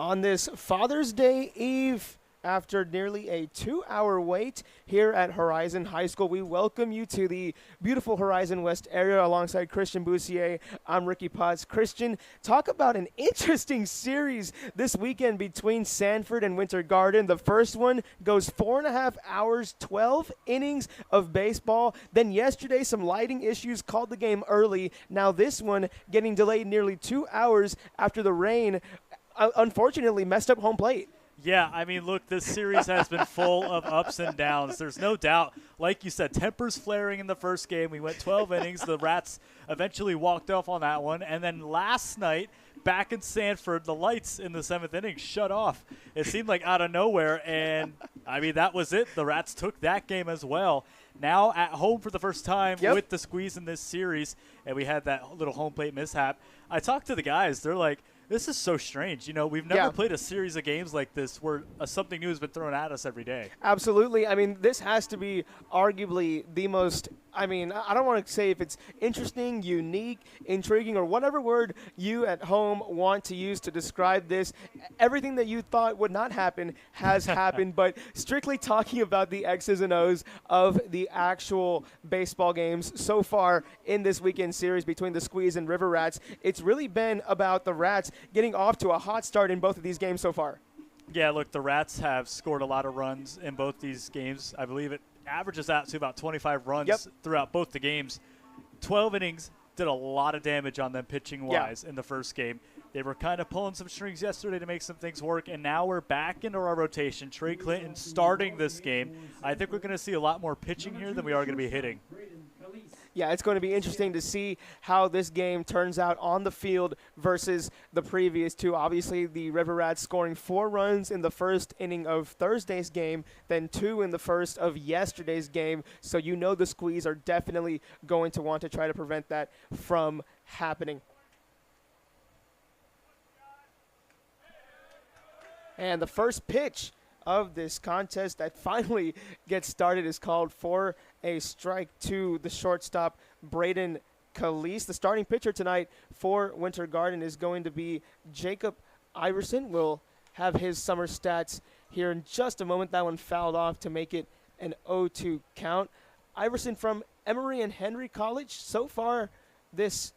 on this Father's Day Eve. After nearly a 2-hour wait here at Horizon High School, we welcome you to the beautiful Horizon West area alongside Christian Boussier. I'm Ricky Potts. Christian, talk about an interesting series this weekend between Sanford and Winter Garden. The first one goes 4.5 hours, 12 innings of baseball. Then yesterday, some lighting issues called the game early. Now this one getting delayed nearly 2 hours after the rain unfortunately messed up home plate. Yeah, I mean, look, this series has been full of ups and downs. There's no doubt. Like you said, tempers flaring in the first game. We went 12 innings. The Rats eventually walked off on that one. And then last night, back in Sanford, the lights in the 7th inning shut off. It seemed like out of nowhere. And, I mean, that was it. The Rats took that game as well. Now at home for the first time with the squeeze in this series, and we had that little home plate mishap. I talked to the guys. They're like, this is so strange. You know, we've never played a series of games like this where something new has been thrown at us every day. Absolutely. I mean, this has to be arguably the most, I mean, I don't want to say if it's interesting, unique, intriguing, or whatever word you at home want to use to describe this. Everything that you thought would not happen has happened, but strictly talking about the X's and O's of the actual baseball games so far in this weekend series between the Squeeze and River Rats, it's really been about the Rats getting off to a hot start in both of these games so far. Yeah, look, the Rats have scored a lot of runs in both these games. I believe it averages out to about 25 runs throughout both the games. 12 innings, did a lot of damage on them pitching-wise in the first game. They were kind of pulling some strings yesterday to make some things work, and now we're back into our rotation. Trey Clinton starting this game. I think we're going to see a lot more pitching here than we are going to be hitting. Yeah, it's going to be interesting to see how this game turns out on the field versus the previous two. Obviously, the River Rats scoring 4 runs in the first inning of Thursday's game, then 2 in the first of yesterday's game. So you know the Squeeze are definitely going to want to try to prevent that from happening. And the first pitch of this contest that finally gets started is called for a strike to the shortstop, Braden Calise. The starting pitcher tonight for Winter Garden is going to be Jacob Iverson. We'll have his summer stats here in just a moment. That one fouled off to make it an 0-2 count. Iverson from Emory and Henry College. So far this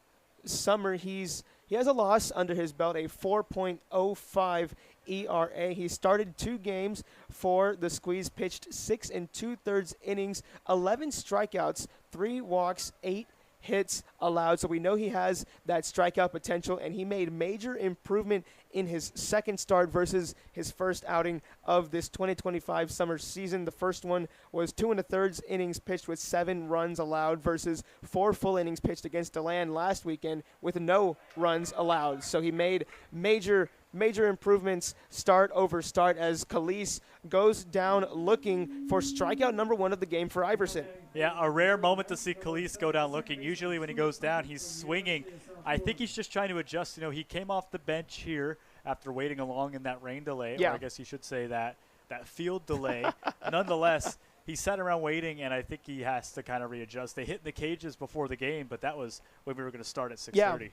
summer, he has a loss under his belt, a 4.05 ERA. He started 2 games for the Squeeze, pitched 6 2/3 innings, 11 strikeouts, 3 walks, 8 hits allowed. So we know he has that strikeout potential, and he made major improvement in his second start versus his first outing of this 2025 summer season. The first one was 2 1/3 innings pitched with 7 runs allowed versus 4 full innings pitched against DeLand last weekend with no runs allowed. So he made major improvements start over start as Calise goes down looking for strikeout number 1 of the game for Iverson. Yeah, a rare moment to see Calise go down looking. Usually when he goes down, he's swinging. I think he's just trying to adjust. You know, he came off the bench here after waiting along in that rain delay, or I guess you should say that field delay. Nonetheless, he sat around waiting, and I think he has to kind of readjust. They hit in the cages before the game, but that was when we were going to start at 6:30.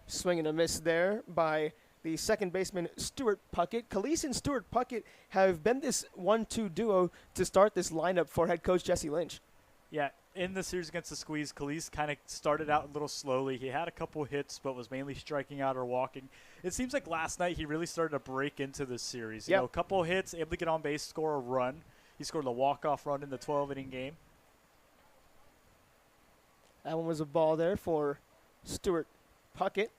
Swing and a miss there by the second baseman, Stuart Puckett. Calise and Stuart Puckett have been this 1-2 duo to start this lineup for head coach Jesse Lynch. Yeah, in the series against the Squeeze, Calise kind of started out a little slowly. He had a couple hits, but was mainly striking out or walking. It seems like last night he really started to break into this series. You know, a couple hits, able to get on base, score a run. He scored a walk-off run in the 12-inning game. That one was a ball there for Stuart Puckett.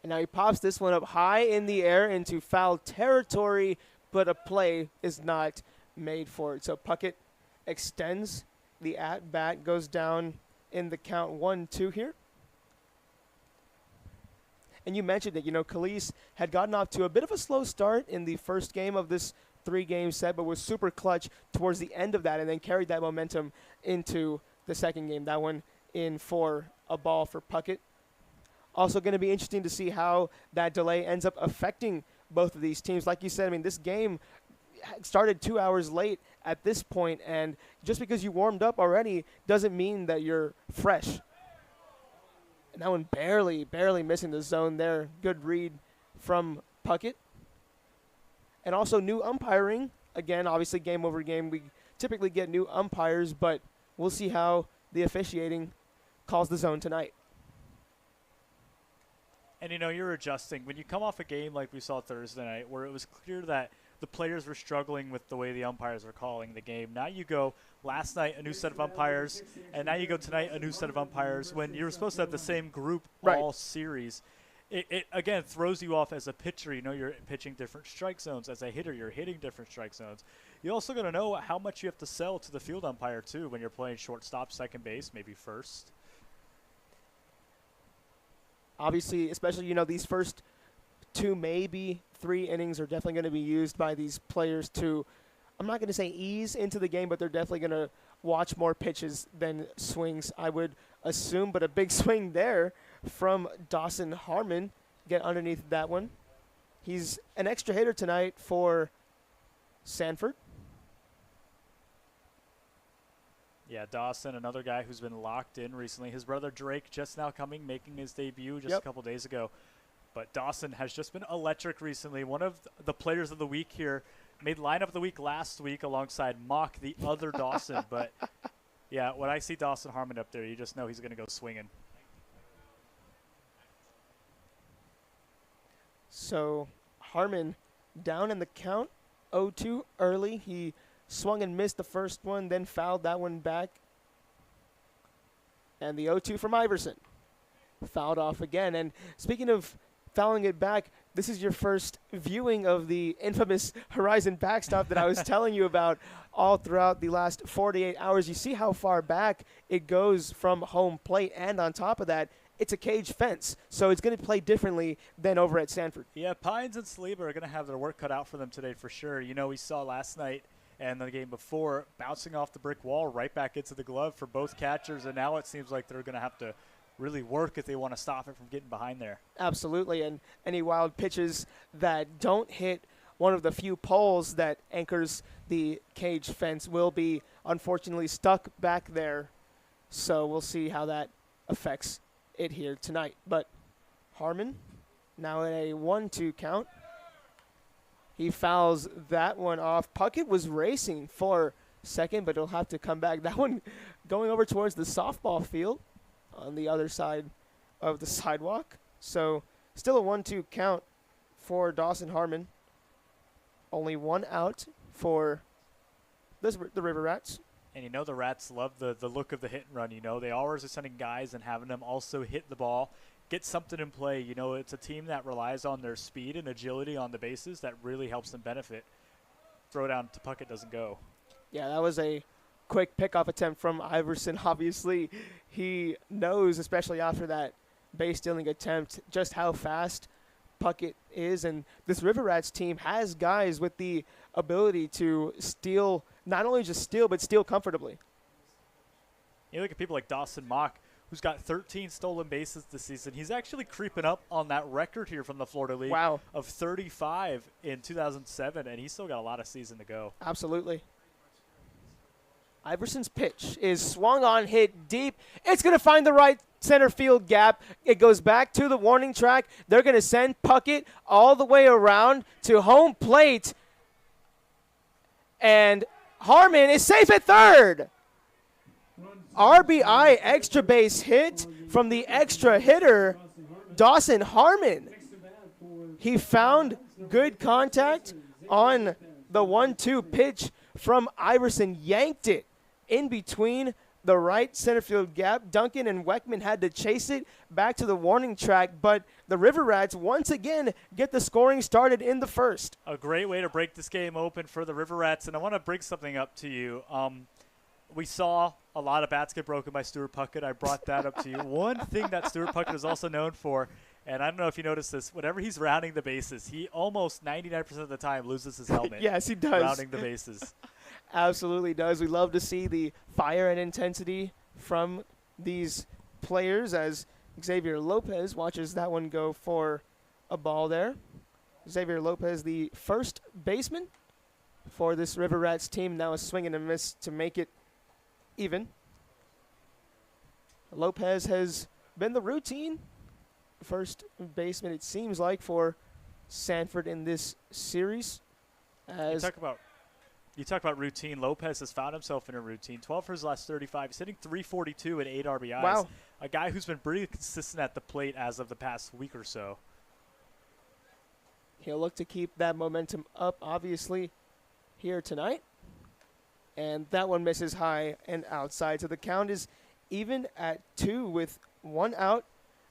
And now he pops this one up high in the air into foul territory, but a play is not made for it. So Puckett extends the at-bat, goes down in the count 1-2 here. And you mentioned that, you know, Calise had gotten off to a bit of a slow start in the first game of this 3-game set, but was super clutch towards the end of that and then carried that momentum into the second game. That one in for a ball for Puckett. Also going to be interesting to see how that delay ends up affecting both of these teams. Like you said, I mean, this game started 2 hours late at this point, and just because you warmed up already doesn't mean that you're fresh. And that one barely missing the zone there. Good read from Puckett. And also new umpiring. Again, obviously game over game. We typically get new umpires, but we'll see how the officiating calls the zone tonight. And, you're adjusting. When you come off a game like we saw Thursday night where it was clear that the players were struggling with the way the umpires were calling the game, now you go last night a new set of umpires, and now you go tonight a new set of umpires when you're supposed to have the same group all series. It again throws you off as a pitcher. You're pitching different strike zones. As a hitter, you're hitting different strike zones. You're also going to know how much you have to sell to the field umpire, too, when you're playing shortstop, second base, maybe first. Obviously, especially, these first 2, maybe 3 innings are definitely going to be used by these players to, I'm not going to say ease into the game, but they're definitely going to watch more pitches than swings, I would assume. But a big swing there from Dawson Harmon. Get underneath that one. He's an extra hitter tonight for Sanford. Yeah, Dawson, another guy who's been locked in recently. His brother Drake just now making his debut just a couple days ago. But Dawson has just been electric recently. One of the players of the week here. Made lineup of the week last week alongside Mock, the other Dawson. But, yeah, when I see Dawson Harmon up there, you just know he's going to go swinging. So Harmon down in the count, 0-2 early. He swung and missed the first one, then fouled that one back. And the 0-2 from Iverson. Fouled off again. And speaking of fouling it back, this is your first viewing of the infamous Horizon backstop that I was telling you about all throughout the last 48 hours. You see how far back it goes from home plate, and on top of that, it's a cage fence, so it's going to play differently than over at Sanford. Yeah, Pines and Saliba are going to have their work cut out for them today for sure. We saw last night and the game before bouncing off the brick wall right back into the glove for both catchers, and now it seems like they're going to have to really work if they want to stop it from getting behind there. Absolutely, and any wild pitches that don't hit one of the few poles that anchors the cage fence will be unfortunately stuck back there. So we'll see how that affects it here tonight. But Harmon now at a 1-2 count. He fouls that one off. Puckett was racing for second, but he'll have to come back. That one going over towards the softball field on the other side of the sidewalk. So still a 1-2 count for Dawson Harmon. Only one out for the River Rats. And the Rats love the look of the hit and run. They always are sending guys and having them also hit the ball, get something in play. It's a team that relies on their speed and agility on the bases that really helps them benefit. Throw down to Puckett doesn't go. Yeah, that was a quick pickoff attempt from Iverson. Obviously, he knows, especially after that base stealing attempt, just how fast Puckett is. And this River Rats team has guys with the ability to steal, not only just steal, but steal comfortably. You look at people like Dawson Mock, who's got 13 stolen bases this season. He's actually creeping up on that record here from the Florida League of 35 in 2007, and he's still got a lot of season to go. Absolutely. Iverson's pitch is swung on, hit deep. It's going to find the right center field gap. It goes back to the warning track. They're going to send Puckett all the way around to home plate. And Harmon is safe at third. RBI extra base hit from the extra hitter, Dawson Harmon. He found good contact on the 1-2 pitch from Iverson, yanked it in between the right center field gap. Duncan and Weckman had to chase it back to the warning track, but the River Rats once again get the scoring started in the first. A great way to break this game open for the River Rats, and I want to bring something up to you. We saw a lot of bats get broken by Stuart Puckett. I brought that up to you. One thing that Stuart Puckett is also known for, and I don't know if you noticed this, whenever he's rounding the bases, he almost 99% of the time loses his helmet. Yes, he does. Rounding the bases. Absolutely does. We love to see the fire and intensity from these players as Xavier Lopez watches that one go for a ball there. Xavier Lopez, the first baseman for this River Rats team, now a swing and a miss to make it even. Lopez has been the routine first baseman, it seems like, for Sanford in this series. You talk about routine. Lopez has found himself in a routine. 12 for his last 35. He's hitting 342 and 8 RBIs. Wow. A guy who's been pretty consistent at the plate as of the past week or so. He'll look to keep that momentum up, obviously, here tonight. And that one misses high and outside. So the count is even at 2 with 1 out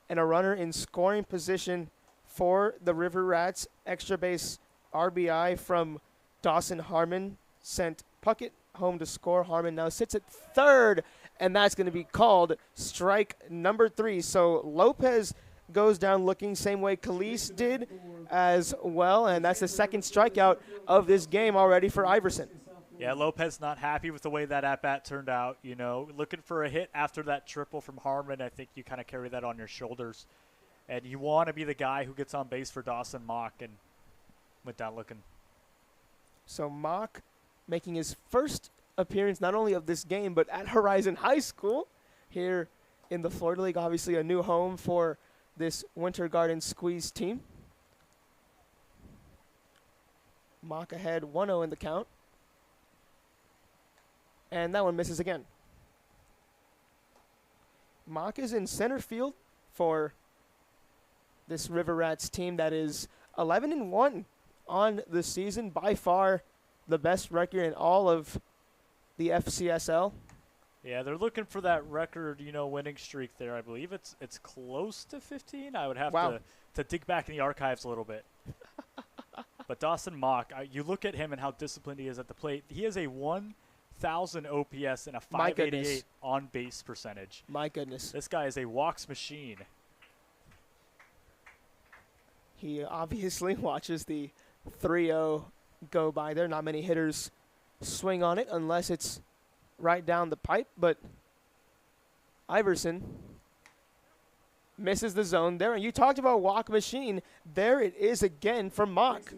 and a runner in scoring position for the River Rats. Extra base RBI from Dawson Harmon sent Puckett home to score. Harmon now sits at third, and that's going to be called strike number 3. So Lopez goes down looking same way Calise did as well, and that's the second strikeout of this game already for Iverson. Yeah, Lopez not happy with the way that at-bat turned out. You know, looking for a hit after that triple from Harmon. I think you kind of carry that on your shoulders. And you want to be the guy who gets on base for Dawson Mock, and went down looking. So Mock making his first appearance not only of this game, but at Horizon High School here in the Florida League. Obviously a new home for this Winter Garden Squeeze team. Mock ahead 1-0 in the count. And that one misses again. Mock is in center field for this River Rats team that is 11-1 on the season. By far the best record in all of the FCSL. Yeah, they're looking for that record, winning streak there. I believe it's close to 15. I would have to dig back in the archives a little bit. But Dawson Mock, you look at him and how disciplined he is at the plate. He has a 1,000 OPS and a 588 on base percentage. My goodness. This guy is a walks machine. He obviously watches the 3-0 go by there. Not many hitters swing on it unless it's right down the pipe, but Iverson misses the zone there. And you talked about walk machine. There it is again from Mock.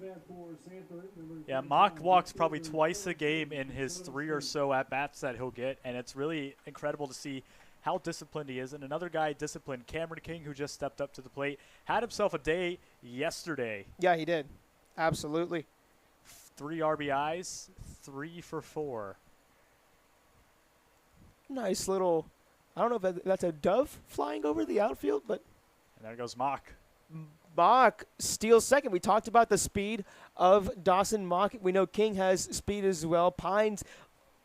Yeah, Mock walks probably twice a game in his 3 or so at-bats that he'll get, and it's really incredible to see how disciplined he is. And another guy disciplined, Cameron King, who just stepped up to the plate, had himself a day yesterday. Yeah, he did. Absolutely. 3 RBIs, 3 for 4. Nice little, I don't know if that's a dove flying over the outfield, but. And there goes Mock. Mock steals second. We talked about the speed of Dawson Mock. We know King has speed as well. Pines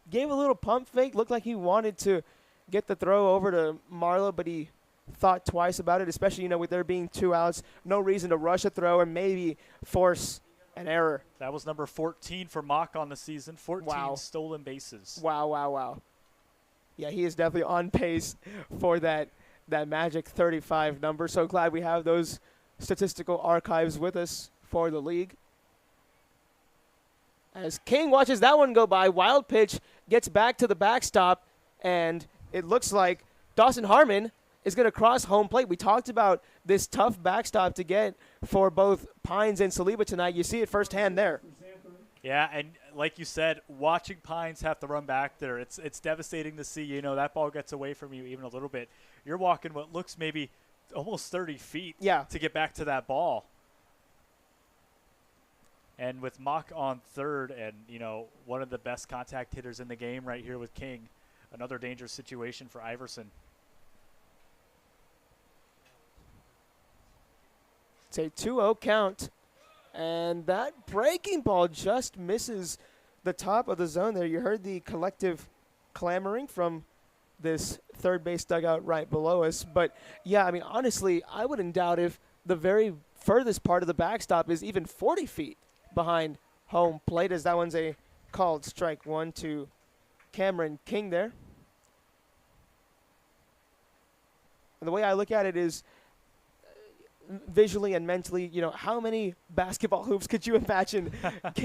gave a little pump fake. Looked like he wanted to get the throw over to Marlowe, but he thought twice about it, especially, with there being 2 outs. No reason to rush a throw and maybe force an error. That was number 14 for Mock on the season. 14 Wow. stolen bases. Wow. Yeah, he is definitely on pace for that magic 35 number. So glad we have those statistical archives with us for the league. As King watches that one go by, wild pitch gets back to the backstop, and it looks like Dawson Harmon is going to cross home plate. We talked about this tough backstop to get for both Pines and Saliba tonight. You see it firsthand there. Yeah, and like you said, watching Pines have to run back there, it's devastating to see, that ball gets away from you even a little bit. You're walking what looks maybe almost 30 feet to get back to that ball. And with Mock on third and, one of the best contact hitters in the game right here with King, another dangerous situation for Iverson. It's a 2-0 count. And that breaking ball just misses the top of the zone there. You heard the collective clamoring from this third base dugout right below us. But, yeah, honestly, I wouldn't doubt if the very furthest part of the backstop is even 40 feet behind home plate, as that one's a called strike 1 to Cameron King there. And the way I look at it is visually and mentally, how many basketball hoops could you imagine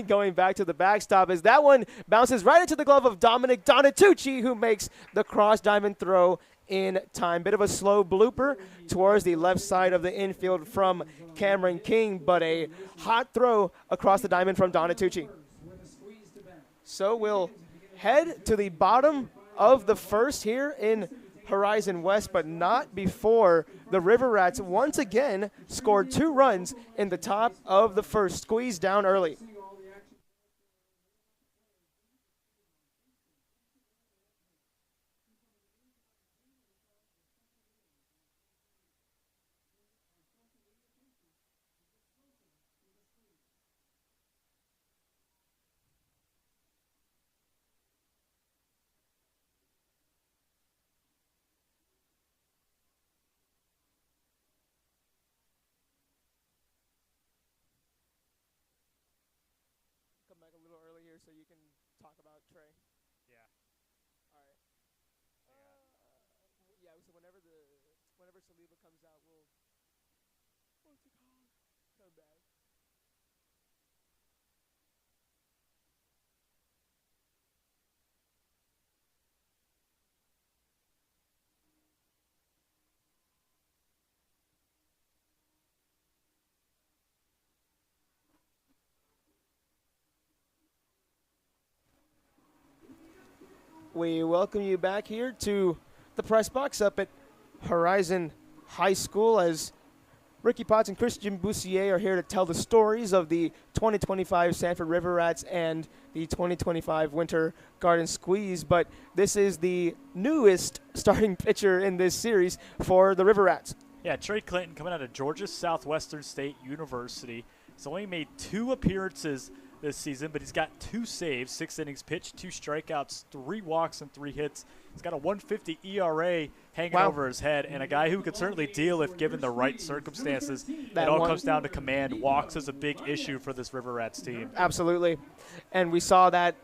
going back to the backstop, as that one bounces right into the glove of Dominic Donatucci, who makes the cross diamond throw in time. Bit of a slow blooper towards the left side of the infield from Cameron King, but a hot throw across the diamond from Donatucci. So we'll head to the bottom of the first here in Horizon West, but not before the River Rats once again scored 2 runs in the top of the first, squeezed down early. Come back a little early here so you can talk about Trey. Yeah. All right. Yeah, so whenever Saliba comes out, what's it called? Come back. We welcome you back here to the press box up at Horizon High School as Ricky Potts and Christian Boussier are here to tell the stories of the 2025 Sanford River Rats and the 2025 Winter Garden Squeeze. But this is the newest starting pitcher in this series for the River Rats. Yeah, Trey Clinton coming out of Georgia Southwestern State University. He's only made 2 appearances this season, but he's got 2 saves, 6 innings pitched, 2 strikeouts, 3 walks, and 3 hits. He's got a 1.50 ERA hanging over his head, and a guy who could certainly deal if given the right circumstances. It all comes down to command. Walks is a big issue for this River Rats team. Absolutely. And we saw that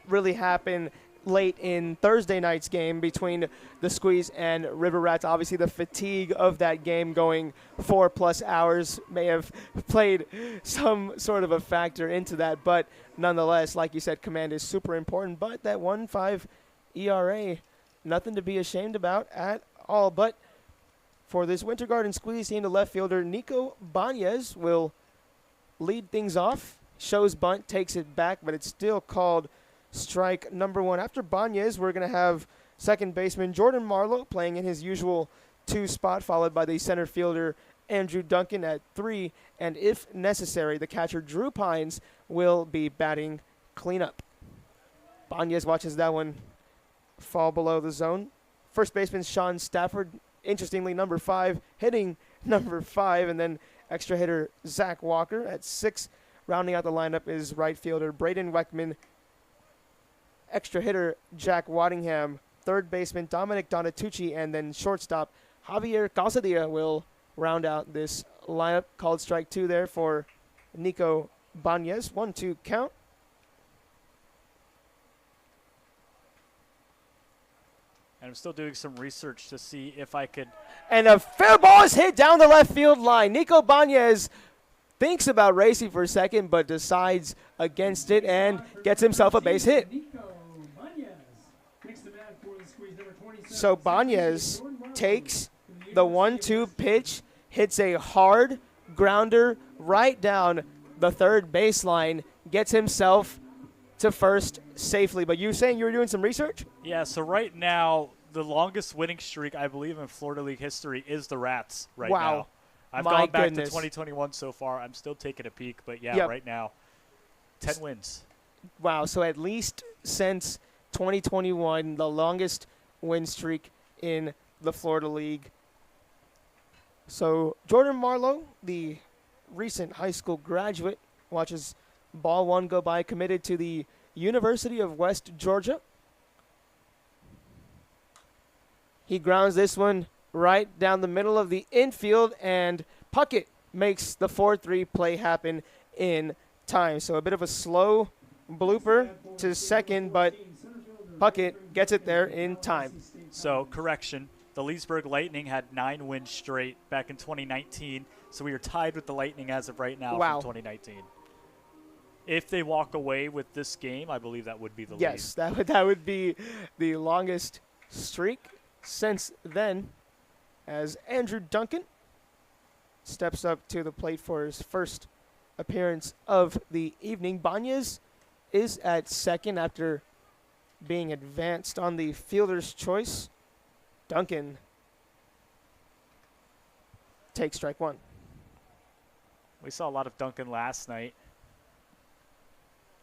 really happen late in Thursday night's game between the Squeeze and River Rats. Obviously, the fatigue of that game going 4+ hours may have played some sort of a factor into that. But nonetheless, like you said, command is super important. But that 1.5 ERA, nothing to be ashamed about at all. But for this Winter Garden Squeeze team, the left fielder Nico Banez will lead things off. Shows bunt, takes it back, but it's still called strike number 1. After Banez, we're going to have second baseman Jordan Marlowe playing in his usual 2 spot, followed by the center fielder Andrew Duncan at 3. And if necessary, the catcher Drew Pines will be batting cleanup. Banez watches that one fall below the zone. First baseman Sean Stafford, interestingly, number 5, hitting number 5. And then extra hitter Zach Walker at 6. Rounding out the lineup is right fielder Braden Weckman, extra hitter Jack Waddingham, third baseman Dominic Donatucci, and then shortstop Javier Calzadilla will round out this lineup. Called strike 2 there for Nico Banez. 1-2 count. And I'm still doing some research to see if I could. And a fair ball is hit down the left field line. Nico Banez thinks about racing for a second, but decides against it and gets himself a base hit. So Banez takes the 1-2 pitch, hits a hard grounder right down the third baseline, gets himself to first safely. But you were saying you were doing some research? Yeah, so right now, the longest winning streak, I believe, in Florida League history is the Rats right now. I've gone back to 2021 so far. I'm still taking a peek, but yeah, right now, 10 wins. Wow, so at least since 2021, the longest win streak in the Florida League. So Jordan Marlowe, the recent high school graduate, watches ball 1 go by, committed to the University of West Georgia. He grounds this one right down the middle of the infield, and Puckett makes the 4-3 play happen in time. So a bit of a slow blooper to second, but Puckett gets it there in time. So, correction, the Leesburg Lightning had 9 wins straight back in 2019, so we are tied with the Lightning as of right now from 2019. If they walk away with this game, I believe that would be the lead. Yes, that would be the longest streak since then, as Andrew Duncan steps up to the plate for his first appearance of the evening. Banez is at second after being advanced on the fielder's choice. Duncan takes strike one. We saw a lot of Duncan last night.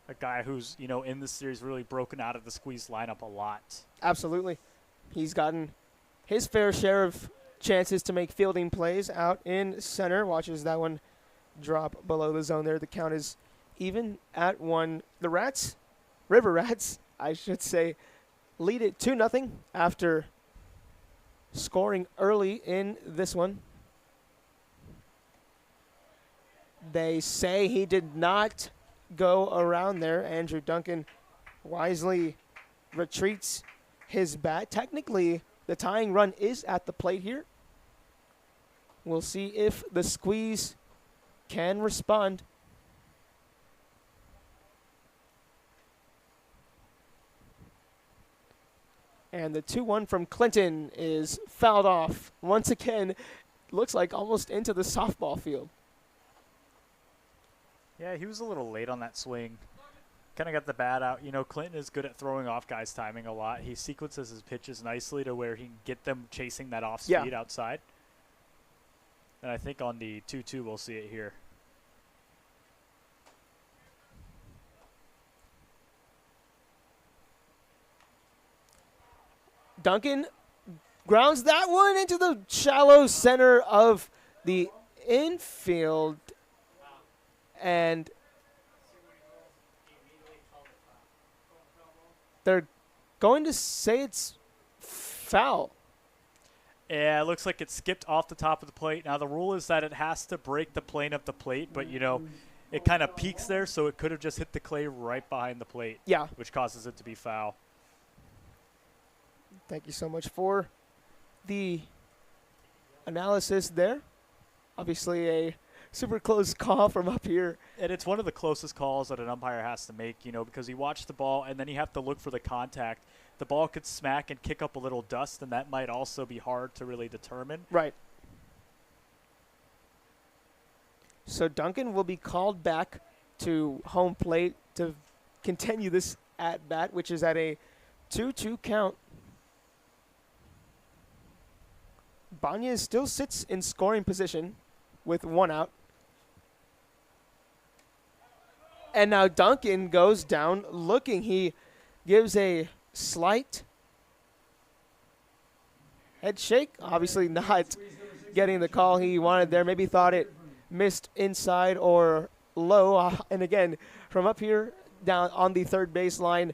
A guy who's, in this series really broken out of the squeeze lineup a lot. Absolutely. He's gotten his fair share of chances to make fielding plays out in center. Watches that one drop below the zone there. The count is even at one. The River Rats, I should say, lead it 2-0 after scoring early in this one. They say he did not go around there. Andrew Duncan wisely retreats his bat. Technically, the tying run is at the plate here. We'll see if the squeeze can respond. And the 2-1 from Clinton is fouled off. Once again, looks like almost into the softball field. Yeah, he was a little late on that swing. Kind of got the bat out. Clinton is good at throwing off guys' timing a lot. He sequences his pitches nicely to where he can get them chasing that off speed outside. And I think on the 2-2 we'll see it here. Duncan grounds that one into the shallow center of the infield. And they're going to say it's foul. Yeah, it looks like it skipped off the top of the plate. Now, the rule is that it has to break the plane of the plate, but, it kind of peaks there, so it could have just hit the clay right behind the plate. Yeah. Which causes it to be foul. Thank you so much for the analysis there. Obviously a super close call from up here. And it's one of the closest calls that an umpire has to make, because you watch the ball and then you have to look for the contact. The ball could smack and kick up a little dust, and that might also be hard to really determine. Right. So Duncan will be called back to home plate to continue this at-bat, which is at a 2-2 count. Banez still sits in scoring position with one out. And now Duncan goes down looking. He gives a slight head shake. Obviously not getting the call he wanted there. Maybe thought it missed inside or low. And again, from up here down on the third baseline,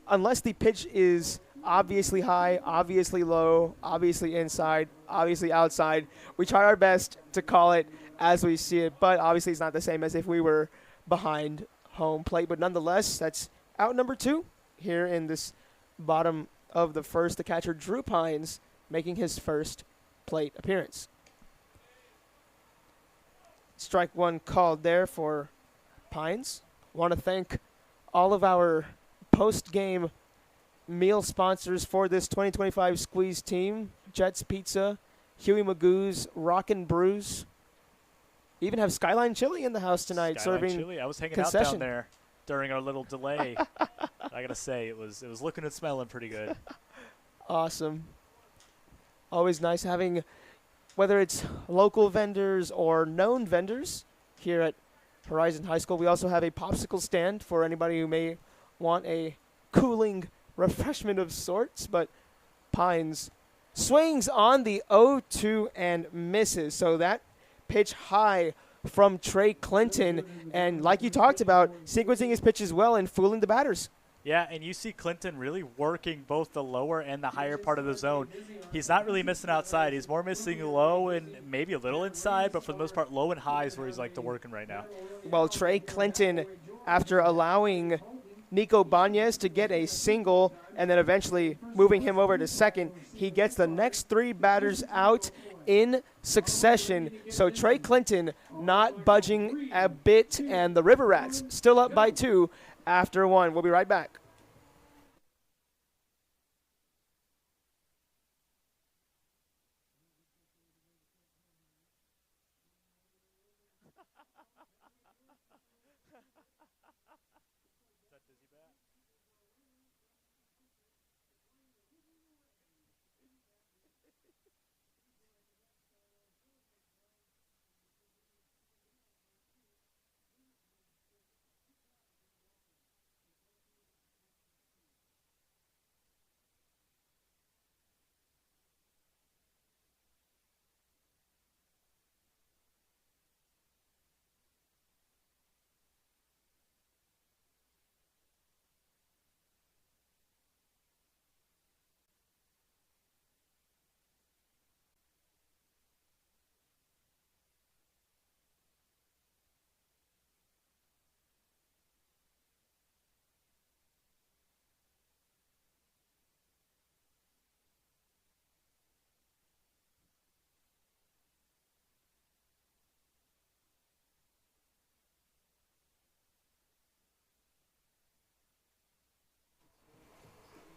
unless the pitch is obviously high, obviously low, obviously inside, obviously outside, we try our best to call it as we see it. But obviously it's not the same as if we were behind home plate. But nonetheless, that's out number 2 here in this bottom of the first. The catcher, Drew Pines, making his first plate appearance. Strike one called there for Pines. Want to thank all of our post-game meal sponsors for this 2025 Squeeze team. Jets Pizza, Huey Magoo's, Rockin' Brews. Even have Skyline Chili in the house tonight, serving Chili. I was hanging concession out down there during our little delay. I gotta say, it was looking and smelling pretty good. Awesome. Always nice having, whether it's local vendors or known vendors here at Horizon High School. We also have a popsicle stand for anybody who may want a cooling refreshment of sorts. But Pines swings on the 0-2 and misses. So that pitch high from Trey Clinton, and like you talked about, sequencing his pitches well and fooling the batters. Yeah, and you see Clinton really working both the lower and the higher part of the zone. He's not really missing outside. He's more missing low and maybe a little inside, but for the most part, low and high is where he's like to working right now. Well, Trey Clinton, after allowing Nico Banez to get a single and then eventually moving him over to second, he gets the next 3 batters out in succession. So Trey Clinton not budging a bit, and the River Rats still up by 2 after 1. We'll be right back.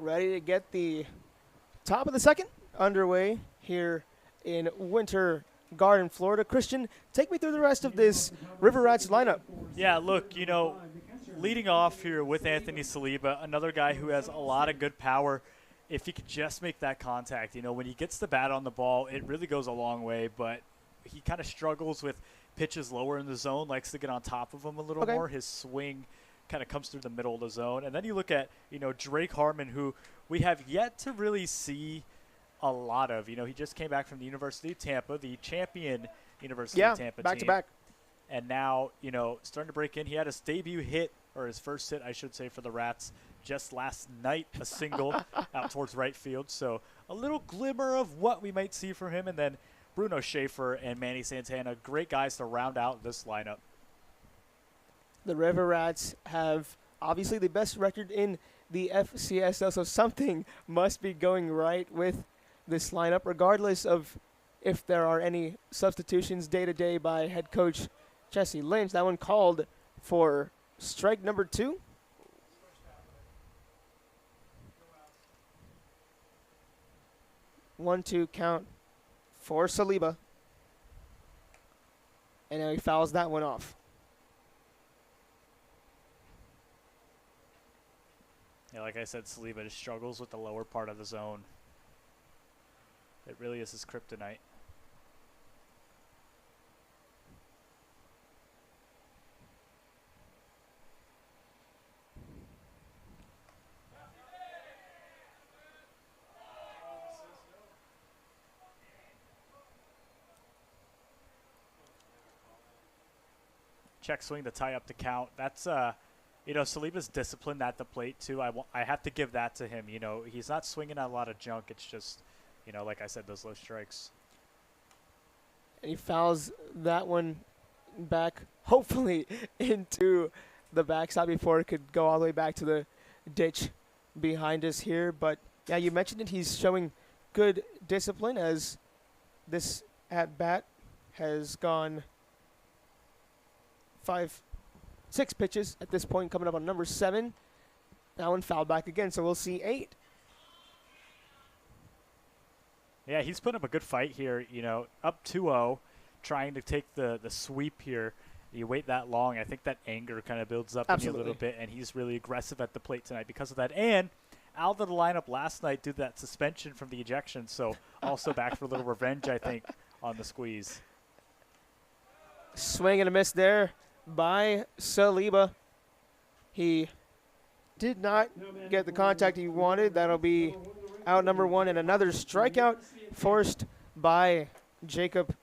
ready to get the top of the second underway here in Winter Garden, Florida. Christian, take me through the rest of this River Rats lineup. Yeah, look, leading off here with Anthony Saliba, another guy who has a lot of good power. If he could just make that contact, when he gets the bat on the ball, it really goes a long way, but he kind of struggles with pitches lower in the zone, likes to get on top of them a little more. His swing kind of comes through the middle of the zone. And then you look at, Drake Harmon, who we have yet to really see a lot of. He just came back from the University of Tampa, the champion University of Tampa back team. to back. And now, starting to break in. He had his debut hit, or his first hit, I should say, for the Rats just last night, a single out towards right field. So a little glimmer of what we might see from him. And then Bruno Schaefer and Manny Santana, great guys to round out this lineup. The River Rats have obviously the best record in the Fcsl, so something must be going right with this lineup, regardless of if there are any substitutions day-to-day by head coach Jesse Lynch. That one called for strike number 2. One-two count for Saliba. And now he fouls that one off. Yeah, like I said, Saliba just struggles with the lower part of the zone. It really is his kryptonite. Check swing to tie up the count. That's Saliba's disciplined at the plate too. I have to give that to him. He's not swinging at a lot of junk. It's just, like I said, those low strikes. And he fouls that one back, hopefully, into the backstop before it could go all the way back to the ditch behind us here. But, yeah, you mentioned it. He's showing good discipline as this at-bat has gone 6 pitches at this point, coming up on number 7. That one fouled back again, so we'll see 8. Yeah, he's putting up a good fight here, up 2-0, trying to take the sweep here. You wait that long, I think that anger kind of builds up in you a little bit, and he's really aggressive at the plate tonight because of that. And out of the lineup last night due to that suspension from the ejection, so also back for a little revenge, I think, on the squeeze. Swing and a miss there by Saliba. He did not get the contact he wanted. That'll be out number 1, and another strikeout forced by Jacob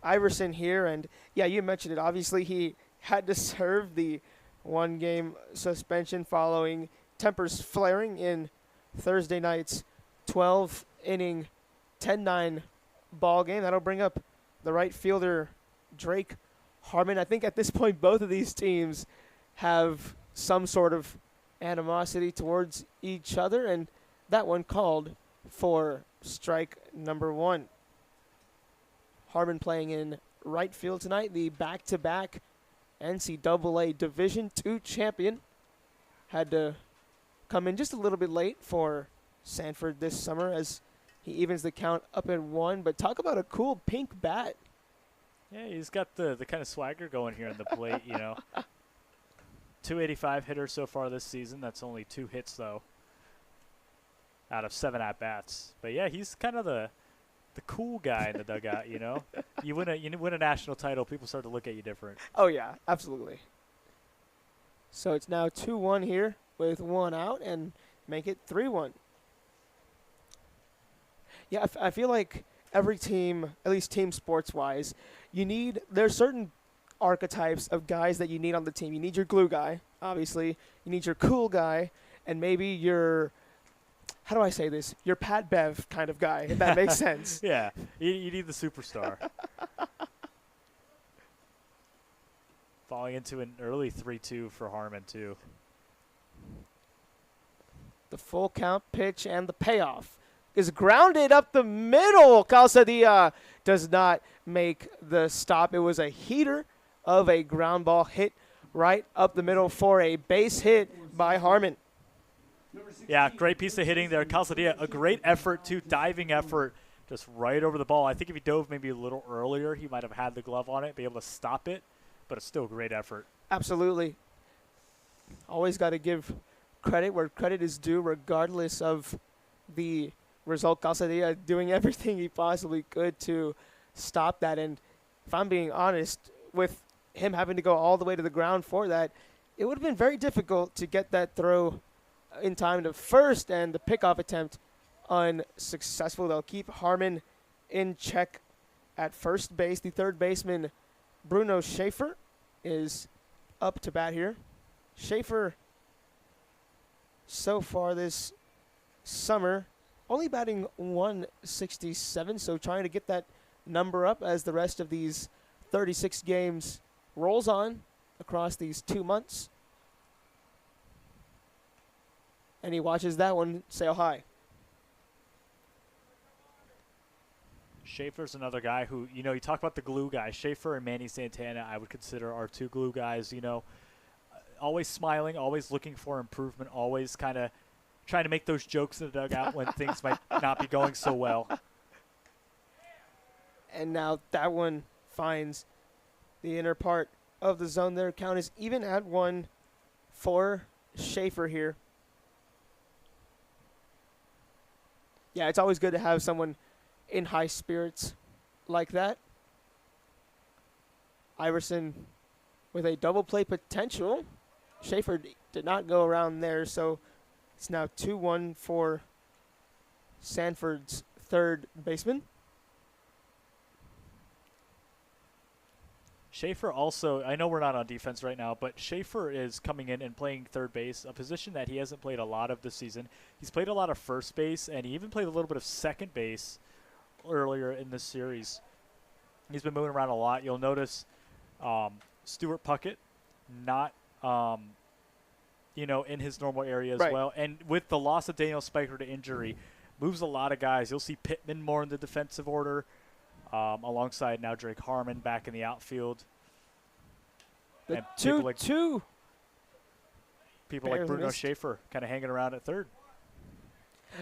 Iverson here. And, yeah, you mentioned it. Obviously, he had to serve the 1-game suspension following tempers flaring in Thursday night's 12-inning, 10-9 ball game. That'll bring up the right fielder, Drake Harmon. I think at this point both of these teams have some sort of animosity towards each other, and that one called for strike number 1. Harmon playing in right field tonight, the back-to-back NCAA Division II champion. Had to come in just a little bit late for Sanford this summer as he evens the count up at 1, but talk about a cool pink bat. Yeah, he's got the kind of swagger going here on the plate, 285 hitter so far this season. That's only 2 hits, though, out of 7 at-bats. But, yeah, he's kind of the cool guy in the dugout, You win a national title, people start to look at you different. Oh, yeah, absolutely. So it's now 2-1 here with 1 out and make it 3-1. Yeah, I feel like every team, at least team sports-wise, there's certain archetypes of guys that you need on the team. You need your glue guy, obviously. You need your cool guy, and maybe your, how do I say this, your Pat Bev kind of guy, if that makes sense. Yeah, you need the superstar. Falling into an early 3-2 for Harmon, too. The full count pitch and the payoff is grounded up the middle. Calzadilla does not make the stop. It was a heater of a ground ball hit right up the middle for a base hit by Harmon. Yeah, great piece of hitting there. Calzadilla, a great effort too, diving effort, just right over the ball. I think if he dove maybe a little earlier, he might have had the glove on it, be able to stop it, but it's still a great effort. Absolutely. Always got to give credit where credit is due, regardless of the result. Calzadilla doing everything he possibly could to stop that. And if I'm being honest, with him having to go all the way to the ground for that, it would have been very difficult to get that throw in time to first, and the pickoff attempt unsuccessful. They'll keep Harmon in check at first base. The third baseman, Bruno Schaefer, is up to bat here. Schaefer, so far this summer, only batting 167, so trying to get that number up as the rest of these 36 games rolls on across these 2 months. And he watches that one sail high. Schaefer's another guy who, you talk about the glue guy. Schaefer and Manny Santana, I would consider our two glue guys, always smiling, always looking for improvement, always kind of trying to make those jokes in the dugout when things might not be going so well. And now that one finds the inner part of the zone there. Count is even at 1 for Schaefer here. Yeah, it's always good to have someone in high spirits like that. Iverson with a double play potential. Schaefer did not go around there, so it's now 2-1 for Sanford's third baseman. Schaefer also, I know we're not on defense right now, but Schaefer is coming in and playing third base, a position that he hasn't played a lot of this season. He's played a lot of first base, and he even played a little bit of second base earlier in this series. He's been moving around a lot. You'll notice Stuart Puckett not, in his normal area as well. And with the loss of Daniel Spiker to injury, moves a lot of guys. You'll see Pittman more in the defensive order. Alongside now Drake Harmon back in the outfield. The and 2-2. People like Bruno Schaefer kind of hanging around at third.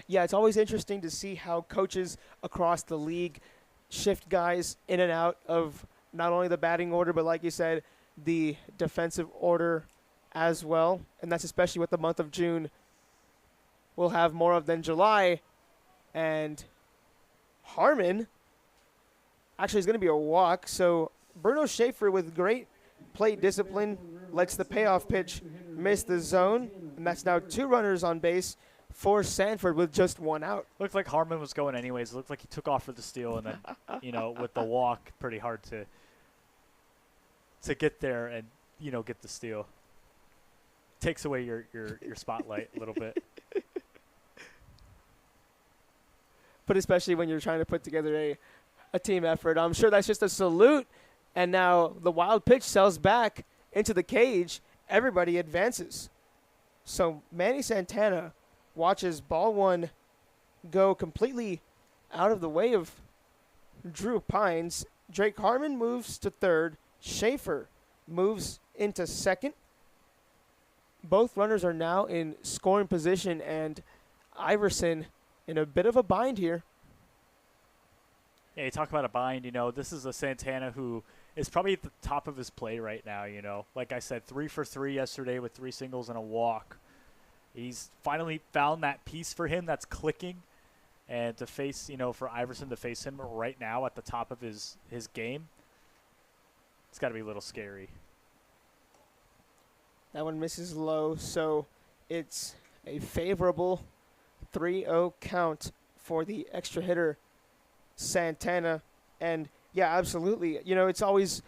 Yeah, it's always interesting to see how coaches across the league shift guys in and out of not only the batting order, but like you said, the defensive order as well. And that's especially what the month of June will have more of than July. And Harmon actually is going to be a walk. So Bruno Schaefer with great plate discipline lets the payoff pitch miss the zone. And that's now 2 runners on base for Sanford with just 1 out. Looked like Harmon was going anyways. It looked like he took off for the steal, and then, with the walk, pretty hard to get there and, get the steal. Takes away your spotlight a little bit. But especially when you're trying to put together a team effort. I'm sure that's just a salute. And now the wild pitch sells back into the cage. Everybody advances. So Manny Santana watches ball 1 go completely out of the way of Drew Pines. Drake Harmon moves to third. Schaefer moves into second. Both runners are now in scoring position, and Iverson in a bit of a bind here. Yeah, you talk about a bind, this is a Santana who is probably at the top of his play right now, Like I said, 3 for 3 yesterday with 3 singles and a walk. He's finally found that piece for him that's clicking. And to face, for Iverson to face him right now at the top of his game, it's got to be a little scary. That one misses low, so it's a favorable 3-0 count for the extra hitter Santana. And yeah, absolutely. It's always,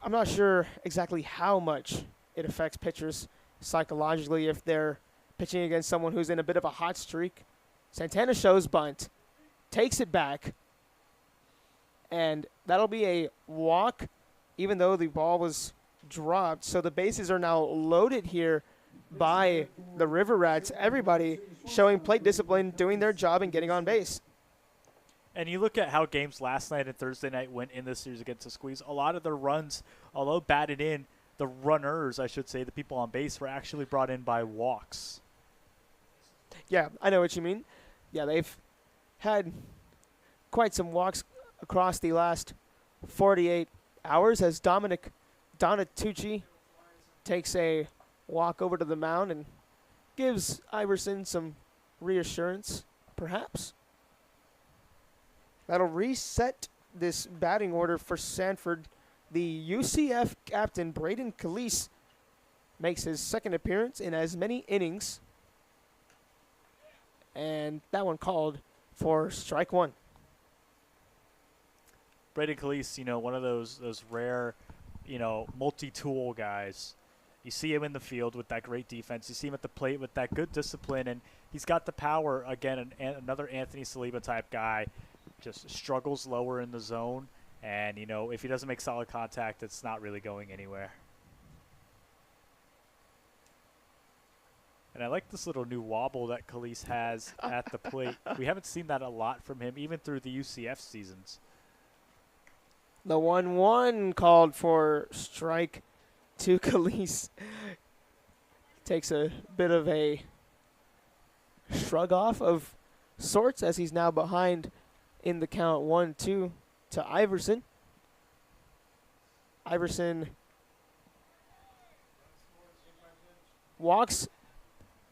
I'm not sure exactly how much it affects pitchers psychologically if they're pitching against someone who's in a bit of a hot streak. Santana shows bunt, takes it back, and that'll be a walk even though the ball was dropped. So the bases are now loaded here by the River Rats. Everybody showing plate discipline, doing their job, and getting on base. And you look at how games last night and Thursday night went in this series against the Squeeze. A lot of the runs, although batted in, the runners, I should say, the people on base, were actually brought in by walks. Yeah, I know what you mean. Yeah, they've had quite some walks across the last 48 hours as Dominic Donatucci takes a walk over to the mound and gives Iverson some reassurance, perhaps. That'll reset this batting order for Sanford. The UCF captain, Braden Calise, makes his second appearance in as many innings. And that one called for strike one. Braden Calise, one of those rare, multi-tool guys. You see him in the field with that great defense. You see him at the plate with that good discipline, and he's got the power. Again, another Anthony Saliba type guy, just struggles lower in the zone, and if he doesn't make solid contact, it's not really going anywhere. And I like this little new wobble that Calise has at the plate. We haven't seen that a lot from him, even through the UCF seasons. The 1-1 called for strike to Calise. Takes a bit of a shrug off of sorts as he's now behind in the count 1-2 to Iverson. Iverson walks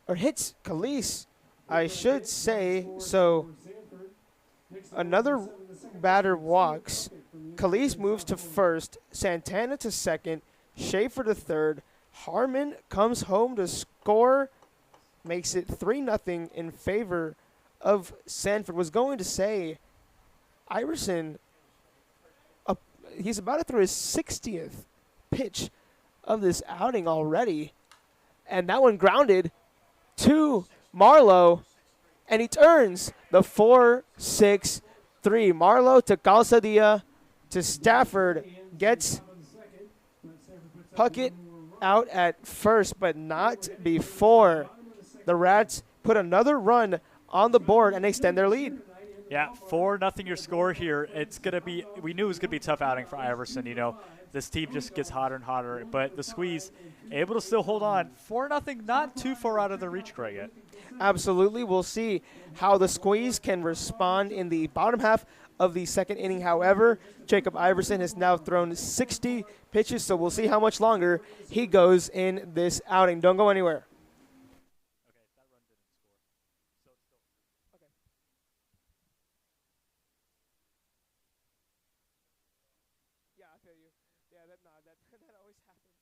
or hits Calise, I should say. So another batter walks. Calise moves to first, Santana to second, Schaefer to third. Harmon comes home to score, makes it 3-0 in favor of Sanford. Was going to say, Iverson, he's about to throw his 60th pitch of this outing already. And that one grounded to Marlowe, and he turns the 4-6-3. Marlowe to Calzadilla to Stafford, gets Puckett out at first, but not before the Rats put another run on the board and extend their lead. Yeah, 4-0 your score here. It's going to be – we knew it was going to be a tough outing for Iverson, This team just gets hotter and hotter. But the Squeeze able to still hold on. 4-0, not too far out of the reach quite yet. Absolutely. We'll see how the Squeeze can respond in the bottom half of the second inning. However, Jacob Iverson has now thrown 60 pitches, so we'll see how much longer he goes in this outing. Don't go anywhere. Yeah, I feel you. Yeah, that always happens.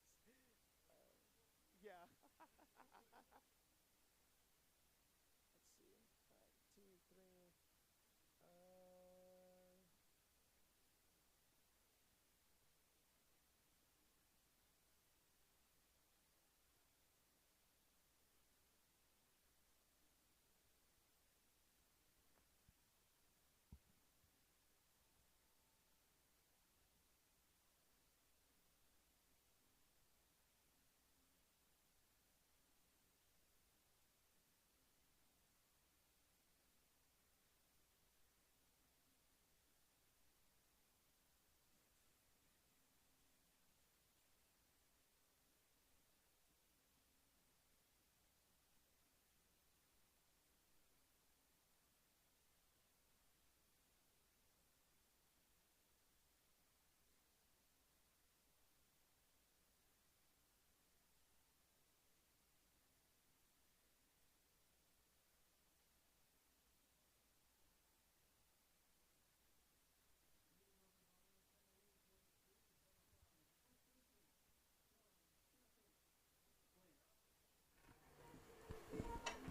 Yeah. Let's see. 5, 2, 3.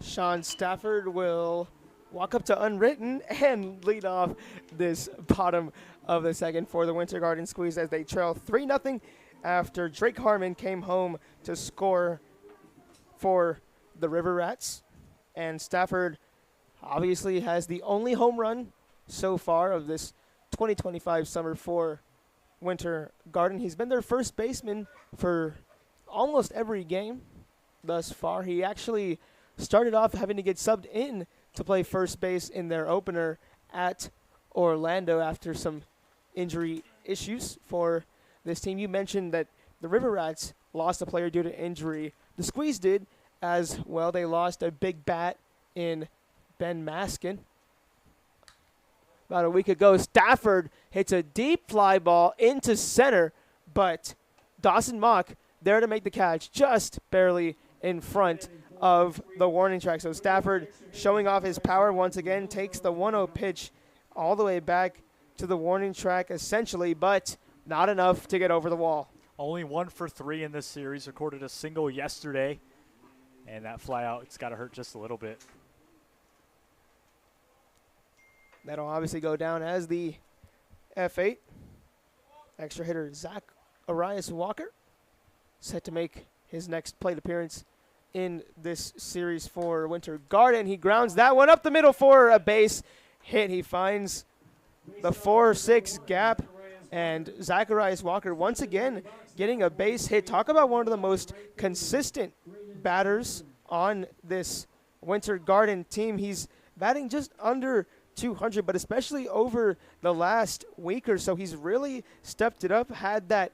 Sean Stafford will walk up to unwritten and lead off this bottom of the second for the Winter Garden Squeeze as they trail 3-0 after Drake Harmon came home to score for the River Rats. And Stafford obviously has the only home run so far of this 2025 summer for Winter Garden. He's been their first baseman for almost every game thus far. He actually started off having to get subbed in to play first base in their opener at Orlando after some injury issues for this team. You mentioned that the River Rats lost a player due to injury. The Squeeze did as well. They lost a big bat in Ben Maskin. About a week ago, Stafford hits a deep fly ball into center, but Dawson Mock there to make the catch, just barely in front of the warning track. So Stafford showing off his power once again, takes the 1-0 pitch all the way back to the warning track essentially, but not enough to get over the wall. Only 1 for 3 in this series, recorded a single yesterday, and that fly out, it's got to hurt just a little bit. That'll obviously go down as the F8. Extra hitter Zach Arias Walker set to make his next plate appearance in this series for Winter Garden. He grounds that one up the middle for a base hit. He finds the 4-6 gap, and Zacharias Walker once again getting a base hit. Talk about one of the most consistent batters on this Winter Garden team. He's batting just under 200, but especially over the last week or so, he's really stepped it up. Had that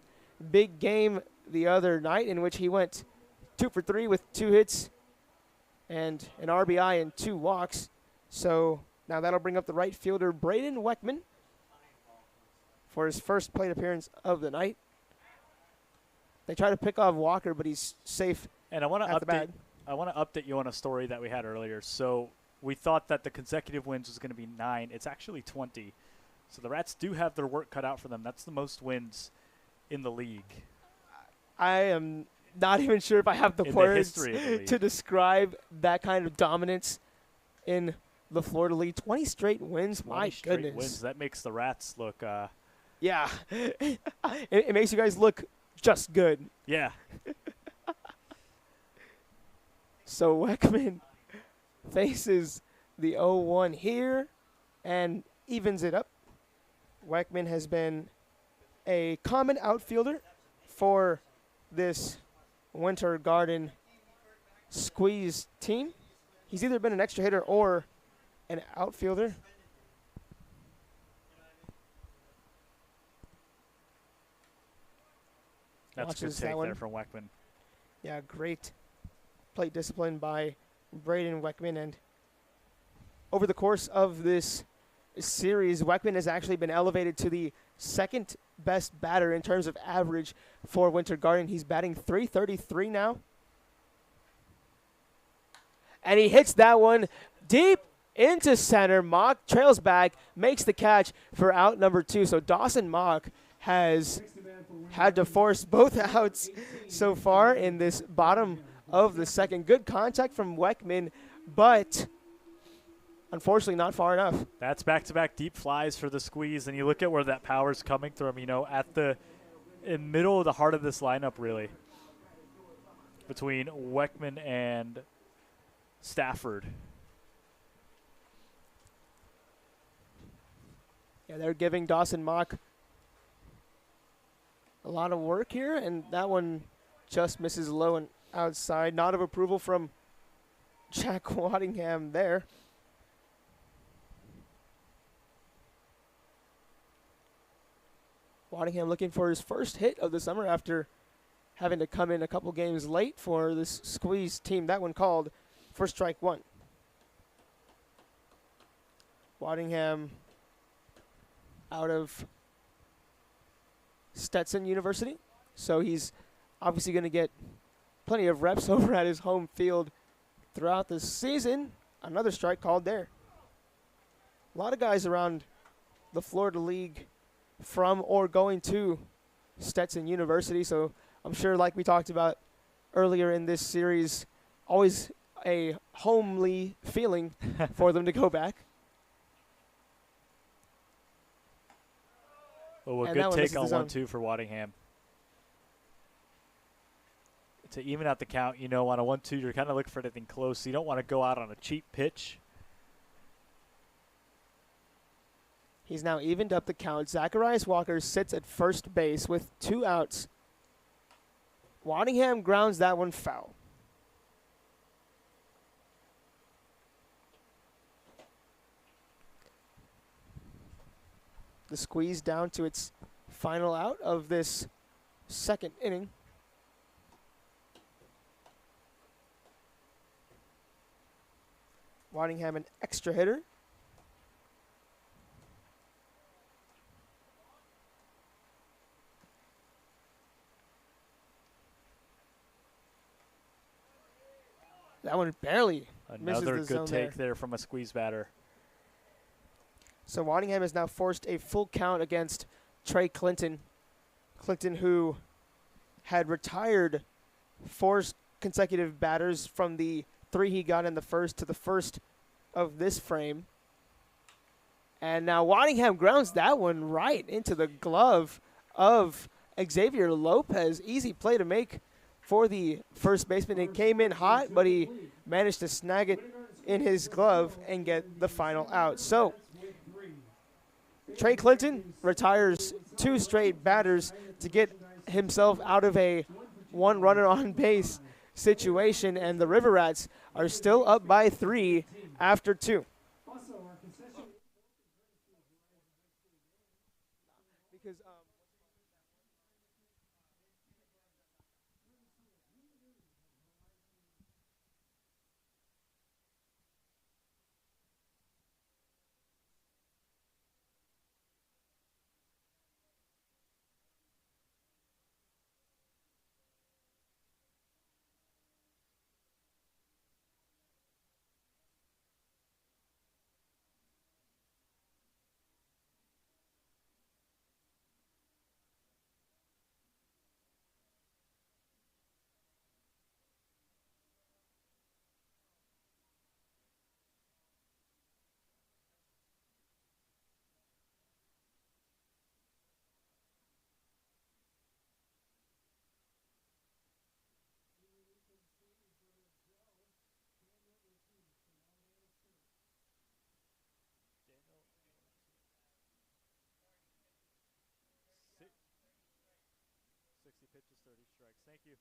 big game the other night in which he went 2 for 3 with 2 hits and an RBI and 2 walks. So now that'll bring up the right fielder Braden Weckman for his first plate appearance of the night. They try to pick off Walker, but he's safe. And I want to update. I want to update you on a story that we had earlier. So we thought that the consecutive wins was going to be 9. It's actually 20. So the Rats do have their work cut out for them. That's the most wins in the league. I am not even sure if I have the words to describe that kind of dominance in the Florida League. 20 straight wins, 20 my straight goodness. wins. That makes the Rats look yeah. it makes you guys look just good. yeah. So Weckman faces the 0-1 here and evens it up. Weckman has been a common outfielder for this Winter Garden Squeeze team. He's either been an extra hitter or an outfielder. That's a good Watches that take one. there from Weckman. Yeah, great plate discipline by Braden Weckman. And over the course of this series, Weckman has actually been elevated to the second best batter in terms of average for Winter Garden. He's batting .333 now. And he hits that one deep into center. Mock trails back, makes the catch for out number 2. So Dawson Mock has had to force both outs so far in this bottom of the second. Good contact from Weckman, but unfortunately not far enough. That's back-to-back deep flies for the Squeeze, and you look at where that power's coming from, at the middle of the heart of this lineup, really, between Weckman and Stafford. Yeah, they're giving Dawson Mock a lot of work here, and that one just misses low and outside. Nod of approval from Jack Waddingham there. Waddingham looking for his first hit of the summer after having to come in a couple games late for this Squeeze team. That one called for strike 1. Waddingham out of Stetson University, so he's obviously going to get plenty of reps over at his home field throughout the season. Another strike called there. A lot of guys around the Florida League from or going to Stetson University, so I'm sure, like we talked about earlier in this series, always a homely feeling for them to go back. Oh, a good take on 1-2 for Waddingham. To even out the count, on a 1-2, you're kind of looking for anything close. So you don't want to go out on a cheap pitch. He's now evened up the count. Zacharias Walker sits at first base with 2 outs. Waddingham grounds that one foul. The Squeeze down to its final out of this second inning. Waddingham an extra hitter. That one barely misses Another the zone good take there from a squeeze batter. So Waddingham has now forced a full count against Trey Clinton. Clinton, who had retired 4 consecutive batters from the 3 he got in the first to the first of this frame. And now Waddingham grounds that one right into the glove of Xavier Lopez. Easy play to make for the first baseman. It came in hot, but he managed to snag it in his glove and get the final out. So Trey Clinton retires 2 straight batters to get himself out of a 1 runner on base situation, and the River Rats are still up by 3 after 2. Because Pitches, 30 strikes. Thank you.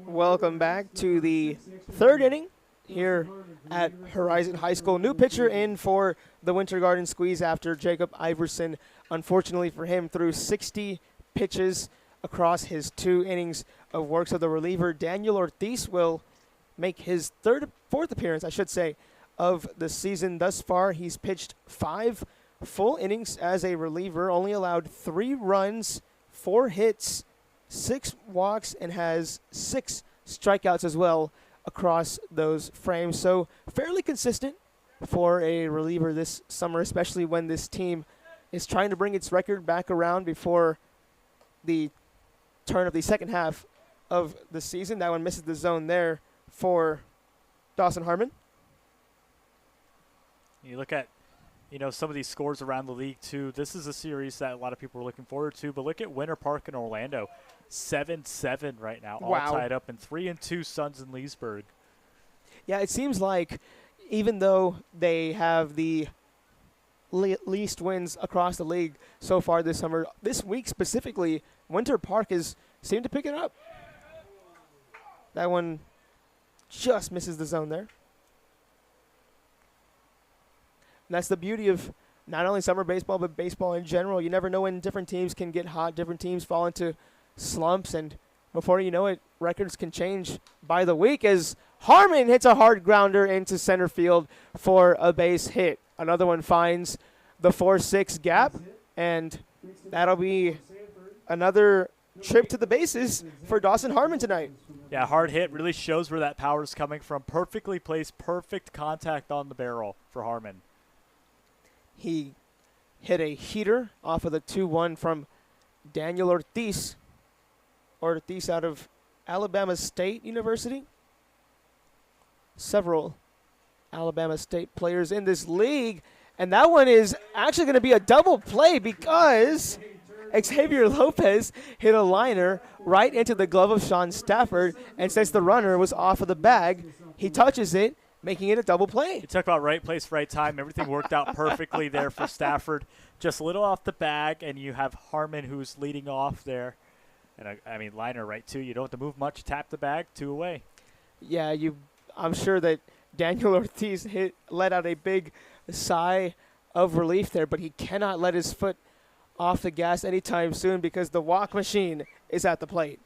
welcome back to the 3rd inning here at Horizon High School. New pitcher in for the Winter Garden Squeeze after Jacob Iverson, unfortunately for him, threw 60 pitches across his 2 innings of work. So the reliever, Daniel Ortiz, will make his 4th appearance, I should say, of the season thus far. He's pitched 5 full innings as a reliever, only allowed 3 runs, 4 hits, 6 walks, and has 6 strikeouts as well across those frames. So fairly consistent for a reliever this summer, especially when this team is trying to bring its record back around before the turn of the second half of the season. That one misses the zone there for Dawson Harmon. You look at, some of these scores around the league, too. This is a series that a lot of people are looking forward to, but look at Winter Park in Orlando. 7-7 right now, all tied up, and 3-2 Suns in Leesburg. Yeah, it seems like even though they have the least wins across the league so far this summer, this week specifically, Winter Park has seemed to pick it up. That one just misses the zone there. And that's the beauty of not only summer baseball, but baseball in general. You never know when different teams can get hot, different teams fall into slumps, and before you know it, records can change by the week as Harmon hits a hard grounder into center field for a base hit. Another one finds the 4-6 gap, and that'll be another trip to the bases for Dawson Harmon tonight. Yeah, hard hit really shows where that power is coming from. Perfectly placed, perfect contact on the barrel for Harmon. He hit a heater off of the 2-1 from Daniel Ortiz. Ortiz out of Alabama State University. Several Alabama State players in this league. And that one is actually going to be a double play because Xavier Lopez hit a liner right into the glove of Sean Stafford. And since the runner was off of the bag, he touches it, making it a double play. You talk about right place, right time. Everything worked out perfectly there for Stafford. Just a little off the bag, and you have Harmon who's leading off there. And, I mean, liner right, too. You don't have to move much. Tap the bag, 2 away. Yeah, I'm sure that Daniel Ortiz let out a big sigh of relief there, but he cannot let his foot off the gas anytime soon because the walk machine is at the plate.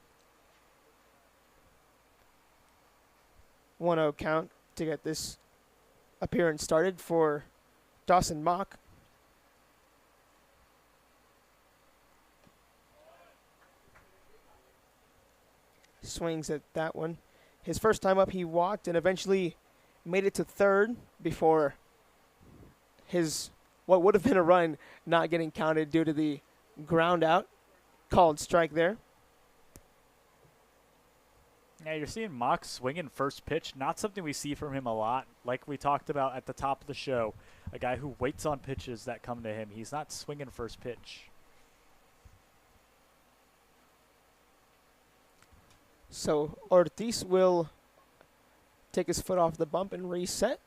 1-0 count to get this appearance started for Dawson Mock. Swings at that one. His first time up, he walked and eventually made it to third before his what would have been a run not getting counted due to the ground out. Called strike there. Yeah, you're seeing Mock swinging first pitch. Not something we see from him a lot. Like we talked about at the top of the show, a guy who waits on pitches that come to him. He's not swinging first pitch. So Ortiz will take his foot off the bump and reset.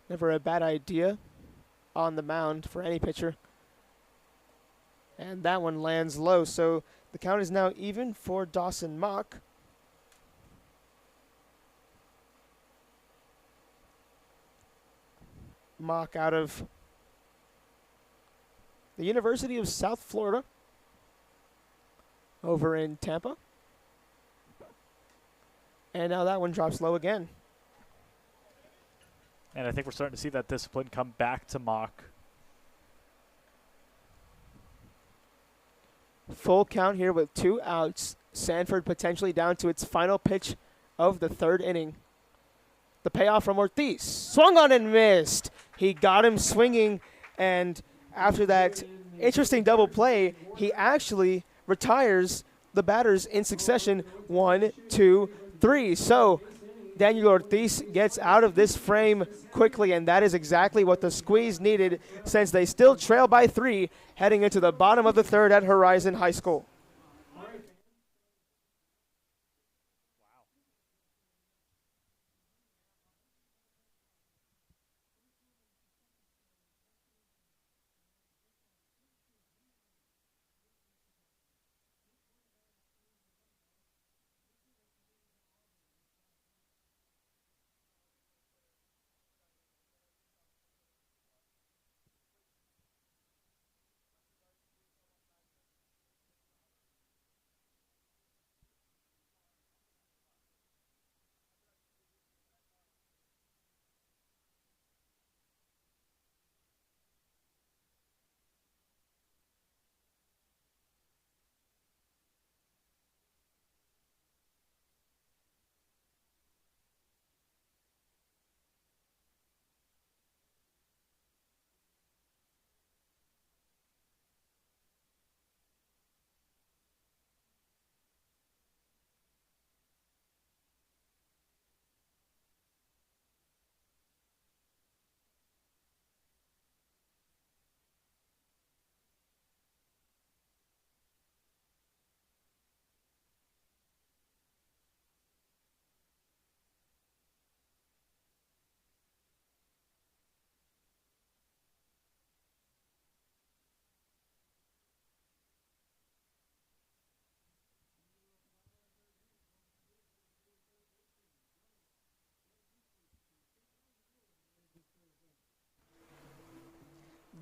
Never a bad idea on the mound for any pitcher. And that one lands low. So the count is now even for Dawson Mock. Mock out of the University of South Florida over in Tampa. And now that one drops low again. And I think we're starting to see that discipline come back to Mock. Full count here with 2 outs. Sanford potentially down to its final pitch of the third inning. The payoff from Ortiz. Swung on and missed. He got him swinging, and after that interesting double play, he actually retires the batters in succession. 1, 2, 3. So Daniel Ortiz gets out of this frame quickly, and that is exactly what the Squeeze needed since they still trail by 3 heading into the bottom of the third at Horizon High School.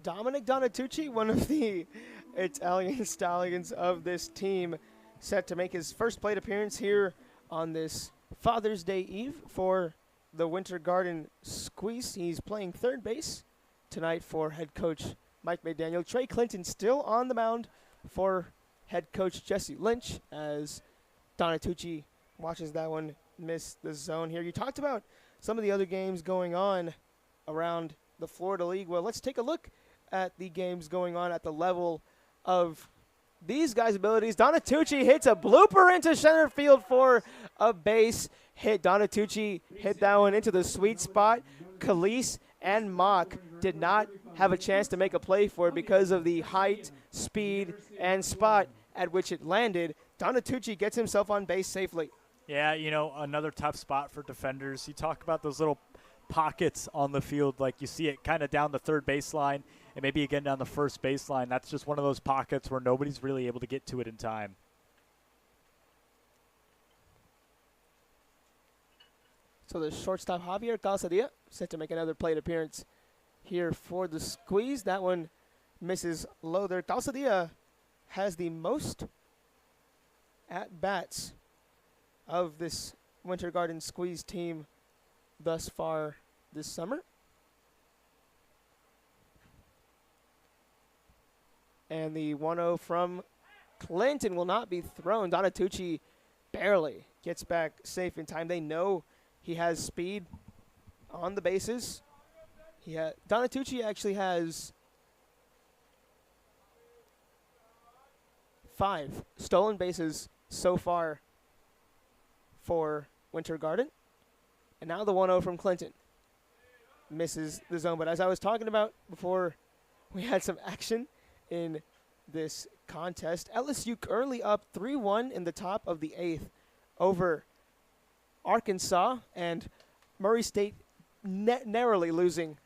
Dominic Donatucci, one of the Italian stallions of this team, set to make his first plate appearance here on this Father's Day Eve for the Winter Garden Squeeze. He's playing third base tonight for head coach Mike McDaniel. Trey Clinton still on the mound for head coach Jesse Lynch as Donatucci watches that one miss the zone here. You talked about some of the other games going on around the Florida League. Well, let's take a look at the games going on at the level of these guys' abilities. Donatucci hits a blooper into center field for a base hit. Donatucci hit that one into the sweet spot. Khalees and Mock did not have a chance to make a play for it because of the height, speed, and spot at which it landed. Donatucci gets himself on base safely. Yeah, another tough spot for defenders. You talk about those little pockets on the field, like you see it kind of down the third baseline and maybe again down the first baseline. That's just one of those pockets where nobody's really able to get to it in time. So the shortstop Javier Calzadilla set to make another plate appearance here for the squeeze. That one misses low there. Calzadilla has the most at-bats of this Winter Garden squeeze team thus far this summer. And the 1-0 from Clinton will not be thrown. Donatucci barely gets back safe in time. They know he has speed on the bases. Donatucci actually has 5 stolen bases so far for Winter Garden. And now the 1-0 from Clinton misses the zone. But as I was talking about before we had some action in this contest, LSU currently up 3-1 in the top of the 8th over Arkansas, and Murray State narrowly losing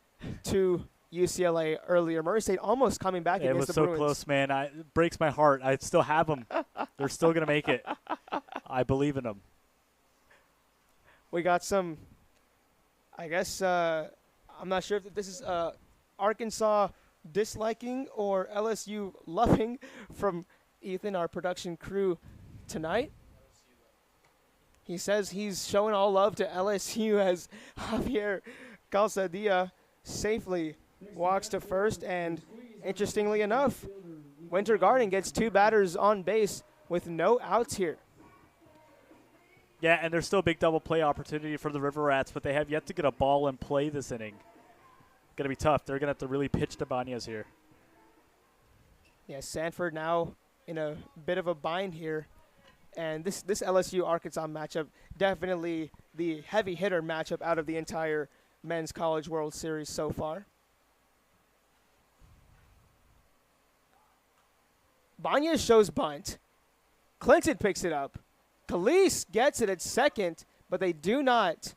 to UCLA earlier. Murray State almost coming back against the Bruins. It was so close, man. It breaks my heart. I still have them. They're still going to make it. I believe in them. We got some, I guess, I'm not sure if this is Arkansas disliking or LSU loving from Ethan, our production crew tonight. He says he's showing all love to LSU as Javier Calzadilla safely walks to first. And interestingly enough, Winter Garden gets 2 batters on base with no outs here. Yeah, and there's still a big double play opportunity for the River Rats, but they have yet to get a ball in play this inning. Going to be tough. They're going to have to really pitch to Banez here. Yeah, Sanford now in a bit of a bind here. And this LSU-Arkansas matchup, definitely the heavy hitter matchup out of the entire Men's College World Series so far. Banez shows bunt. Clinton picks it up. Khalees gets it at second, but they do not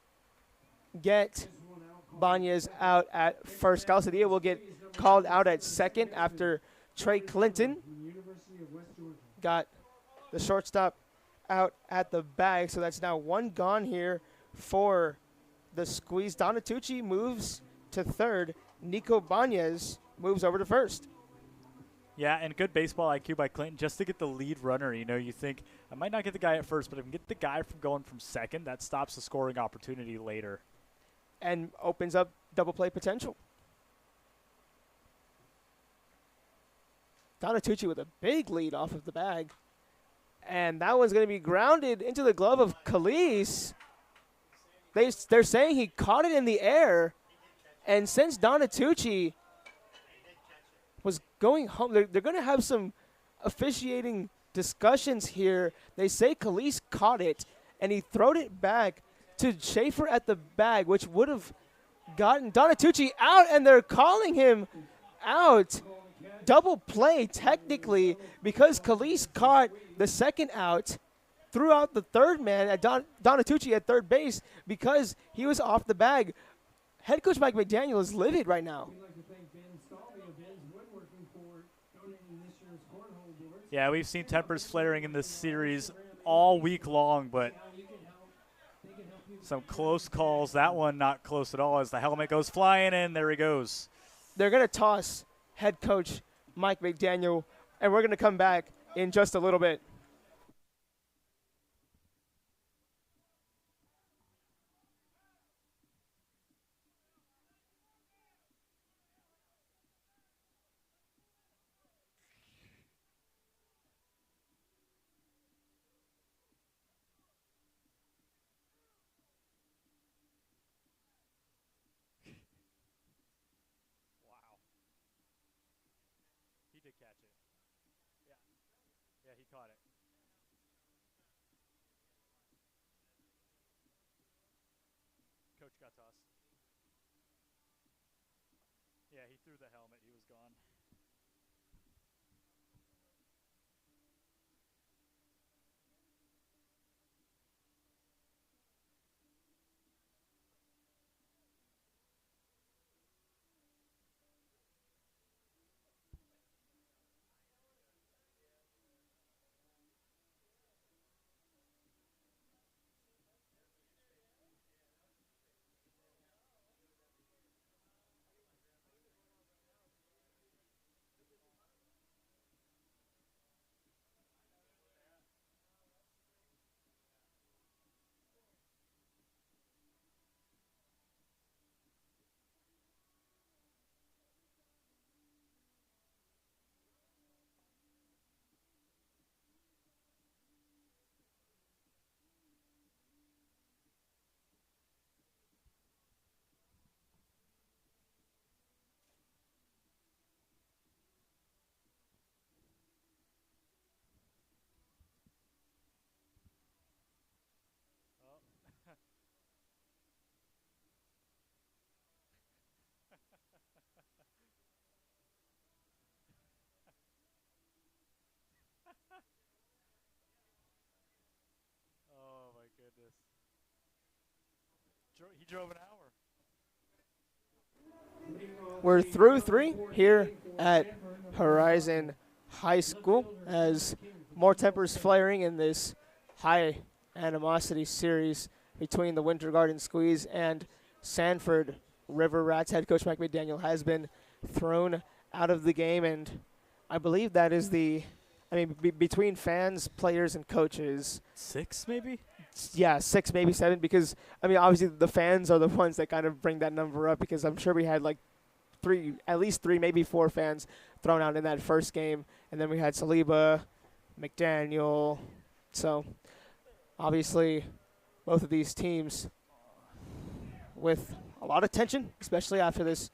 get Banez out at first. Calzadilla will get called out at second after Trey Clinton got the shortstop out at the bag. So that's now 1 gone here for the squeeze. Donatucci moves to third. Nico Banez moves over to first. Yeah, and good baseball IQ by Clinton just to get the lead runner. You think, I might not get the guy at first, but if I can get the guy from going from second, that stops the scoring opportunity later. And opens up double play potential. Donatucci with a big lead off of the bag. And that one's going to be grounded into the glove of Khalees. They're saying he caught it in the air. And since Donatucci was going home, they're going to have some officiating discussions here. They say Khalees caught it, and he throwed it back to Schaefer at the bag, which would have gotten Donatucci out, and they're calling him out. Double play, technically, because Khalees caught the second out, threw out the third man at Donatucci at third base because he was off the bag. Head coach Mike McDaniel is livid right now. Yeah, we've seen tempers flaring in this series all week long, but some close calls. That one not close at all as the helmet goes flying in. There he goes. They're going to toss head coach Mike McDaniel, and we're going to come back in just a little bit. he caught it. Coach got tossed. Yeah, he threw the helmet. He was gone. Oh. Oh my goodness. He drove an hour. We're through 3 here at Horizon High School as more tempers flaring in this high animosity series between the Winter Garden Squeeze and Sanford River Rats. Head coach Mike McDaniel has been thrown out of the game, and I believe that is between fans, players, and coaches. 6 maybe? Yeah, 6, maybe 7, because, obviously the fans are the ones that kind of bring that number up, because I'm sure we had at least 3, maybe 4 fans thrown out in that first game, and then we had Saliba, McDaniel. So, obviously, both of these teams with a lot of tension, especially after this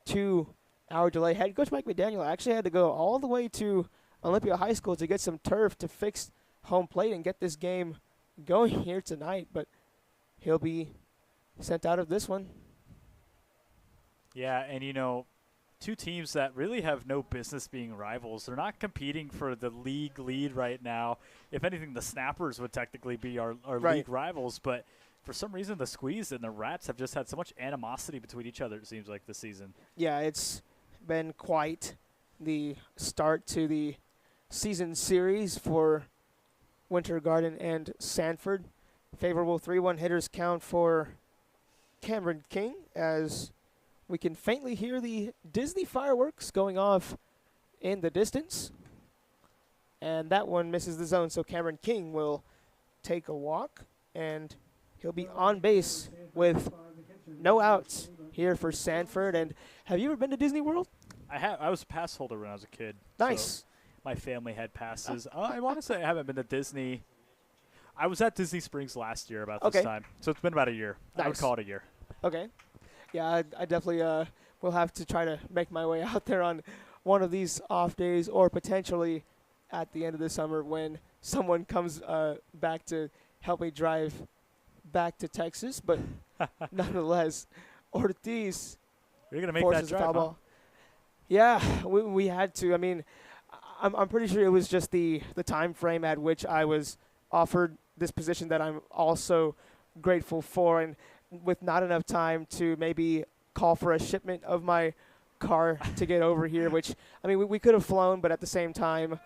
2-hour delay. Head coach Mike McDaniel actually had to go all the way to Olympia High School to get some turf to fix home plate and get this game going here tonight, but he'll be sent out of this one. Yeah, and two teams that really have no business being rivals. They're not competing for the league lead right now. If anything, the Snappers would technically be our right. league rivals, but for some reason the Squeeze and the Rats have just had so much animosity between each other, it seems like, this season. Yeah, it's been quite the start to the season series for Winter Garden and Sanford. Favorable 3-1 hitters count for Cameron King as we can faintly hear the Disney fireworks going off in the distance. And that one misses the zone, so Cameron King will take a walk, and he'll be on base with no outs here for Sanford. And have you ever been to Disney World? I have. I was a pass holder when I was a kid. Nice. So my family had passes. I want to say I haven't been to Disney. I was at Disney Springs last year about this time, so it's been about a year. Nice. I would call it a year. Okay. Yeah, I definitely will have to try to make my way out there on one of these off days, or potentially at the end of the summer when someone comes back to help me drive back to Texas. But nonetheless, Ortiz You're going to make forces that a drive, foul huh? ball. Yeah, we had to. I'm pretty sure it was just the time frame at which I was offered this position that I'm also grateful for, and with not enough time to maybe call for a shipment of my car to get over here, which, we could have flown, but at the same time,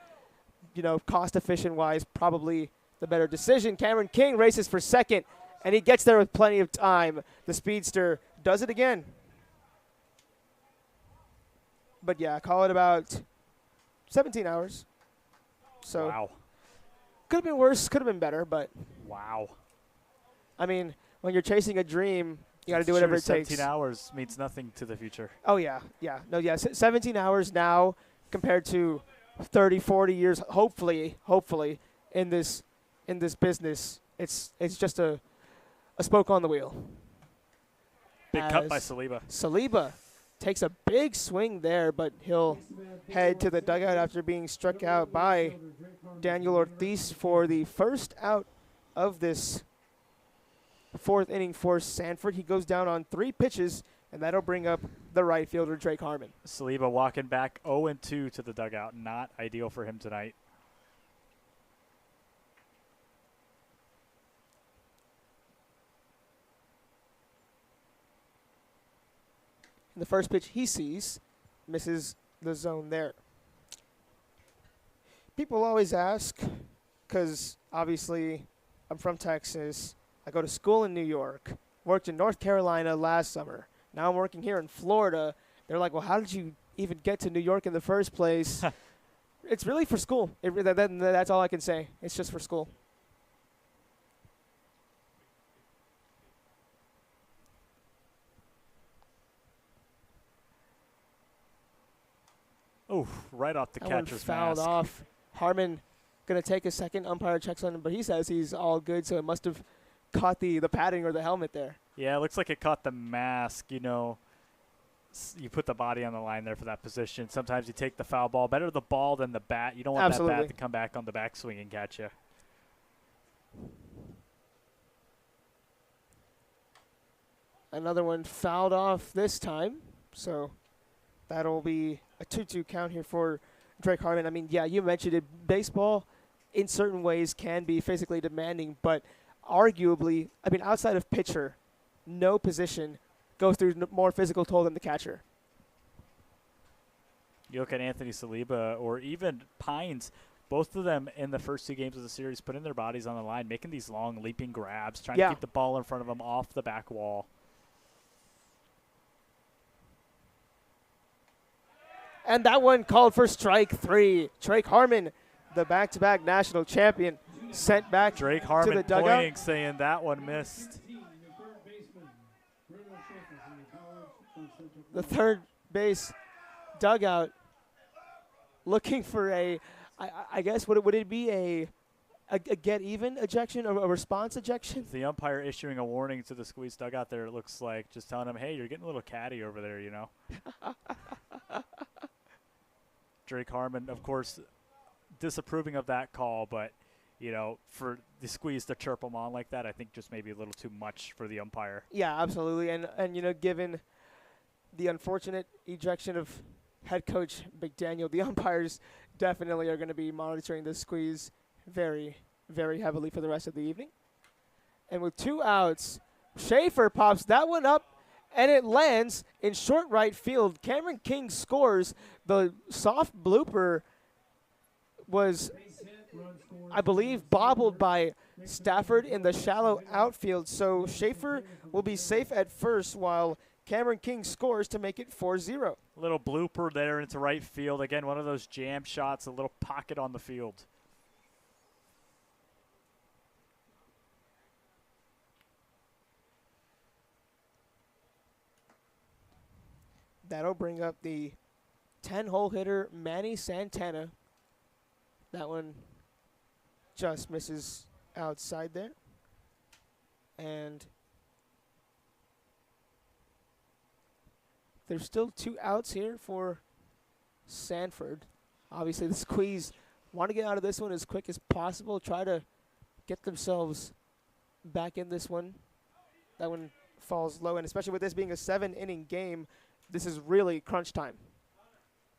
cost efficient wise, probably the better decision. Cameron King races for second, and he gets there with plenty of time. The speedster does it again. But yeah, call it about 17 hours. So wow. Could have been worse, could have been better, but wow. When you're chasing a dream, you got to do whatever it takes. 17 hours means nothing to the future. Oh, yeah. 17 hours now compared to 30, 40 years, hopefully, in this business. It's just a spoke on the wheel. Big cut by Saliba. Saliba takes a big swing there, but he'll head to the dugout after being struck out by Daniel Ortiz for the first out of this fourth inning for Sanford. He goes down on 3 pitches, and that'll bring up the right fielder, Drake Harmon. Saliba walking back 0-2 to the dugout. Not ideal for him tonight. The first pitch he sees misses the zone there. People always ask, because obviously I'm from Texas, I go to school in New York, worked in North Carolina last summer. Now I'm working here in Florida. They're like, well, how did you even get to New York in the first place? It's really for school. That's all I can say. It's just for school. Oh, right off the That one catcher's fouled mask. off. Harmon going to take a second. Umpire checks on him, but he says he's all good, so it must have caught the padding or the helmet there. Yeah, it looks like it caught the mask. You know, you put the body on the line there for that position. Sometimes you take the foul ball. Better the ball than the bat. You don't want that bat to come back on the backswing and catch you. Another one fouled off this time, so that'll be a 2-2 count here for Drake Harmon. I mean, yeah, you mentioned it. Baseball, in certain ways, can be physically demanding, but arguably, I mean, outside of pitcher, no position goes through more physical toll than the catcher. You look at Anthony Saliba or even Pines, both of them in the first 2 games of the series putting their bodies on the line, making these long leaping grabs, trying to keep the ball in front of them off the back wall. And that one called for strike 3. Drake Harmon, the back-to-back national champion, sent back Drake to Harmon the dugout. pointing, saying that one missed. The third base dugout looking for I guess, would it be a get-even ejection or a response ejection? The umpire issuing a warning to the squeeze dugout there, it looks like, just telling him, hey, you're getting a little catty over there, you know. Drake Harmon, of course, disapproving of that call, but, you know, for the squeeze to chirp him on like that, I think just maybe a little too much for the umpire. Yeah, absolutely. And you know, given the unfortunate ejection of head coach McDaniel, the umpires definitely are going to be monitoring this squeeze very, very heavily for the rest of the evening. And with 2 outs, Schaefer pops that one up, and it lands in short right field. Cameron King scores. The soft blooper was, I believe, bobbled by Stafford in the shallow outfield. So Schaefer will be safe at first while Cameron King scores to make it 4-0. Little blooper there into right field. Again, one of those jam shots, a little pocket on the field. That'll bring up the 10-hole hitter, Manny Santana. That one just misses outside there. And there's still 2 outs here for Sanford. Obviously, the squeeze want to get out of this one as quick as possible, try to get themselves back in this one. That one falls low, and especially with this being a 7-inning game, this is really crunch time.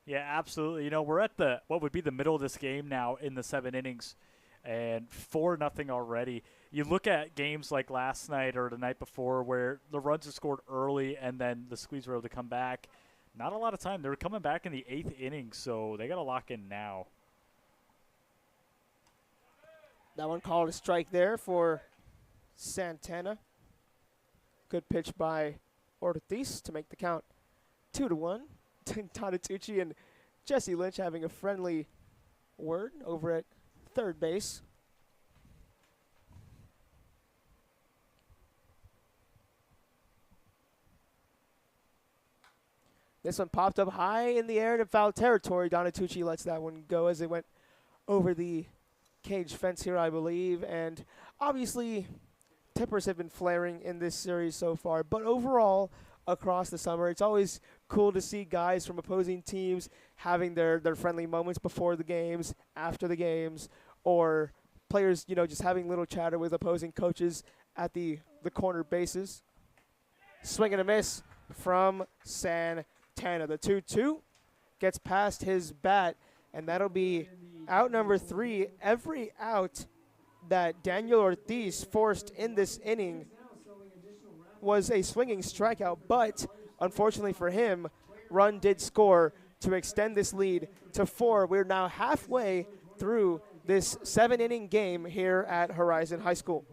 Yeah, absolutely. You know, we're at the what would be the middle of this game now in the 7 innings, and 4-0 already. You look at games like last night or the night before where the runs are scored early and then the squeeze were able to come back. Not a lot of time. They were coming back in the 8th inning, so they got to lock in now. That one called a strike there for Santana. Good pitch by Ortiz to make the count 2-1. Donatucci and Jesse Lynch having a friendly word over at third base. This one popped up high in the air to foul territory. Donatucci lets that one go as it went over the cage fence here, I believe. And obviously, tippers have been flaring in this series so far. But overall, across the summer. It's always cool to see guys from opposing teams having their friendly moments before the games, after the games, or players, just having little chatter with opposing coaches at the corner bases. Swing and a miss from Santana. The 2-2 gets past his bat, and that'll be out number 3. Every out that Daniel Ortiz forced in this inning was a swinging strikeout, but unfortunately for him, run did score to extend this lead to 4. We're now halfway through this 7-inning game here at Horizon High School.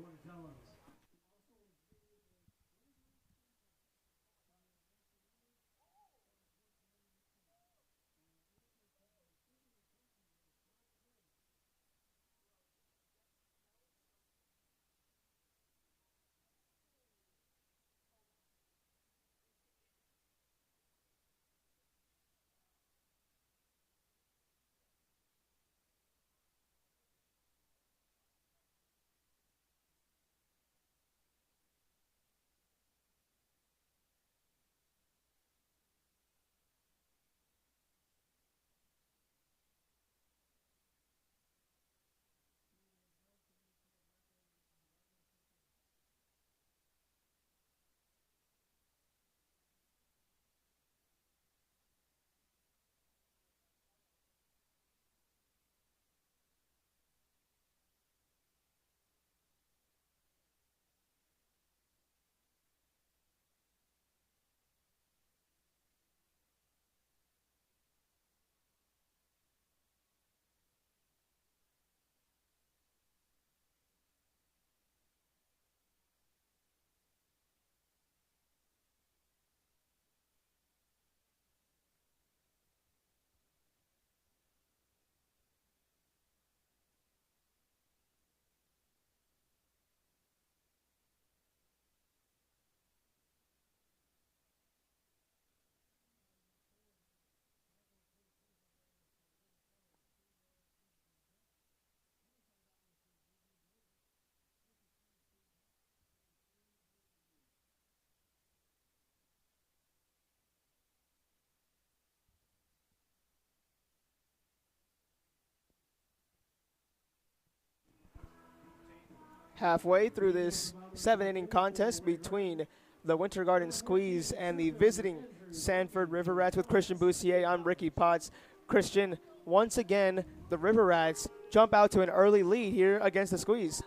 Halfway through this 7-inning contest between the Winter Garden Squeeze and the visiting Sanford River Rats with Christian Boussier. I'm Ricky Potts. Christian, once again, the River Rats jump out to an early lead here against the Squeeze.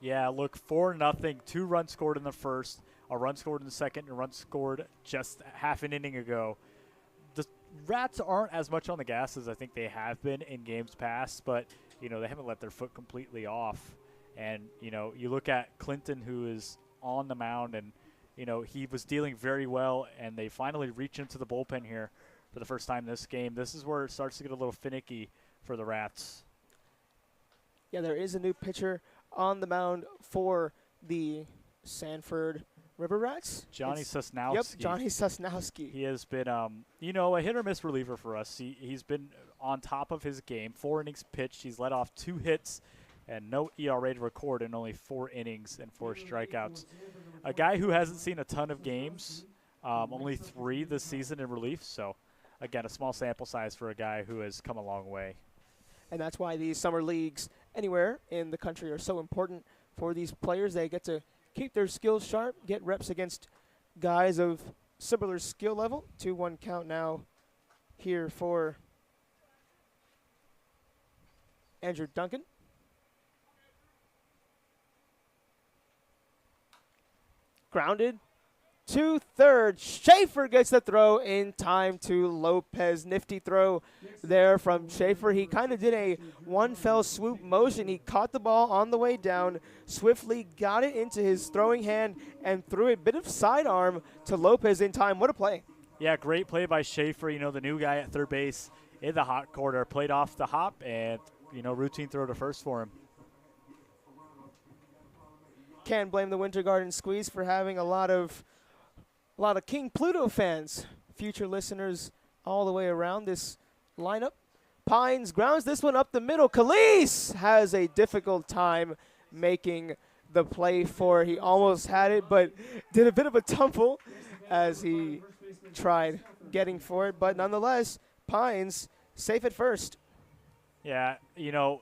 Yeah, look, 4-0, 2 runs scored in the first, a run scored in the second, and a run scored just half an inning ago. The Rats aren't as much on the gas as I think they have been in games past, but, they haven't let their foot completely off. And, you look at Clinton, who is on the mound, and, he was dealing very well, and they finally reach into the bullpen here for the first time this game. This is where it starts to get a little finicky for the Rats. Yeah, there is a new pitcher on the mound for the Sanford River Rats. Johnny Sosnowski. Yep, Johnny Sosnowski. He has been, a hit-or-miss reliever for us. He's been on top of his game. 4 innings pitched. He's let off 2 hits and no ERA to record in only 4 innings and 4 strikeouts. A guy who hasn't seen a ton of games, only 3 this season in relief. So, again, a small sample size for a guy who has come a long way. And that's why these summer leagues anywhere in the country are so important for these players. They get to keep their skills sharp, get reps against guys of similar skill level. 2-1 count now here for Andrew Duncan. Grounded to third. Schaefer gets the throw in time to Lopez. Nifty throw there from Schaefer. He kind of did a one fell swoop motion. He caught the ball on the way down, swiftly got it into his throwing hand, and threw a bit of sidearm to Lopez in time. What a play. Yeah, great play by Schaefer, the new guy at third base in the hot corner. Played off the hop and, routine throw to first for him. Can't blame the Winter Garden Squeeze for having a lot of King Pluto fans, future listeners all the way around this lineup. Pines grounds this one up the middle. Calise has a difficult time making the play for. He almost had it, but did a bit of a tumble as he tried getting for it. But nonetheless, Pines safe at first. Yeah,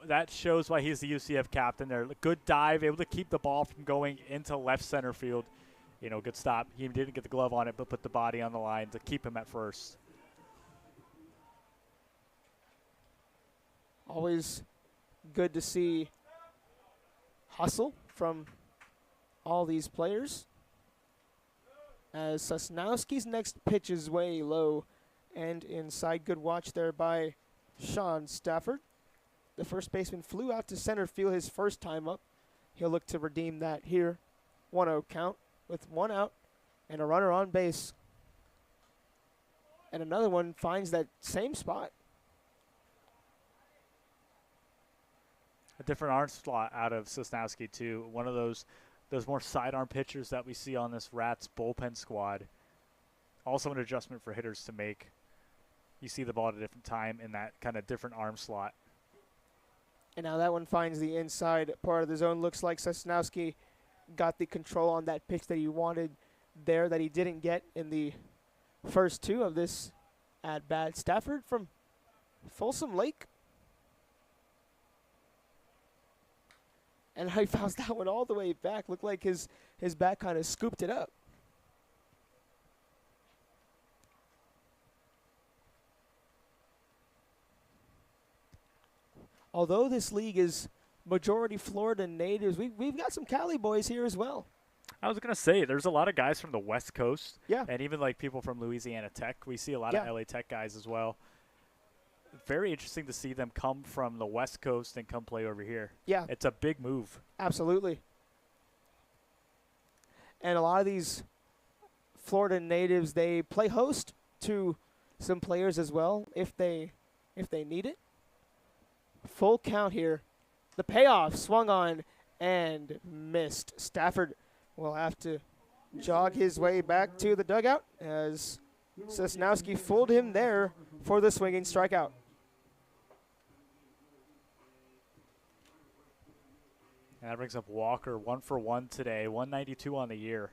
that shows why he's the UCF captain there. Good dive, able to keep the ball from going into left center field. Good stop. He didn't get the glove on it, but put the body on the line to keep him at first. Always good to see hustle from all these players. As Sosnowski's next pitch is way low and inside. Good watch there by Sean Stafford. The first baseman flew out to center field his first time up. He'll look to redeem that here. 1-0 count with 1 out and a runner on base. And another one finds that same spot. A different arm slot out of Sosnowski, too. One of those more sidearm pitchers that we see on this Rats bullpen squad. Also an adjustment for hitters to make. You see the ball at a different time in that kind of different arm slot. And now that one finds the inside part of the zone. Looks like Sosnowski got the control on that pitch that he wanted there that he didn't get in the first two of this at-bat. Stafford from Folsom Lake. And he fouls that one all the way back. Looked like his bat kind of scooped it up. Although this league is majority Florida natives, we've got some Cali boys here as well. I was going to say, there's a lot of guys from the West Coast. Yeah. And even like people from Louisiana Tech. We see a lot of LA Tech guys as well. Very interesting to see them come from the West Coast and come play over here. Yeah. It's a big move. Absolutely. And a lot of these Florida natives, they play host to some players as well if they need it. Full count here. The payoff swung on and missed. Stafford will have to jog his way back to the dugout as Sosnowski fooled him there for the swinging strikeout. And that brings up Walker, 1 for 1 today, 192 on the year.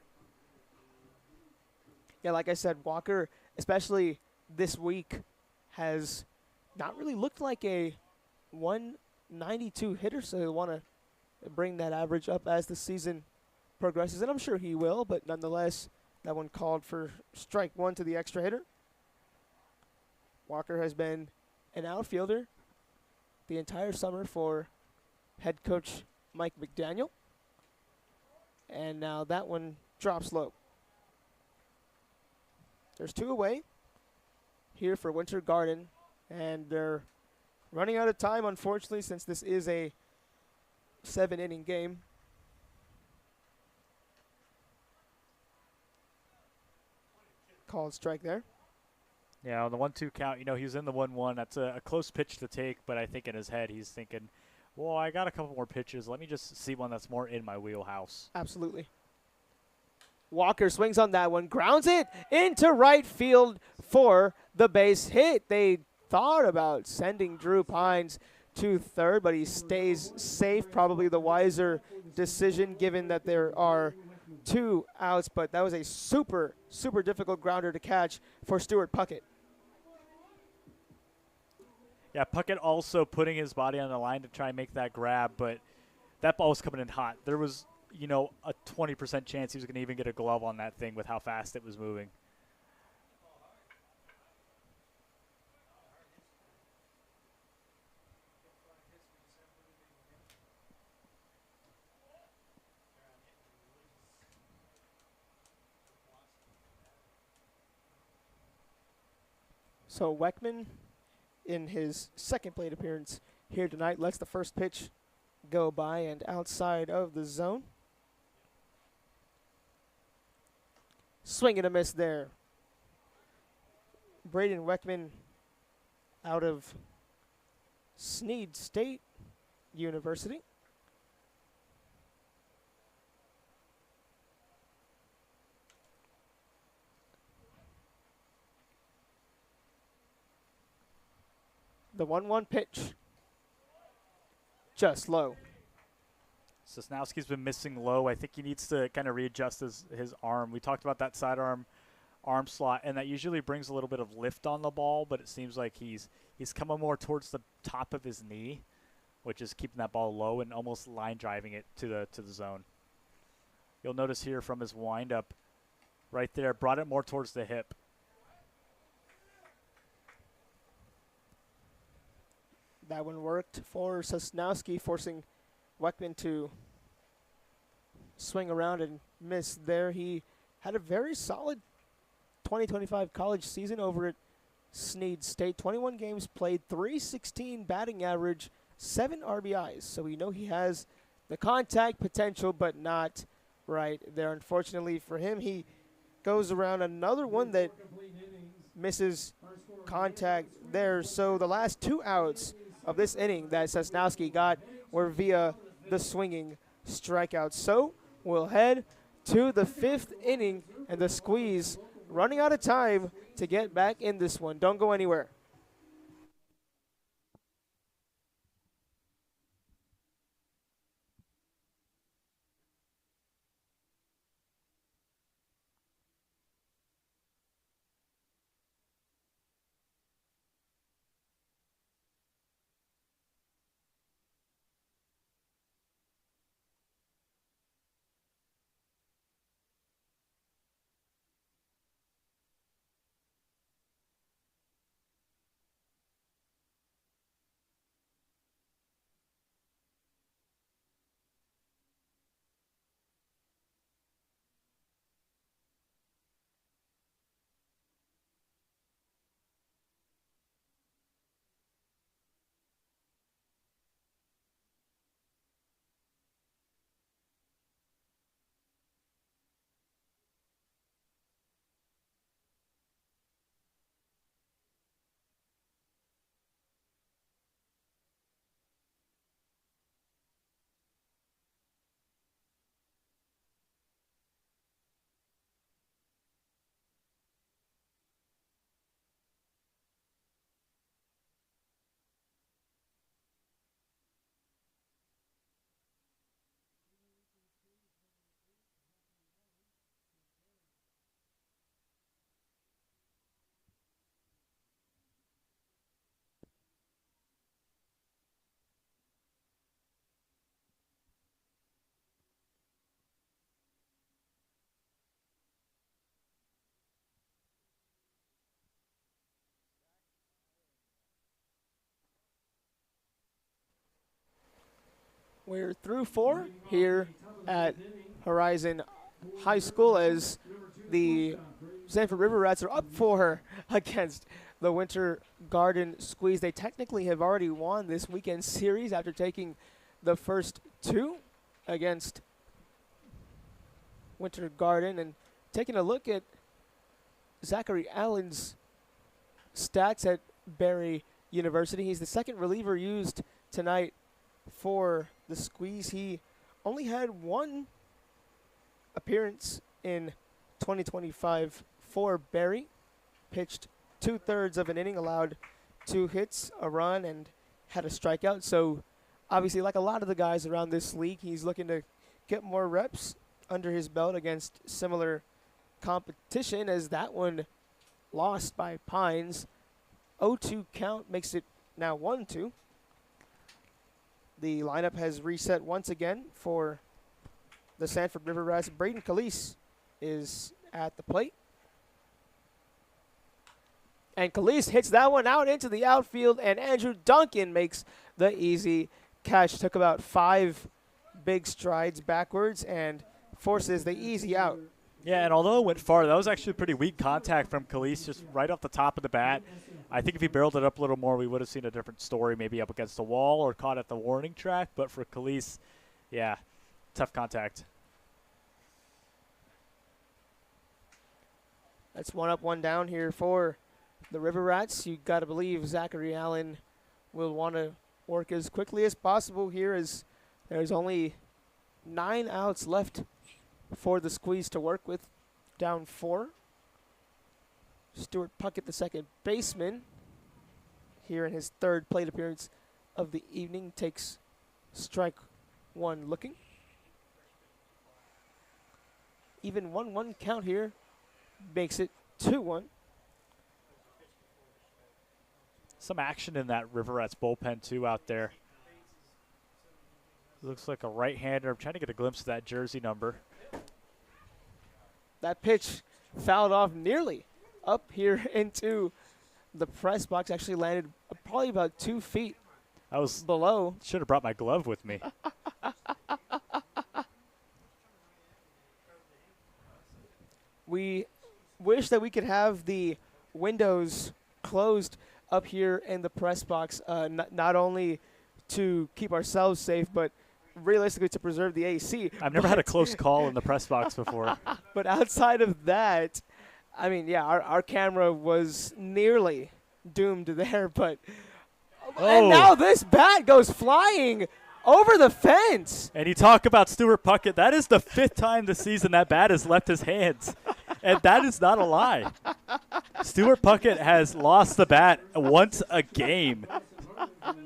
Yeah, like I said, Walker, especially this week, has not really looked like a 192 hitter, so he'll want to bring that average up as the season progresses, and I'm sure he will, but nonetheless, that one called for strike one to the extra hitter. Walker has been an outfielder the entire summer for head coach Mike McDaniel, and now that one drops low. There's 2 away here for Winter Garden, and they're running out of time, unfortunately, since this is a 7-inning game. Called strike there. Yeah, on the 1-2 count, he was in the 1-1. That's a close pitch to take, but I think in his head he's thinking, well, I got a couple more pitches. Let me just see one that's more in my wheelhouse. Absolutely. Walker swings on that one, grounds it into right field for the base hit. They thought about sending Drew Pines to third, but he stays safe. Probably the wiser decision given that there are 2 outs, but that was a super, super difficult grounder to catch for Stuart Puckett. Yeah, Puckett also putting his body on the line to try and make that grab, but that ball was coming in hot. There was, a 20% chance he was going to even get a glove on that thing with how fast it was moving. So Weckman, in his second plate appearance here tonight, lets the first pitch go by and outside of the zone. Swing and a miss there. Braden Weckman out of Snead State University. The 1-1 pitch. Just low. Sosnowski's been missing low. I think he needs to kind of readjust his arm. We talked about that sidearm arm slot, and that usually brings a little bit of lift on the ball, but it seems like he's coming more towards the top of his knee, which is keeping that ball low and almost line driving it to the zone. You'll notice here from his windup right there, brought it more towards the hip. That one worked for Sosnowski, forcing Weckman to swing around and miss there. He had a very solid 2025 college season over at Snead State. 21 games played, .316 batting average, 7 RBIs. So we know he has the contact potential, but not right there. Unfortunately for him, he goes around another one that misses contact there. So the last 2 outs of this inning that Sosnowski got were via the swinging strikeout. So we'll head to the 5th inning, and the Squeeze running out of time to get back in this one. Don't go anywhere. We're through 4 here at Horizon High School as the Sanford River Rats are up 4 against the Winter Garden Squeeze. They technically have already won this weekend series after taking the first 2 against Winter Garden. And taking a look at Zachary Allen's stats at Barry University, he's the second reliever used tonight for the Squeeze. He only had 1 appearance in 2025 for Barry. Pitched 2/3 of an inning, allowed 2 hits, a run, and had a strikeout. So obviously, like a lot of the guys around this league, he's looking to get more reps under his belt against similar competition, as that one lost by Pines. 0-2 count makes it now 1-2. The lineup has reset once again for the Sanford River Rats. Braden Calise is at the plate. And Calise hits that one out into the outfield, and Andrew Duncan makes the easy catch. Took about 5 big strides backwards and forces the easy out. Yeah, and although it went far, that was actually pretty weak contact from Calise, just right off the top of the bat. I think if he barreled it up a little more, we would have seen a different story, maybe up against the wall or caught at the warning track. But for Calise, yeah, tough contact. That's 1 up, 1 down here for the River Rats. You got to believe Zachary Allen will want to work as quickly as possible here, as there's only 9 outs left for the Squeeze to work with, down 4. Stuart Puckett, the second baseman, here in his 3rd plate appearance of the evening, takes strike 1 looking. Even 1-1 count here makes it 2-1. Some action in that River Rats bullpen, too, out there. Looks like a right-hander. I'm trying to get a glimpse of that jersey number. That pitch fouled off nearly up here into the press box. Actually landed probably about 2 feet I was below. should have brought my glove with me. We wish that we could have the windows closed up here in the press box, not only to keep ourselves safe, but realistically to preserve the AC. I've never had a close call in the press box before. But outside of that, I mean, yeah, our camera was nearly doomed there, but and now this bat goes flying over the fence. And you talk about Stuart Puckett. That is the 5th time this season that bat has left his hands. And that is not a lie. Stuart Puckett has lost the bat once a game.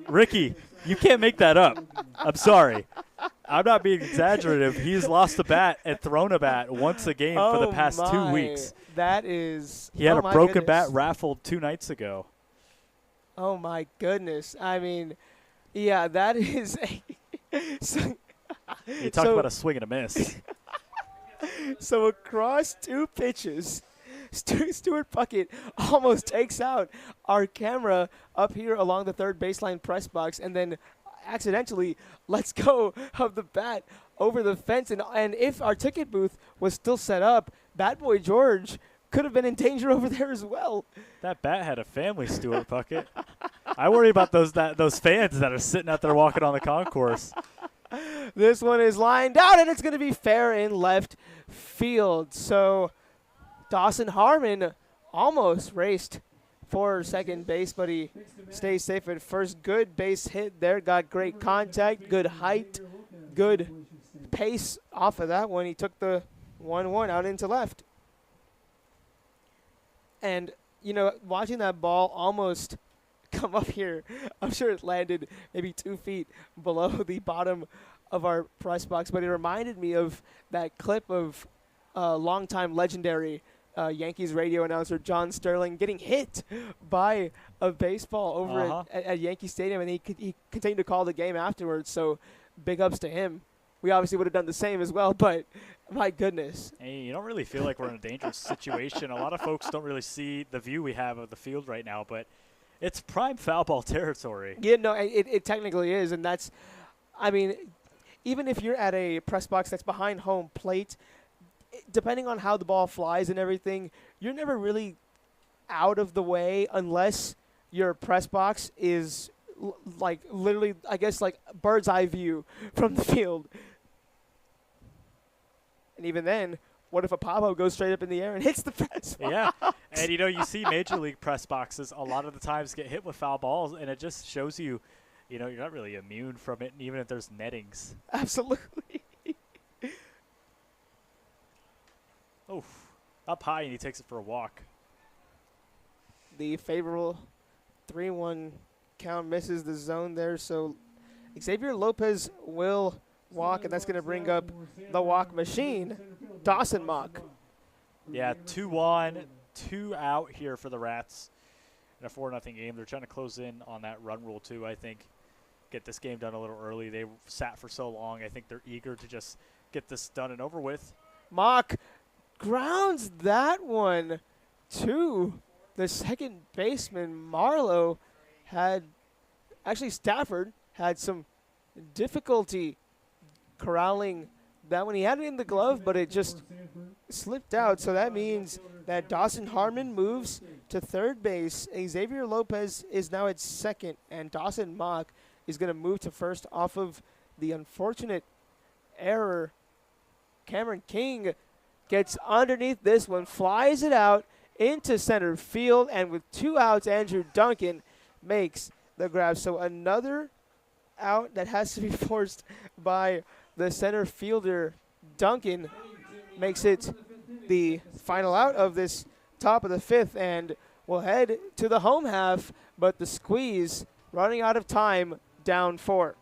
Ricky, you can't make that up. I'm sorry. I'm not being exaggerative. He's lost a bat and thrown a bat once a game for the past 2 weeks. That is. He had a broken goodness. bat raffled 2 nights ago. Oh, my goodness. I mean, yeah, that is. You talk about a swing and a miss. So across 2 pitches, Stuart Puckett almost takes out our camera up here along the third baseline press box and then accidentally lets go of the bat over the fence. And if our ticket booth was still set up, Bat Boy George could have been in danger over there as well. That bat had a family, Stuart Puckett. I worry about those fans that are sitting out there walking on the concourse. This one is lined out, and it's going to be fair in left field. So Dawson Harmon almost raced for second base, but he stays safe at first. Good base hit there. Got great contact, good height, good pace off of that one. He took the 1-1 out into left. And, you know, watching that ball almost come up here, I'm sure it landed maybe 2 feet below the bottom of our press box, but it reminded me of that clip of longtime legendary Yankees radio announcer John Sterling getting hit by a baseball over at Yankee Stadium, and he continued to call the game afterwards, so big ups to him. We obviously would have done the same as well, but my goodness. Hey, you don't really feel like we're in a dangerous situation. A lot of folks don't really see the view we have of the field right now, but it's prime foul ball territory. Yeah, no, it technically is, and that's, I mean, even if you're at a press box that's behind home plate, depending on how the ball flies and everything, you're never really out of the way unless your press box is like literally, I guess, like bird's eye view from the field. And even then, what if a pop-up goes straight up in the air and hits the press box? Yeah, and, you know, you see Major League press boxes a lot of the times get hit with foul balls, and it just shows you, you know, you're not really immune from it, even if there's nettings. Absolutely. Oh, up high, and he takes it for a walk. The favorable 3-1 count misses the zone there, so Xavier Lopez will walk, and that's going to bring up the walk machine, Dawson Mock. Yeah, 2-1, 2 out here for the Rats in a 4-0 game. They're trying to close in on that run rule, too, I think. Get this game done a little early. They sat for so long. I think they're eager to just get this done and over with. Mock grounds that one to the second baseman. Marlowe Stafford had some difficulty corralling that one. He had it in the glove, but it just slipped out. So that means that Dawson Harmon moves to third base. Xavier Lopez is now at second, and Dawson Mock is going to move to first off of the unfortunate error. Cameron King gets underneath this one, flies it out into center field, and with 2 outs, Andrew Duncan makes the grab. So another out that has to be forced by the center fielder. Duncan makes it the final out of this top of the 5th, and we'll head to the home half, but the Squeeze running out of time, down 4.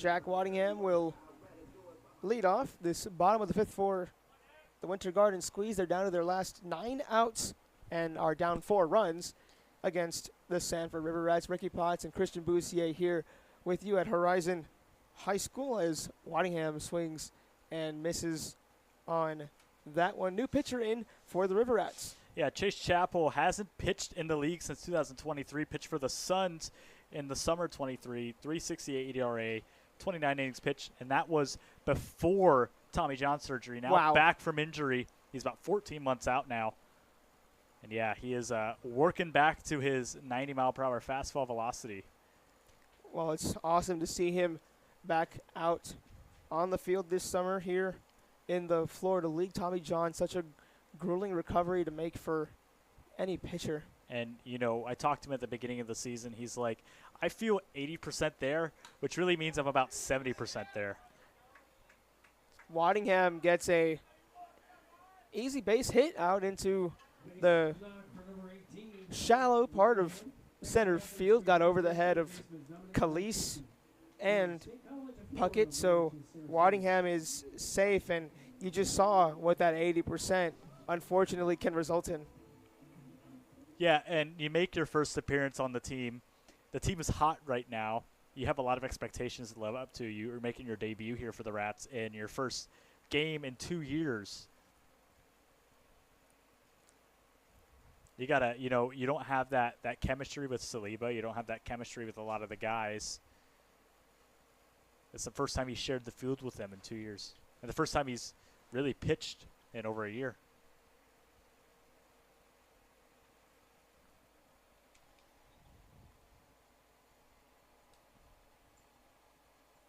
Jack Waddingham will lead off this bottom of the fifth for the Winter Garden Squeeze. They're down to their last 9 outs and are down 4 runs against the Sanford River Rats. Ricky Potts and Christian Boussier here with you at Horizon High School as Waddingham swings and misses on that one. New pitcher in for the River Rats. Yeah, Chase Chappell hasn't pitched in the league since 2023. Pitched for the Suns in the summer 23, 3.68 ERA, 29 innings pitched, and that was before Tommy John surgery. Now back from injury. He's about 14 months out now. And, yeah, he is working back to his 90-mile-per-hour fastball velocity. Well, it's awesome to see him back out on the field this summer here in the Florida League. Tommy John, such a grueling recovery to make for any pitcher. And, you know, I talked to him at the beginning of the season. He's like, I feel 80% there, which really means I'm about 70% there. Waddingham gets a easy base hit out into the shallow part of center field. Got over the head of Calise and Puckett, so Waddingham is safe, and you just saw what that 80% unfortunately can result in. Yeah, and you make your first appearance on the team. The team is hot right now. You have a lot of expectations to live up to. You are making your debut here for the Rats in your first game in 2 years. You gotta, you know, you don't have that chemistry with Saliba. You don't have that chemistry with a lot of the guys. It's the first time he shared the field with them in 2 years, and the first time he's really pitched in over a year.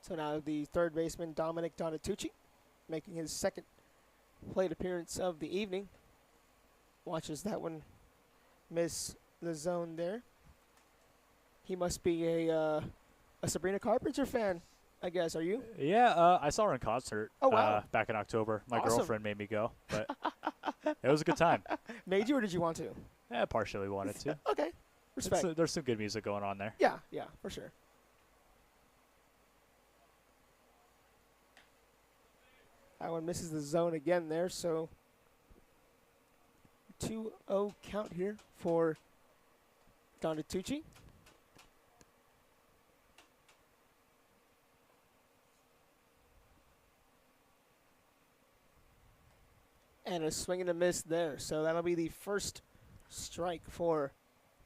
So now the third baseman, Dominic Donatucci, making his second plate appearance of the evening. Watches that one miss the zone there. He must be a Sabrina Carpenter fan, I guess. Are you? Yeah, I saw her in concert. Oh, wow. Back in October. My Awesome. girlfriend made me go, but it was a good time. Made you, or did you want to? Yeah, partially wanted to. Okay, respect. There's some good music going on there. Yeah, for sure. That one misses the zone again there, so 2-0 count here for Donatucci. And a swing and a miss there, so that'll be the first strike for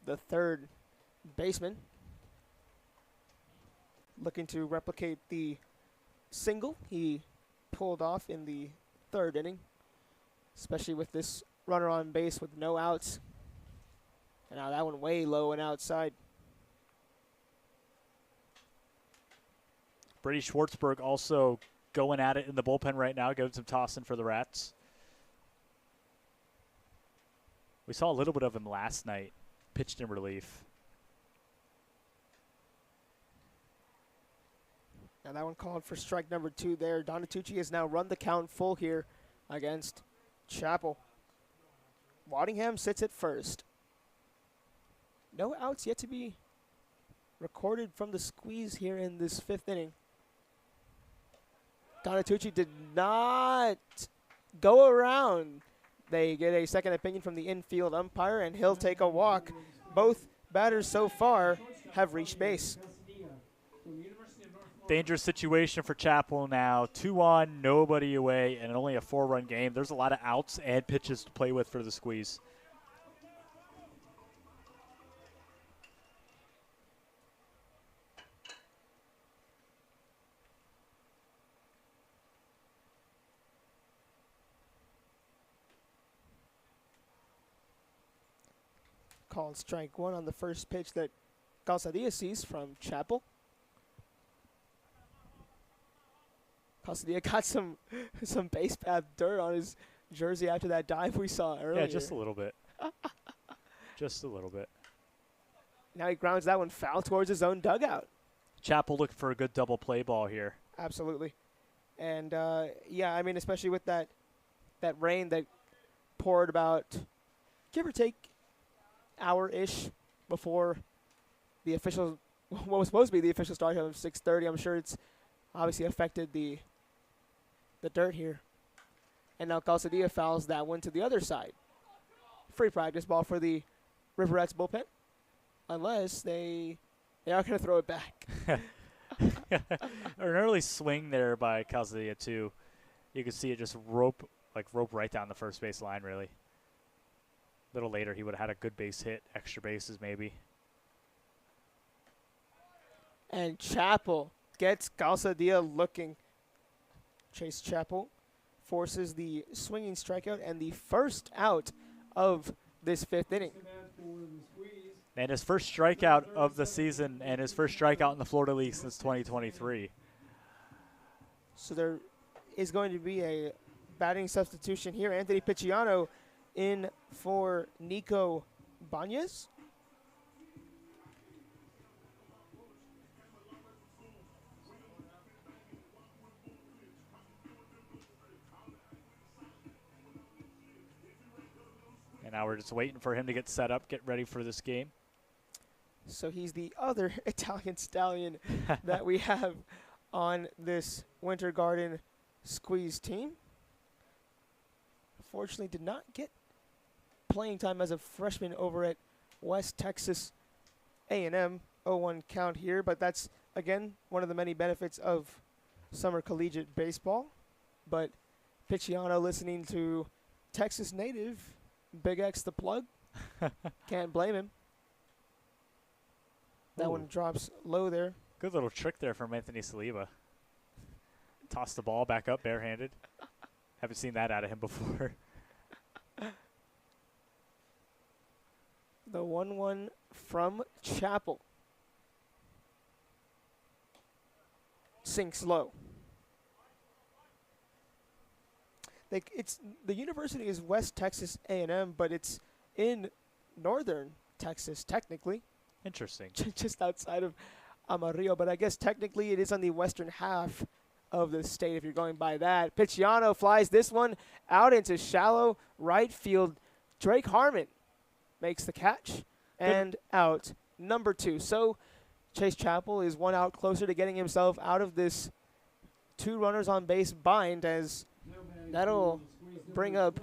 the third baseman. Looking to replicate the single he pulled off in the third inning, especially with this runner on base with no outs. And now that one way low and outside. Brady Schwartzberg also going at it in the bullpen right now, giving some tossing for the Rats. We saw a little bit of him last night, pitched in relief. Now that one called for strike number 2 there. Donatucci has now run the count full here against Chappell. Waddingham sits at first. No outs yet to be recorded from the squeeze here in this 5th inning. Donatucci did not go around. They get a second opinion from the infield umpire, and he'll take a walk. Both batters so far have reached base. Dangerous situation for Chappell now. 2 on, nobody away, and only a 4-run game. There's a lot of outs and pitches to play with for the squeeze. Called strike 1 on the first pitch that Calzadilla sees from Chappell. Calzadilla got some base path dirt on his jersey after that dive we saw earlier. Yeah, just a little bit. Just a little bit. Now he grounds that one foul towards his own dugout. Chappell looking for a good double play ball here. Absolutely. And, yeah, I mean, especially with that rain that poured about, give or take, hour-ish before the official, what was supposed to be the official start time of 6:30. I'm sure it's obviously affected the dirt here. And now Calzadilla fouls that one to the other side. Free practice ball for the Riverettes bullpen, unless they are going to throw it back. An early swing there by Calzadilla too. You could see it just rope right down the first base line, really. A little later, he would have had a good base hit, extra bases maybe. And Chappell gets Calzadilla looking. Chase Chappell forces the swinging strikeout and the first out of this fifth inning. And his first strikeout of the season and his first strikeout in the Florida League since 2023. So there is going to be a batting substitution here. Anthony Picciano in for Nico Banez. And now we're just waiting for him to get set up, get ready for this game. So he's the other Italian stallion that we have on this Winter Garden Squeeze team. Fortunately, did not get playing time as a freshman over at West Texas A&M. 0-1 count here, but that's, again, one of the many benefits of summer collegiate baseball. But Picciano listening to Texas native, Big X the plug. Can't blame him. That one drops low there. Good little trick there from Anthony Saliba. Toss the ball back up barehanded. Haven't seen that out of him before. The 1-1 from Chappell. Sinks low. It's the university is West Texas A&M, but it's in northern Texas technically. Interesting. Just outside of Amarillo, but I guess technically it is on the western half of the state if you're going by that. Picciano flies this one out into shallow right field. Drake Harmon makes the catch and out number 2. So Chase Chappell is one out closer to getting himself out of this 2 runners on base bind, as that'll bring up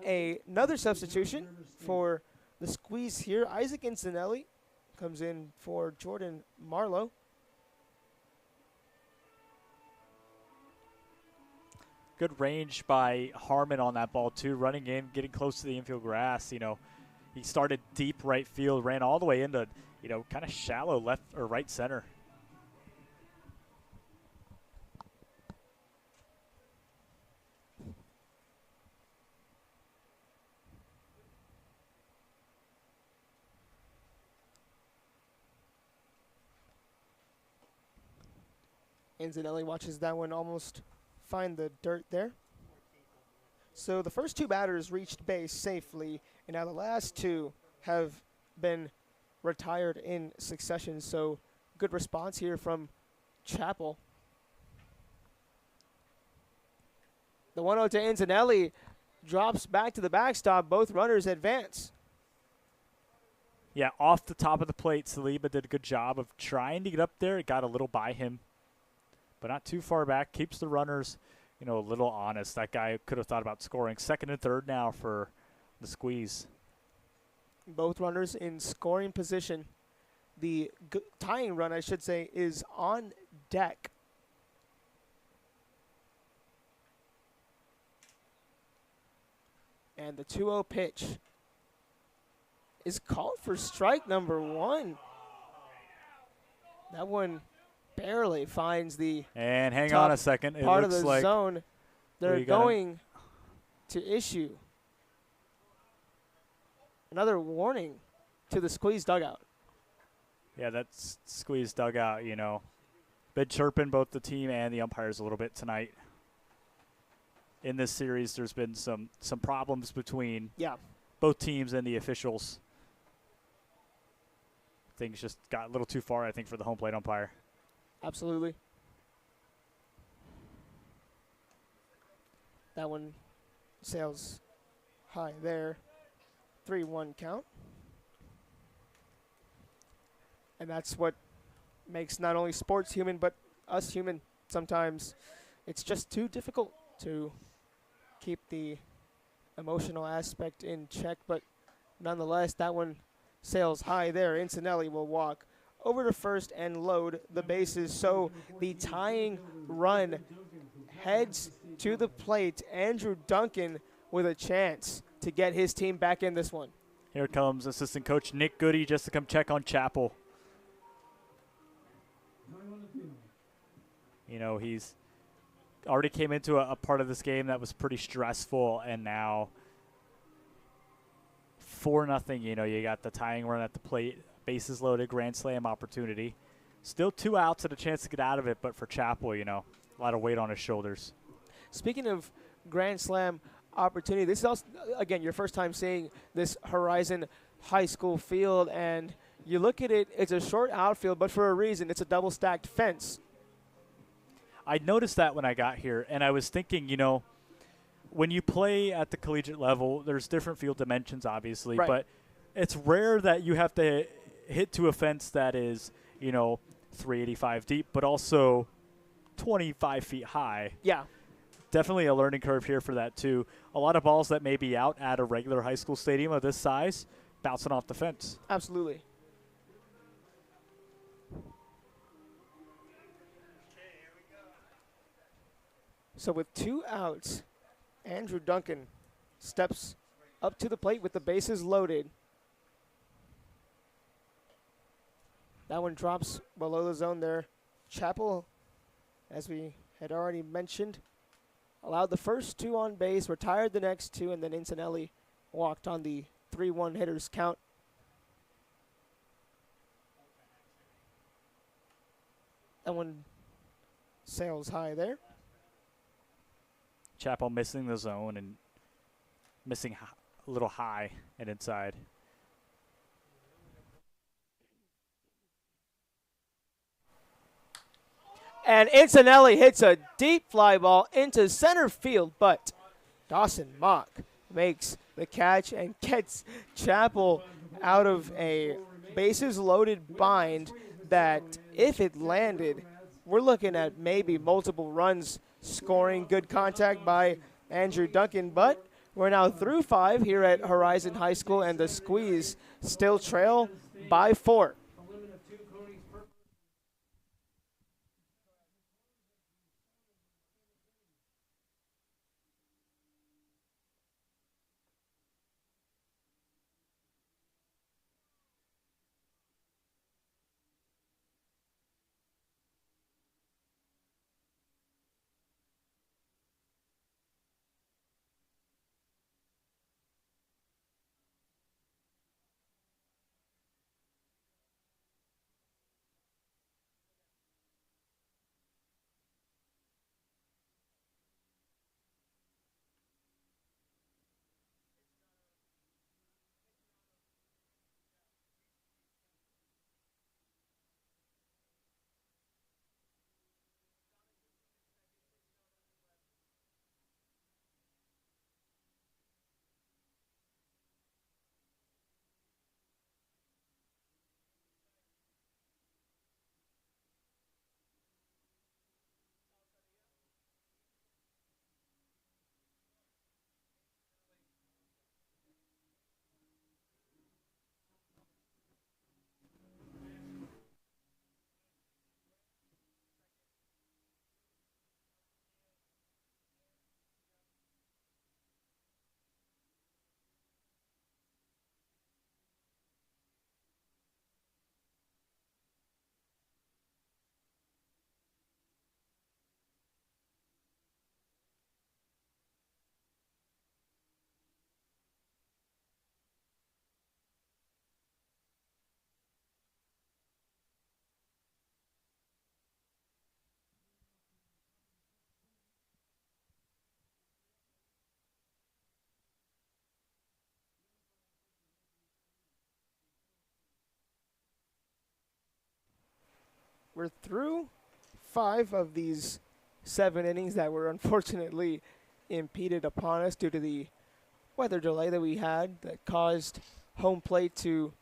another substitution for the squeeze here. Isaac Incinelli comes in for Jordan Marlowe. Good range by Harmon on that ball, too. Running in, getting close to the infield grass. You know, he started deep right field, ran all the way into, you know, kind of shallow left or right center. Incinelli watches that one almost find the dirt there. So the first 2 batters reached base safely, and now the last 2 have been retired in succession. So good response here from Chappell. The 1-0 to Incinelli drops back to the backstop. Both runners advance. Yeah, off the top of the plate, Saliba did a good job of trying to get up there. It got a little by him, but not too far back. Keeps the runners, you know, a little honest. That guy could have thought about scoring. Second and third now for the squeeze. Both runners in scoring position. The tying run, I should say, is on deck. And the 2-0 pitch is called for strike number 1. That one barely finds the and hang on a second. It part of looks the like zone. They're going to issue another warning to the squeeze dugout. Yeah, that's squeeze dugout, you know. Been chirping both the team and the umpires a little bit tonight. In this series, there's been some problems between both teams and the officials. Things just got a little too far, I think, for the home plate umpire. Absolutely. That one sails high there. 3-1 count. And that's what makes not only sports human, but us human, sometimes it's just too difficult to keep the emotional aspect in check. But nonetheless, that one sails high there. Incinelli will walk over to first and load the bases. So the tying run heads to the plate. Andrew Duncan with a chance to get his team back in this one. Here comes assistant coach Nick Goody just to come check on Chappell. You know, he's already came into a part of this game that was pretty stressful, and now 4-0, you know, you got the tying run at the plate, bases loaded, grand slam opportunity. Still 2 outs and a chance to get out of it, but for Chappell, you know, a lot of weight on his shoulders. Speaking of grand slam opportunity, this is also, again, your first time seeing this Horizon High School field, and you look at it, it's a short outfield, but for a reason, it's a double-stacked fence. I noticed that when I got here, and I was thinking, you know, when you play at the collegiate level, there's different field dimensions, obviously, right, but it's rare that you have to hit to a fence that is, you know, 385 deep, but also 25 feet high. Yeah. Definitely a learning curve here for that, too. A lot of balls that may be out at a regular high school stadium of this size bouncing off the fence. Absolutely. So with 2 outs, Andrew Duncan steps up to the plate with the bases loaded. That one drops below the zone there. Chappell, as we had already mentioned, allowed the first 2 on base, retired the next 2, and then Incinelli walked on the 3-1 hitters count. That one sails high there. Chappell missing the zone and missing a little high and inside. And Incinelli hits a deep fly ball into center field, but Dawson Mock makes the catch and gets Chappell out of a bases loaded bind that, if it landed, we're looking at maybe multiple runs scoring. Good contact by Andrew Duncan, but we're now through 5 here at Horizon High School, and the Squeeze still trail by 4. We're through 5 of these 7 innings that were unfortunately impeded upon us due to the weather delay that we had that caused home plate to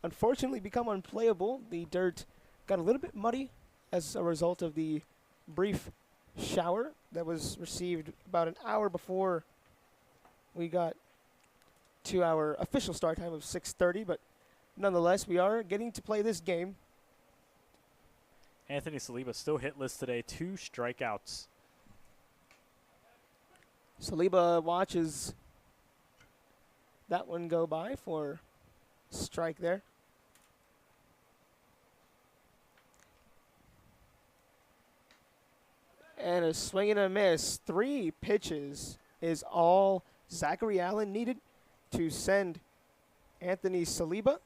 unfortunately become unplayable. The dirt got a little bit muddy as a result of the brief shower that was received about an hour before we got to our official start time of 6:30, but nonetheless, we are getting to play this game. Anthony Saliba still hitless today, 2 strikeouts. Saliba watches that one go by for strike there. And a swing and a miss. 3 pitches is all Zachary Allen needed to send Anthony Saliba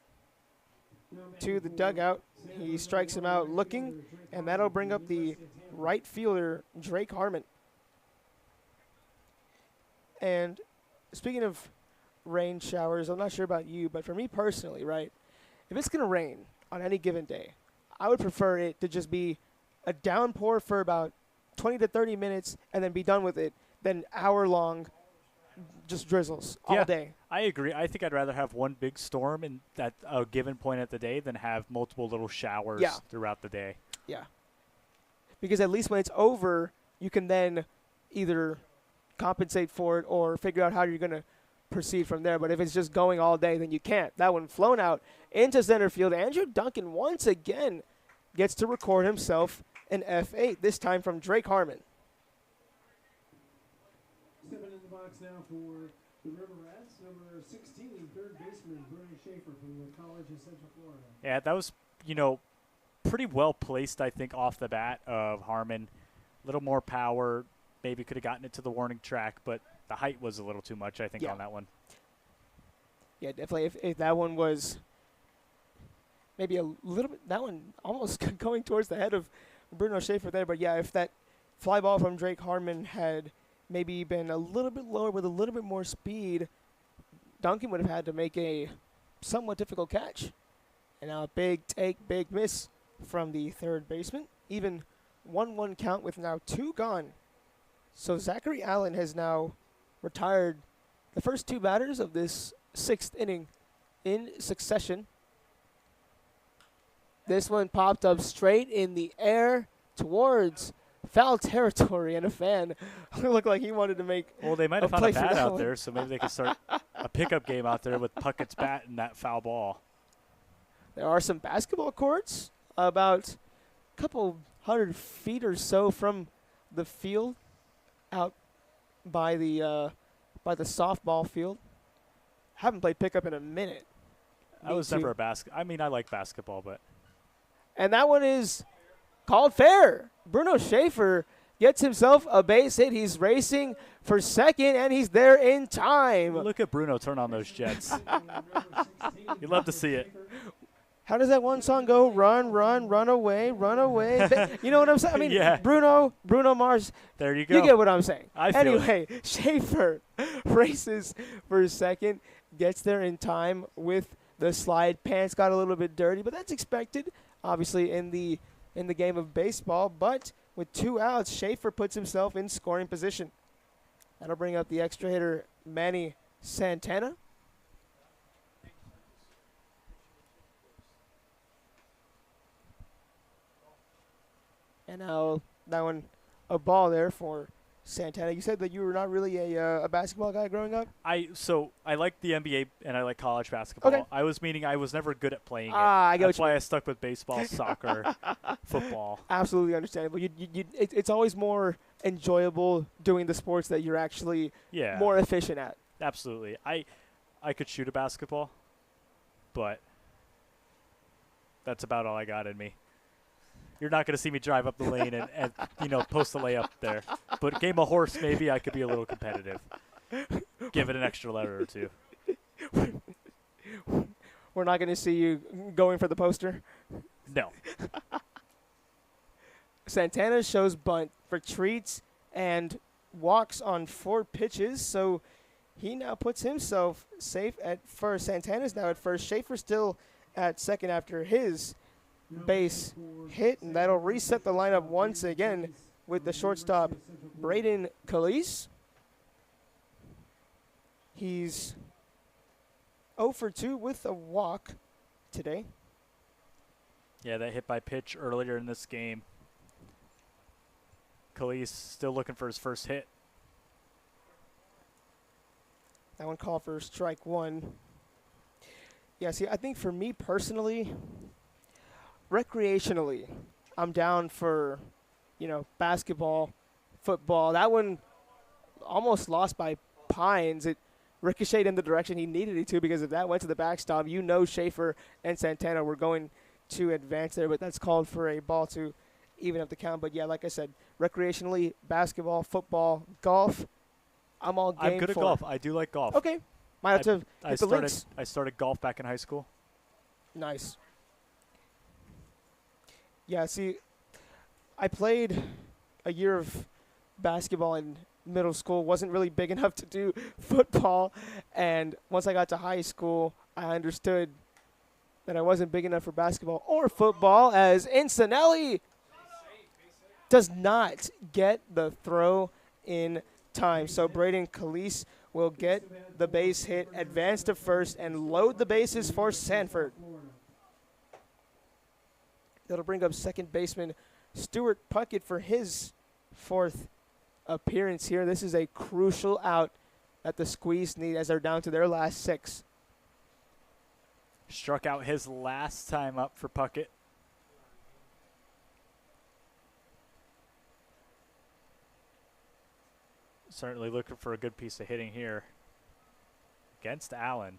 to the dugout. He strikes him out looking, and that'll bring up the right fielder, Drake Harmon. And speaking of rain showers, I'm not sure about you, but for me personally, right, if it's going to rain on any given day, I would prefer it to just be a downpour for about 20 to 30 minutes and then be done with it than hour-long just drizzles all day. I agree. I think I'd rather have one big storm at a given point at the day than have multiple little showers throughout the day. Yeah. Because at least when it's over, you can then either compensate for it or figure out how you're going to proceed from there. But if it's just going all day, then you can't. That one flown out into center field. Andrew Duncan once again gets to record himself an F8, this time from Drake Harmon. Stepping in the box now for the River Rats, number 16, third baseman Bruno Schaefer from the College of Central Florida. Yeah, that was, pretty well placed, I think, off the bat of Harmon. A little more power. Maybe could have gotten it to the warning track, but the height was a little too much, I think, on that one. Yeah, definitely. If that one was maybe a little bit, that one almost going towards the head of Bruno Schaefer there. But, yeah, if that fly ball from Drake Harmon had maybe been a little bit lower with a little bit more speed, Duncan would have had to make a somewhat difficult catch. And now a big take, big miss from the third baseman. Even 1-1 count with now 2 gone. So Zachary Allen has now retired the first 2 batters of this 6th inning in succession. This one popped up straight in the air towards foul territory, and a fan looked like he wanted to make. Well, they might have found a bat out there, so maybe they could start a pickup game out there with Puckett's bat and that foul ball. There are some basketball courts about a couple 100 feet or so from the field, out by the softball field. Haven't played pickup in a minute. I was never I like basketball, but. And that one is called fair. Bruno Schaefer gets himself a base hit. He's racing for second, and he's there in time. Look at Bruno turn on those jets. You'd love to see it. How does that one song go? Run, run, run away, run away. You know what I'm saying? I mean, yeah. Bruno Mars. There you go. You get what I'm saying. Anyway, Schaefer races for second, gets there in time with the slide. Pants got a little bit dirty, but that's expected, obviously, in the game of baseball. But with 2 outs, Schaefer puts himself in scoring position. That'll bring up the extra hitter, Manny Santana. And now that one, a ball there for Santana. You said that you were not really a basketball guy growing up? I like the NBA and I like college basketball. Okay. I was meaning I was never good at playing it. I get That's why I stuck with baseball, soccer, football. Absolutely understandable. It's always more enjoyable doing the sports that you're actually more efficient at. Absolutely. I could shoot a basketball, but that's about all I got in me. You're not going to see me drive up the lane and post a layup there. But game of horse, maybe I could be a little competitive. Give it an extra letter or 2. We're not going to see you going for the poster? No. Santana shows bunt, retreats, and walks on 4 pitches. So he now puts himself safe at first. Santana's now at first. Schaefer still at second after his base hit, and that'll reset the lineup once again with the shortstop, Braden Calise. He's 0 for 2 with a walk today. Yeah, that hit by pitch earlier in this game. Calise still looking for his first hit. That one called for strike one. Yeah, see, I think for me personally, recreationally, I'm down for, basketball, football. That one almost lost by Pines. It ricocheted in the direction he needed it to, because if that went to the backstop, Schaefer and Santana were going to advance there, but that's called for a ball to even up the count. But yeah, like I said, recreationally, basketball, football, golf, I'm all game for. I'm good at golf. I do like golf. Okay. Might have to hit the links. I started golf back in high school. Nice. Yeah, see, I played a year of basketball in middle school. Wasn't really big enough to do football. And once I got to high school, I understood that I wasn't big enough for basketball or football, as Incinelli does not get the throw in time. So Braden Calise will get the base hit, advance to first, and load the bases for Sanford. That'll bring up second baseman Stuart Puckett for his fourth appearance here. This is a crucial out that the Squeeze need, as they're down to their last 6. Struck out his last time up for Puckett. Certainly looking for a good piece of hitting here against Allen.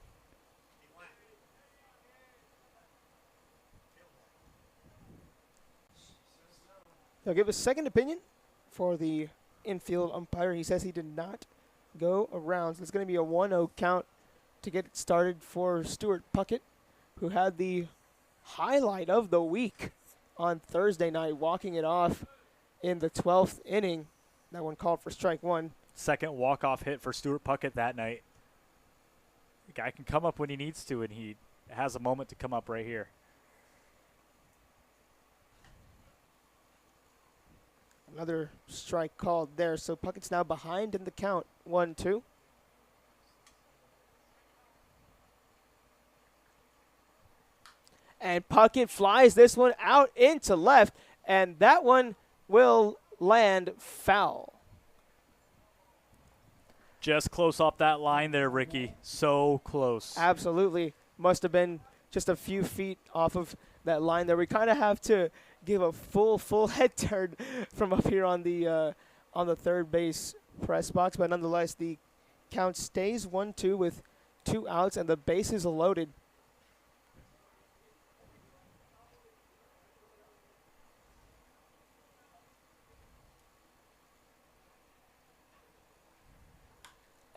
He'll give a second opinion for the infield umpire. He says he did not go around. So it's going to be a 1-0 count to get it started for Stuart Puckett, who had the highlight of the week on Thursday night, walking it off in the 12th inning. That one called for strike one. Second walk-off hit for Stuart Puckett that night. The guy can come up when he needs to, and he has a moment to come up right here. Another strike called there, so Puckett's now behind in the count, 1-2. And Puckett flies this one out into left, and that one will land foul. Just close off that line there, Ricky. So close. Absolutely. Must have been just a few feet off of that line there. We kind of have to give a full head turn from up here on the third base press box, but nonetheless, the count stays 1-2 with 2 outs, and the bases loaded.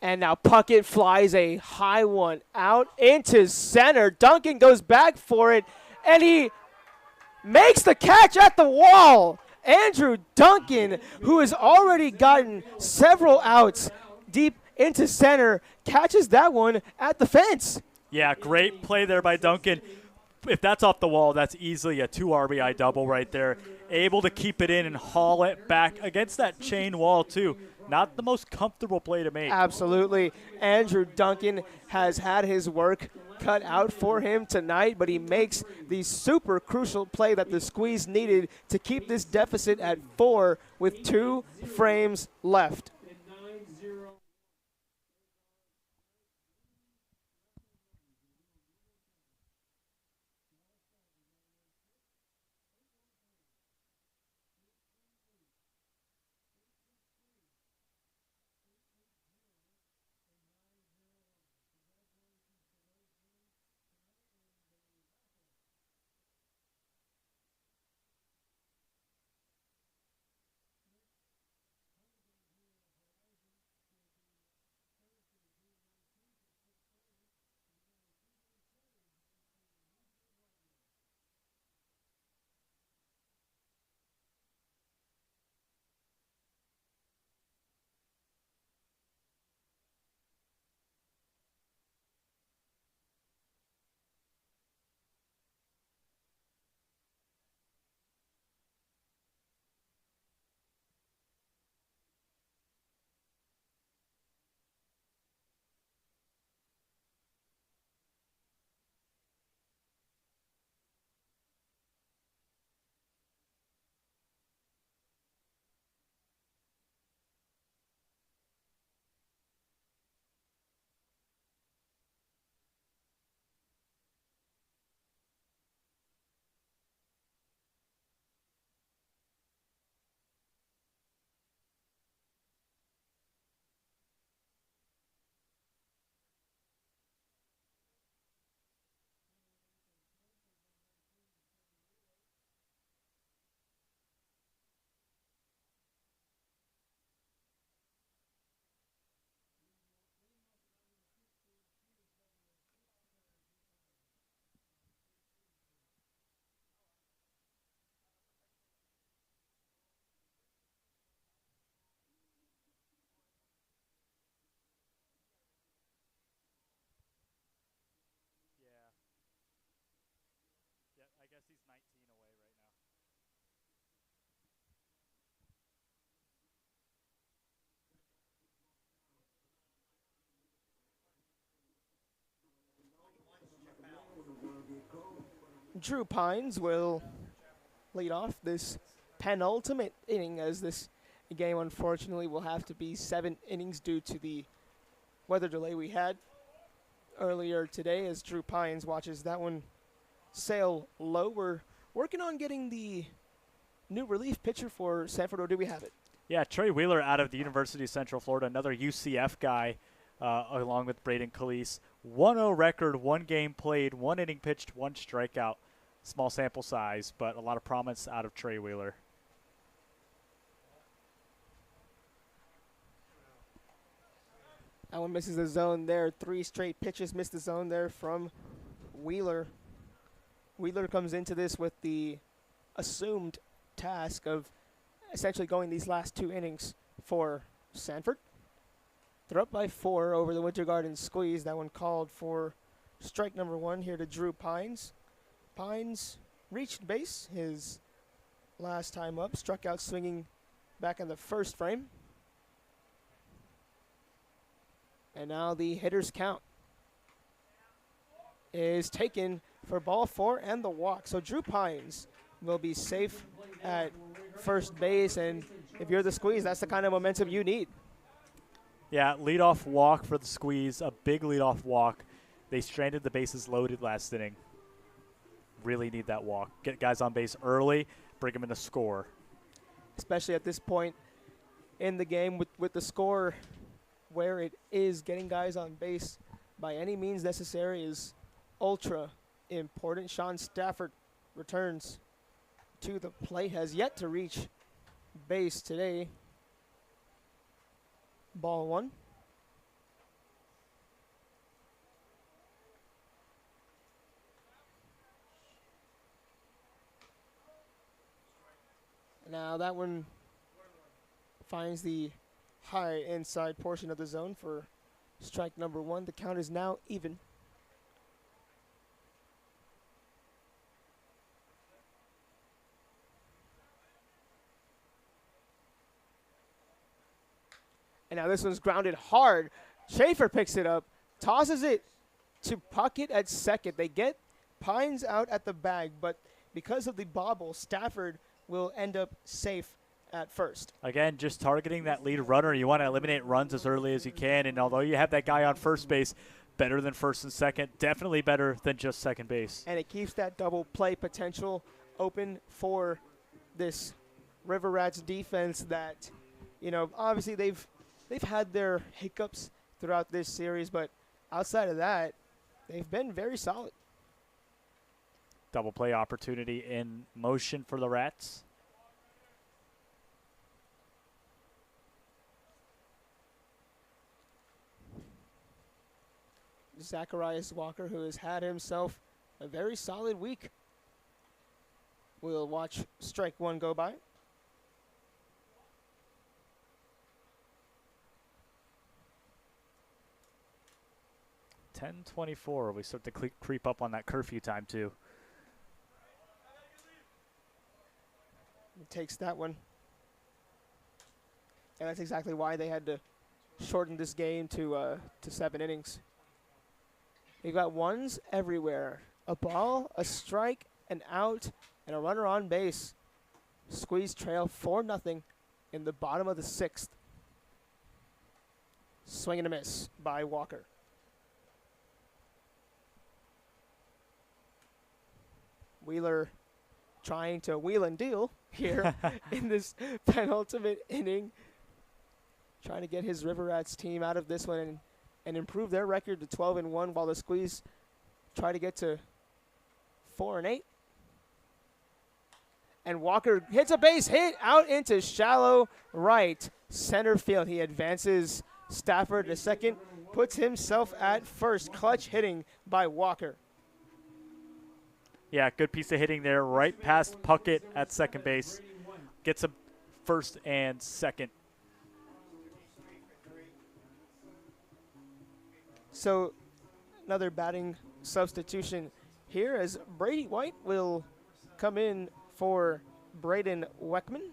And now Puckett flies a high one out into center. Duncan goes back for it, and he makes the catch at the wall. Andrew Duncan, who has already gotten several outs deep into center, catches that one at the fence. Yeah, great play there by Duncan. If that's off the wall, that's easily a 2 RBI double right there. Able to keep it in and haul it back against that chain wall, too. Not the most comfortable play to make. Absolutely. Andrew Duncan has had his work cut out for him tonight, but he makes the super crucial play that the Squeeze needed to keep this deficit at 4 with 2 frames left. Drew Pines will lead off this penultimate inning, as this game unfortunately will have to be 7 innings due to the weather delay we had earlier today, as Drew Pines watches that one sail low. We're working on getting the new relief pitcher for Sanford, or do we have it? Yeah, Trey Wheeler out of the University of Central Florida, another UCF guy, along with Braden Calise. 1-0 record, 1 game played, 1 inning pitched, 1 strikeout. Small sample size, but a lot of promise out of Trey Wheeler. That one misses the zone there. 3 straight pitches missed the zone there from Wheeler. Wheeler comes into this with the assumed task of essentially going these last 2 innings for Sanford. They're up by 4 over the Winter Garden squeeze. That one called for strike number 1 here to Drew Pines. Pines reached base his last time up, struck out swinging back in the first frame. And now the hitter's count is taken for ball 4 and the walk. So Drew Pines will be safe at first base, and if you're the squeeze, that's the kind of momentum you need. Yeah, leadoff walk for the squeeze, a big leadoff walk. They stranded the bases loaded last inning. Really need that walk. Get guys on base early, bring them in to score. Especially at this point in the game with the score where it is, getting guys on base by any means necessary is ultra important. Sean Stafford returns to the plate, has yet to reach base today. Ball 1. Now that one finds the high inside portion of the zone for strike number 1. The count is now even. And now this one's grounded hard. Schaefer picks it up, tosses it to Puckett at second. They get Pines out at the bag, but because of the bobble, Stafford will end up safe at first. Again, just targeting that lead runner. You want to eliminate runs as early as you can, and although you have that guy on first base, better than first and second, definitely better than just second base. And it keeps that double play potential open for this River Rats defense that, you know, obviously they've had their hiccups throughout this series, but outside of that, they've been very solid. Double play opportunity in motion for the Rats. Zacharias Walker, who has had himself a very solid week. We'll watch strike 1 go by. .24. We start to creep up on that curfew time too. He takes that one. And that's exactly why they had to shorten this game to 7 innings. We've got ones everywhere. A ball, a strike, an out, and a runner on base. Squeeze trail 4-0 in the bottom of the 6th. Swing and a miss by Walker. Wheeler trying to wheel and deal here in this penultimate inning. Trying to get his River Rats team out of this one and improve their record to 12-1 while the squeeze try to get to 4-8. And Walker hits a base hit out into shallow right center field. He advances Stafford to second, puts himself at first. Clutch hitting by Walker. Yeah, good piece of hitting there, right past Puckett at second base. Gets him first and second. So another batting substitution here as Brady White will come in for Braden Weckman.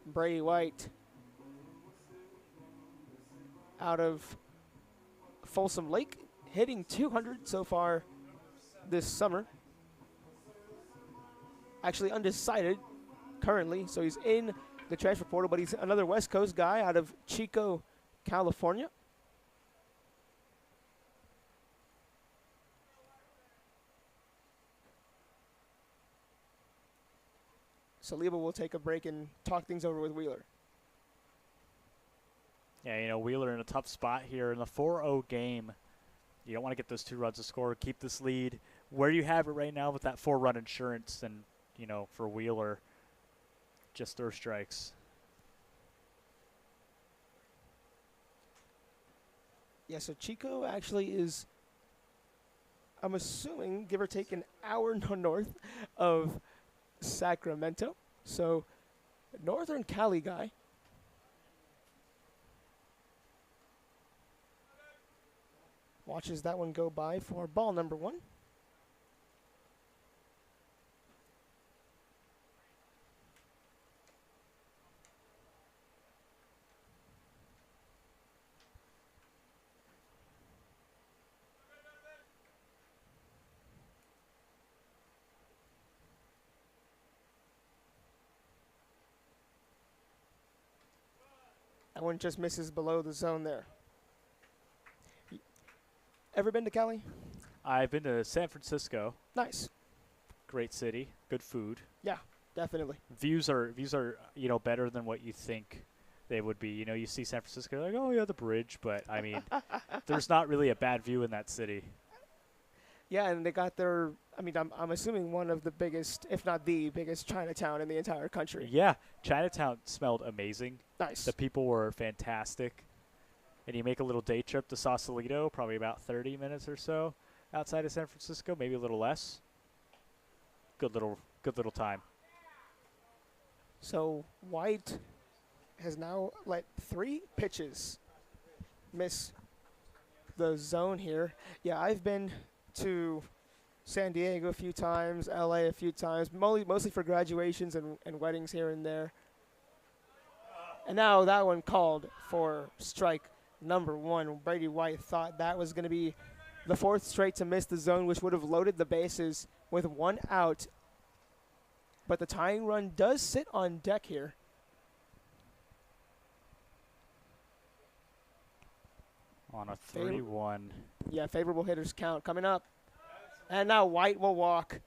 Brady White out of Folsom Lake, hitting 200 so far this summer. Actually undecided currently, so he's in the transfer portal, but he's another West Coast guy out of Chico, California. Saliba will take a break and talk things over with Wheeler. Yeah, you know, Wheeler in a tough spot here in the 4-0 game. You don't want to get those 2 runs to score, keep this lead. Where you have it right now with that 4-run insurance, and, you know, for Wheeler, just throw strikes. Yeah, so Chico actually is, I'm assuming, give or take an hour north of Sacramento. So, Northern Cali guy. Watches that one go by for ball number 1. That one just misses below the zone there. Ever been to Cali? I've been to San Francisco. Nice. Great city, good food. Yeah, definitely. Views are you know, better than what you think they would be. You know, you see San Francisco, like, oh yeah, the bridge, but I mean, there's not really a bad view in that city. Yeah, and they got their, I mean, I'm assuming one of the biggest, if not the biggest Chinatown in the entire country. Yeah, Chinatown smelled amazing. Nice. The people were fantastic. And you make a little day trip to Sausalito, probably about 30 minutes or so outside of San Francisco, maybe a little less. Good little time. So White has now let 3 pitches miss the zone here. Yeah, I've been to San Diego a few times, LA a few times, mostly for graduations and weddings here and there. And now that one called for strike number 1. Brady White thought that was going to be the 4th straight to miss the zone, which would have loaded the bases with 1 out. But the tying run does sit on deck here. On a 3-1. Yeah, favorable hitters count coming up. And now White will walk.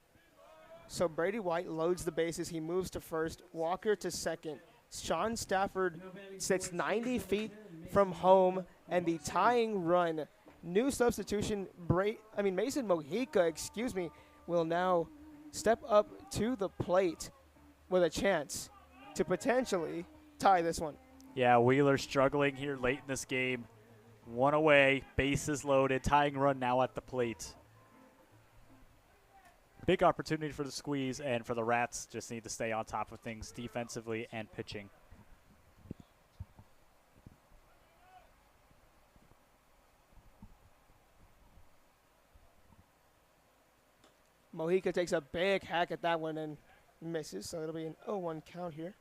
So Brady White loads the bases. He moves to first. Walker to second. Sean Stafford sits 90 feet from home, and the tying run. New substitution, Mason Mojica, will now step up to the plate with a chance to potentially tie this one. Yeah, Wheeler struggling here late in this game. 1 away, bases loaded, tying run now at the plate. Big opportunity for the squeeze, and for the Rats, just need to stay on top of things defensively and pitching. Mojica takes a big hack at that one and misses, so it'll be an 0-1 count here.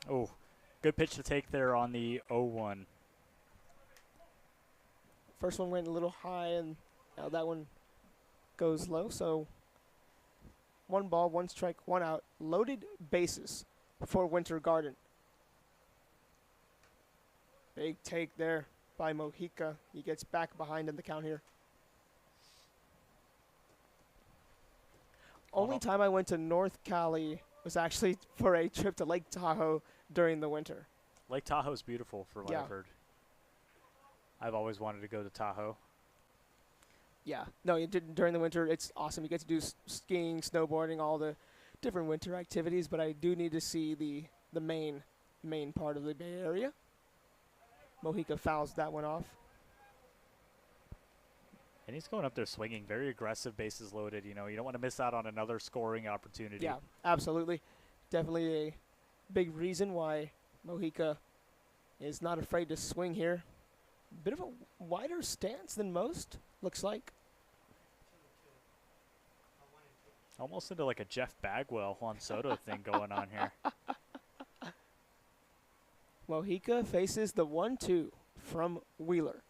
Oh, good pitch to take there on the 0-1. First one went a little high, and now that one goes low. So 1 ball, 1 strike, 1 out. Loaded bases for Winter Garden. Big take there by Mojica. He gets back behind in the count here. Only time I went to North Cali was actually for a trip to Lake Tahoe during the winter. Lake Tahoe is beautiful, for what I've heard. I've always wanted to go to Tahoe. Yeah. No, you did during the winter. It's awesome. You get to do skiing, snowboarding, all the different winter activities, but I do need to see the main part of the Bay Area. Mojica fouls that one off. And he's going up there swinging, very aggressive, bases loaded. You know, you don't want to miss out on another scoring opportunity. Yeah, absolutely. Definitely a big reason why Mojica is not afraid to swing here. bit of a wider stance than most, looks like. Almost into like a Jeff Bagwell, Juan Soto thing going on here. Mojica faces the 1-2 from Wheeler.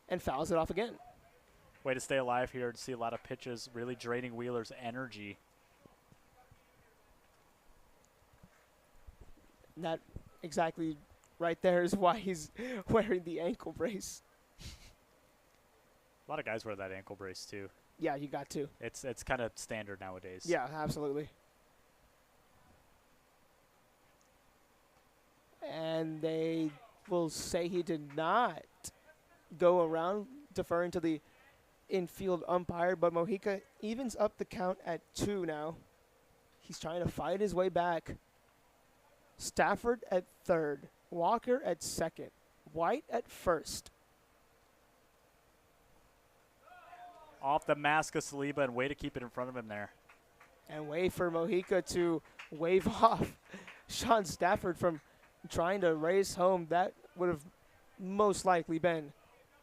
And fouls it off again. Way to stay alive here to see a lot of pitches really draining Wheeler's energy. That exactly right there is why he's wearing the ankle brace. A lot of guys wear that ankle brace too. Yeah, you got to. It's kind of standard nowadays. Yeah, absolutely. And they will say he did not go around, deferring to the infield umpire, but Mojica evens up the count at 2 now. He's trying to fight his way back. Stafford at third, Walker at second, White at first. Off the mask of Saliba, and way to keep it in front of him there. And way for Mojica to wave off Sean Stafford from trying to race home. That would have most likely been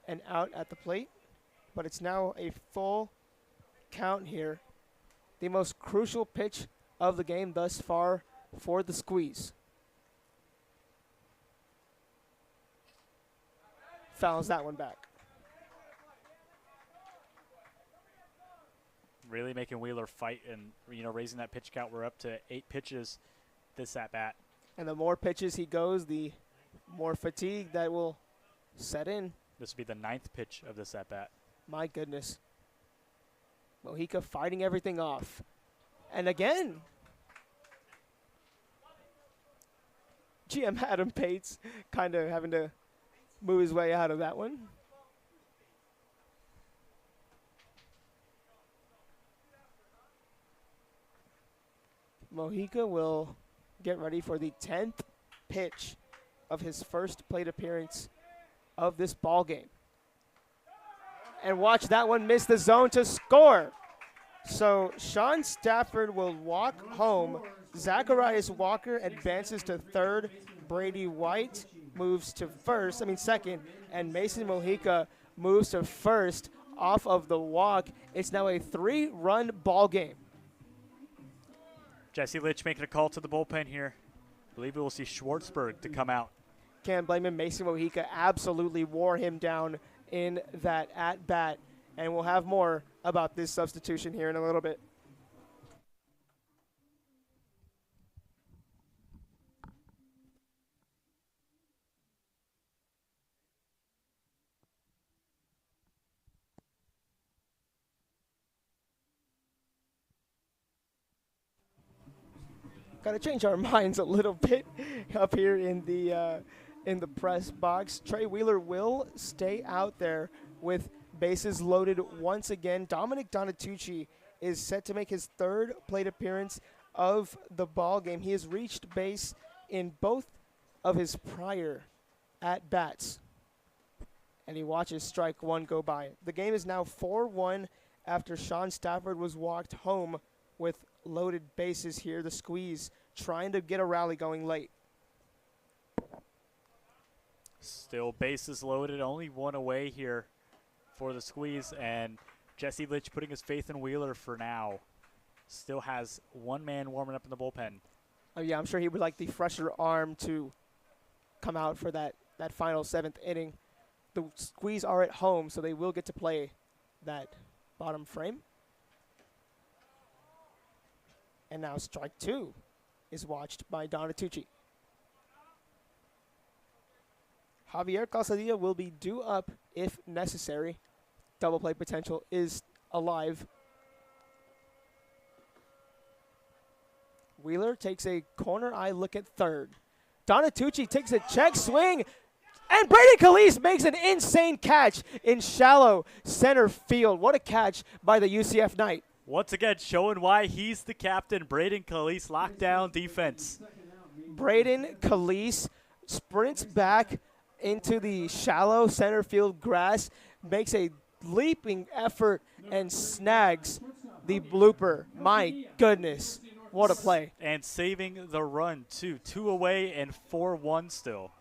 an out at the plate, but it's now a full count here. The most crucial pitch of the game thus far for the squeeze. Fouls that one back. Really making Wheeler fight and, raising that pitch count. We're up to 8 pitches this at-bat. And the more pitches he goes, the more fatigue that will set in. This will be the 9th pitch of this at-bat. My goodness. Mojica fighting everything off. And again, GM Adam Pates kind of having to move his way out of that one. Mojica will get ready for the 10th pitch of his first plate appearance of this ball game. And watch that one miss the zone to score. So Sean Stafford will walk home. Zacharias Walker advances to third. Brady White moves to second. And Mason Mojica moves to first off of the walk. It's now a 3-run ball game. Jesse Litch making a call to the bullpen here. I believe we will see Schwartzberg to come out. Can't blame him. Mason Mojica absolutely wore him down in that at-bat. And we'll have more about this substitution here in a little bit. Got to change our minds a little bit up here in the press box. Trey Wheeler will stay out there with bases loaded once again. Dominic Donatucci is set to make his 3rd plate appearance of the ball game. He has reached base in both of his prior at-bats. And he watches strike 1 go by. The game is now 4-1 after Sean Stafford was walked home with loaded bases here. The squeeze trying to get a rally going late. Still bases loaded, only 1 away here for the squeeze, and Jesse Litch putting his faith in Wheeler for now. Still has 1 man warming up in the bullpen. Oh yeah, I'm sure he would like the fresher arm to come out for that final 7th inning. The squeeze are at home, so they will get to play that bottom frame. And now strike 2 is watched by Donatucci. Javier Calzadilla will be due up if necessary. Double play potential is alive. Wheeler takes a corner eye look at third. Donatucci takes a check swing, and Brady Calise makes an insane catch in shallow center field. What a catch by the UCF Knight. Once again, showing why he's the captain. Braden Calise, lockdown defense. Braden Calise sprints back into the shallow center field grass, makes a leaping effort, and snags the blooper. My goodness, what a play. And saving the run, too. 2 away and 4-1 still.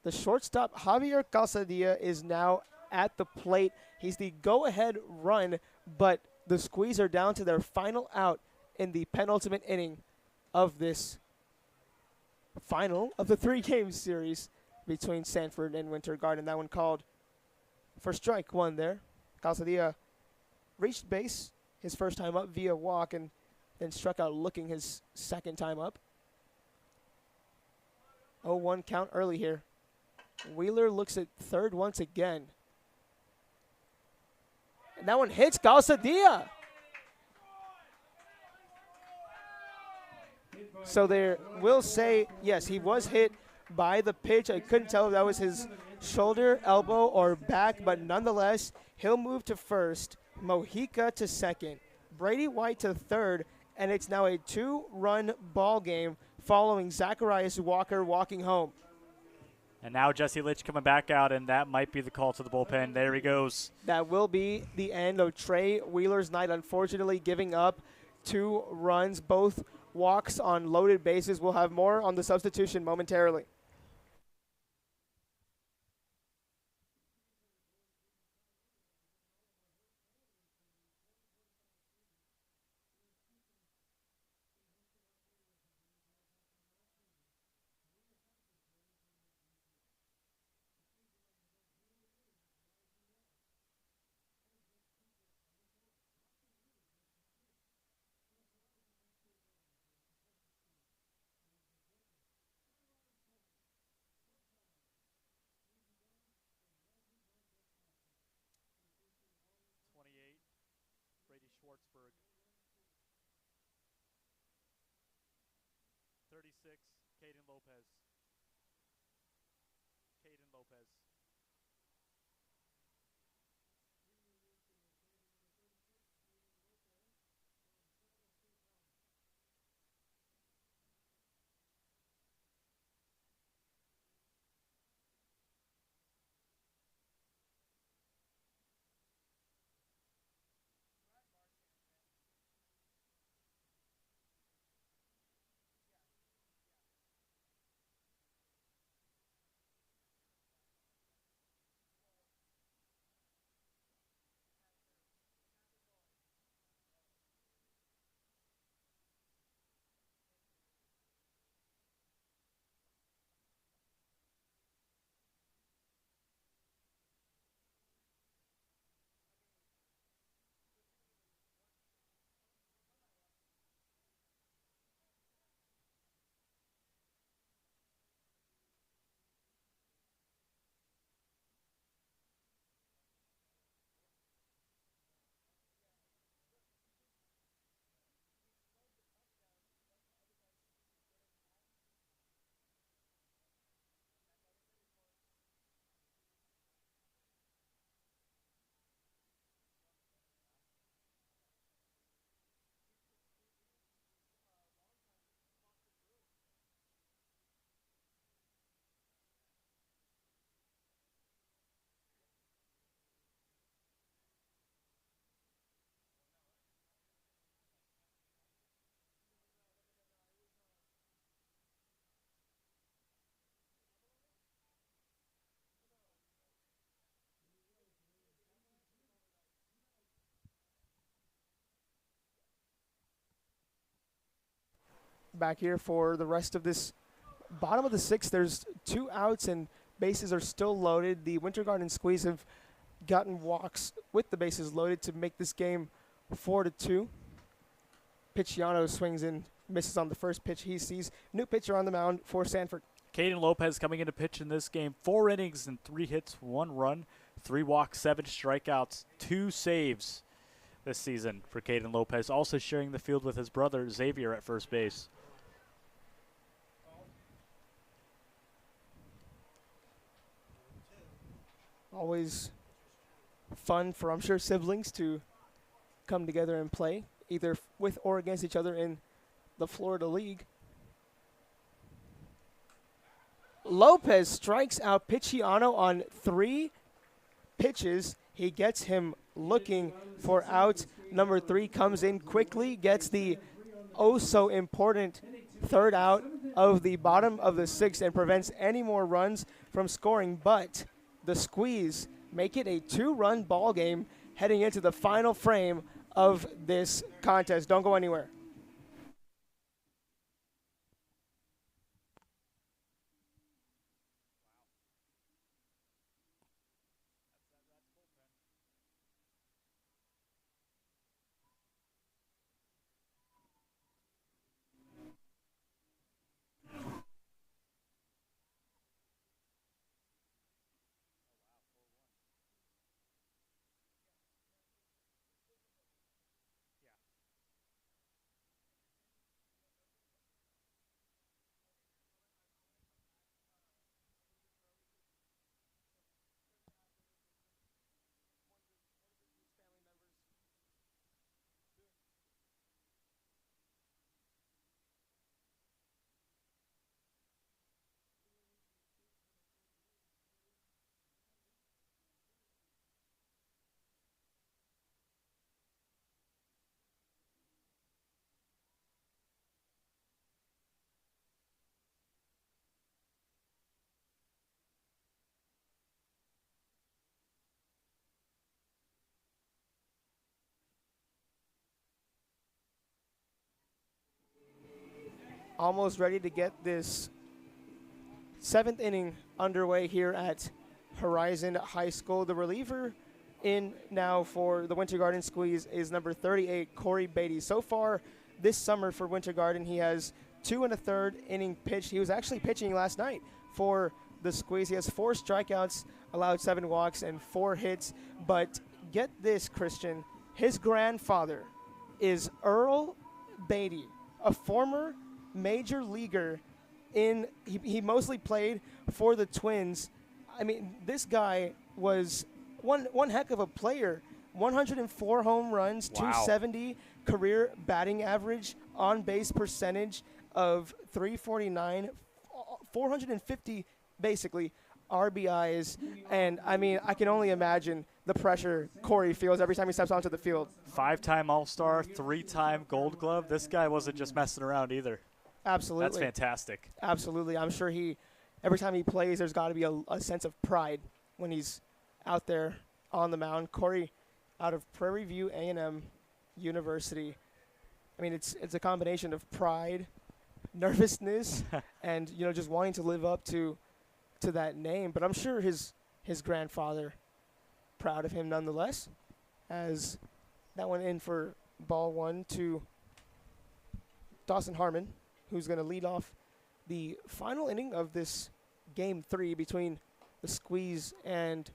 The shortstop, Javier Calzadilla, is now at the plate. He's the go-ahead run, but the Squeeze are down to their final out in the penultimate inning of this final of the 3-game series between Sanford and Winter Garden. That one called for strike one there. Calzadilla reached base his first time up via walk and then struck out looking his second time up. 0-1 count early here. Wheeler looks at third once again. And that one hits Calzadilla. So there will say, yes, he was hit by the pitch. I couldn't tell if that was his shoulder, elbow, or back, but nonetheless, he'll move to first, Mojica to second, Brady White to third, and it's now a 2-run ball game following Zacharias Walker walking home. And now Jesse Litch coming back out, and that might be the call to the bullpen. There he goes. That will be the end of Trey Wheeler's night, unfortunately giving up 2 runs, both walks on loaded bases. We'll have more on the substitution momentarily. Brady Schwartzberg. 36, Caden Lopez. Caden Lopez. Back here for the rest of this bottom of the 6th. There's 2 outs and bases are still loaded. The Winter Garden Squeeze have gotten walks with the bases loaded to make this game 4-2. Picciano swings and misses on the first pitch he sees. New pitcher on the mound for Sanford. Caden Lopez coming into pitch in this game. 4 innings and 3 hits, 1 run, 3 walks, 7 strikeouts, 2 saves this season for Caden Lopez. Also sharing the field with his brother Xavier at first base. Always fun for, I'm sure, siblings to come together and play, either with or against each other in the Florida League. Lopez strikes out Picciano on 3 pitches. He gets him looking for out. Number 3 comes in quickly, gets the oh-so-important third out of the bottom of the sixth and prevents any more runs from scoring. But the Squeeze make it a 2-run ball game heading into the final frame of this contest. Don't go anywhere. Almost ready to get this 7th inning underway here at Horizon High School. The reliever in now for the Winter Garden Squeeze is number 38, Corey Beatty. So far this summer for Winter Garden, he has 2 1/3 inning pitched. He was actually pitching last night for the Squeeze. He has 4 strikeouts, allowed 7 walks, and 4 hits. But get this, Christian, his grandfather is Earl Beatty, a former major leaguer. He mostly played for the Twins. I mean, this guy was one heck of a player. 104 home runs, Wow. 270 career batting average, on base percentage of 349, 450 basically RBIs, and I mean, I can only imagine the pressure Corey feels every time he steps onto the field. 5-time All-Star, 3-time Gold Glove. This guy wasn't just messing around either. Absolutely. That's fantastic. Absolutely. I'm sure every time he plays, there's got to be a sense of pride when he's out there on the mound. Corey out of Prairie View A&M University. I mean, it's a combination of pride, nervousness, and, just wanting to live up to that name. But I'm sure his grandfather proud of him nonetheless, as that went in for ball 1 to Dawson Harmon, who's going to lead off the final inning of this Game 3 between the Squeeze and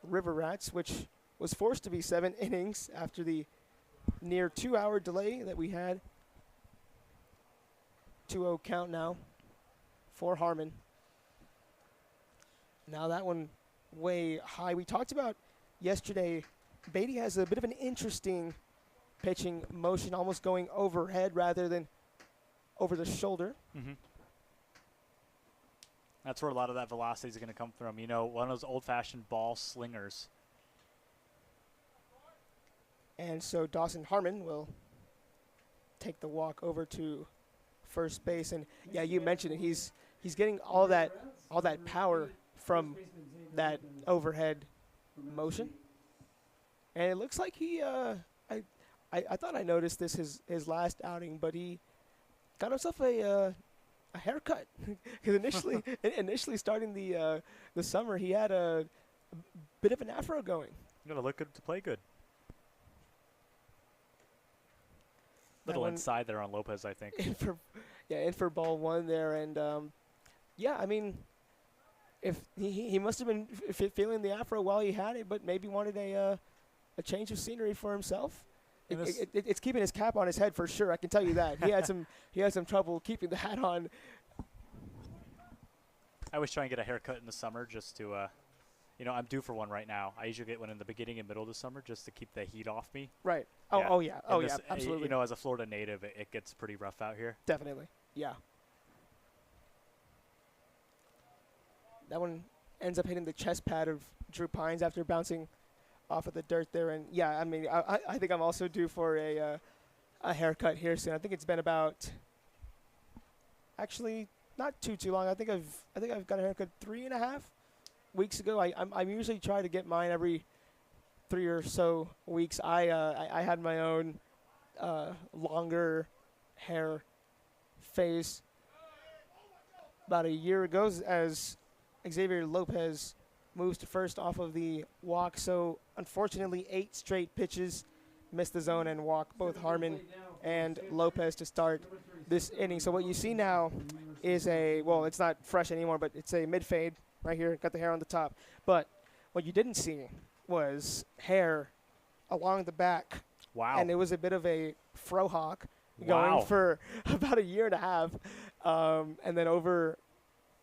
River Rats, which was forced to be 7 innings after the near 2-hour delay that we had. 2-0 count now for Harmon. Now that one way high. We talked about yesterday, Beatty has a bit of an interesting pitching motion, almost going overhead rather than over the shoulder. Mm-hmm. That's where a lot of that velocity is going to come from. One of those old-fashioned ball slingers. And so Dawson Harmon will take the walk over to first base. And yeah, you mentioned it. He's getting all that power from that overhead motion. And it looks like he I thought I noticed this his last outing, but he got himself a haircut. Because initially starting the summer, he had a bit of an afro going. You got to look good to play good. Little inside there on Lopez, I think. In for ball 1 there, and I mean, if he must have been feeling the afro while he had it, but maybe wanted a change of scenery for himself. It's keeping his cap on his head for sure. I can tell you that. He had some trouble keeping the hat on. I always try and get a haircut in the summer just to, I'm due for one right now. I usually get one in the beginning and middle of the summer just to keep the heat off me. Right. Yeah. Absolutely. As a Florida native, it gets pretty rough out here. Definitely. Yeah. That one ends up hitting the chest pad of Drew Pines after bouncing off of the dirt there. And, yeah, I mean, I think I'm also due for a haircut here soon. I think it's been about actually not too long. I think I've got a haircut 3.5 weeks ago. I'm usually trying to get mine every 3 or so weeks. I had my own longer hair phase about a year ago as Xavier Lopez moves to first off of the walk. So unfortunately, 8 straight pitches, missed the zone and walk both Harmon and Lopez to start this inning. So what you see now is it's not fresh anymore, but it's a mid fade right here. Got the hair on the top. But what you didn't see was hair along the back. Wow. And it was a bit of a frohawk Wow. going for about a year and a half. And then over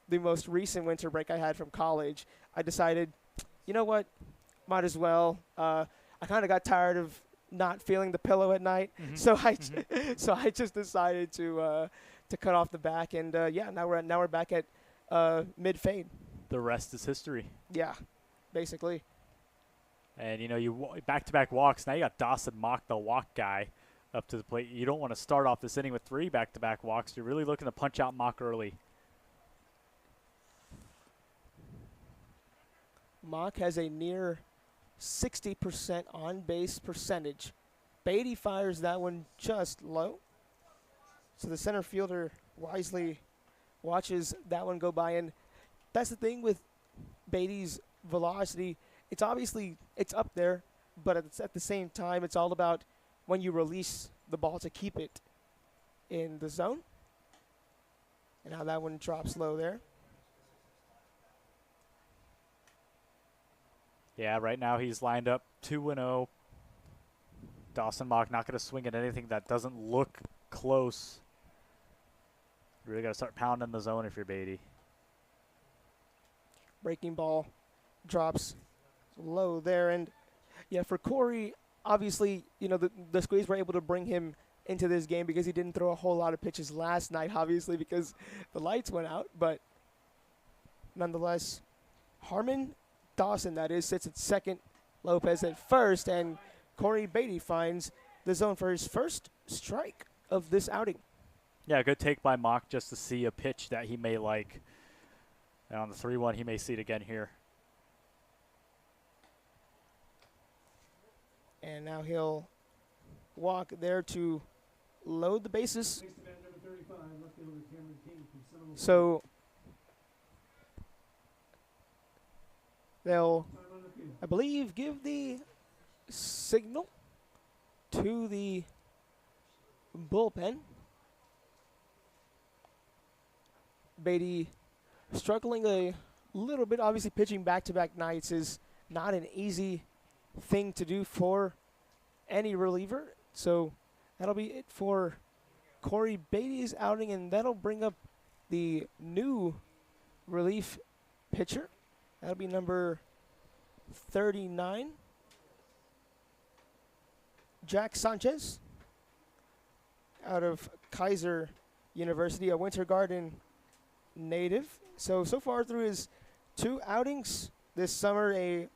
the most recent winter break I had from college, I decided, you know what, might as well. I kind of got tired of not feeling the pillow at night, so I just decided to cut off the back, and now we're back at mid fade. The rest is history. Yeah, basically. And, you back-to-back walks. Now you got Dawson Mock, the walk guy, up to the plate. You don't want to start off this inning with 3 back-to-back walks. You're really looking to punch out Mock early. Mock has a near 60% on-base percentage. Beatty fires that one just low. So the center fielder wisely watches that one go by. And that's the thing with Beatty's velocity. It's obviously up there, but at the same time, it's all about when you release the ball to keep it in the zone. And how that one drops low there. Yeah, right now he's lined up 2-0. Dawson Mock not going to swing at anything that doesn't look close. You really got to start pounding the zone if you're Beatty. Breaking ball drops low there. And, yeah, for Corey, obviously, the Squeeze were able to bring him into this game because he didn't throw a whole lot of pitches last night, obviously, because the lights went out. But nonetheless, Harmon Dawson, that is, sits at second, Lopez at first, and Corey Beatty finds the zone for his first strike of this outing. Yeah, good take by Mock just to see a pitch that he may like. And on the 3-1, he may see it again here. And now he'll walk there to load the bases. So they'll, I believe, give the signal to the bullpen. Beatty struggling a little bit. Obviously, pitching back-to-back nights is not an easy thing to do for any reliever. So that'll be it for Corey Beatty's outing, and that'll bring up the new relief pitcher. That'll be number 39, Jack Sanchez, out of Kaiser University, a Winter Garden native. So far through his 2 outings this summer, a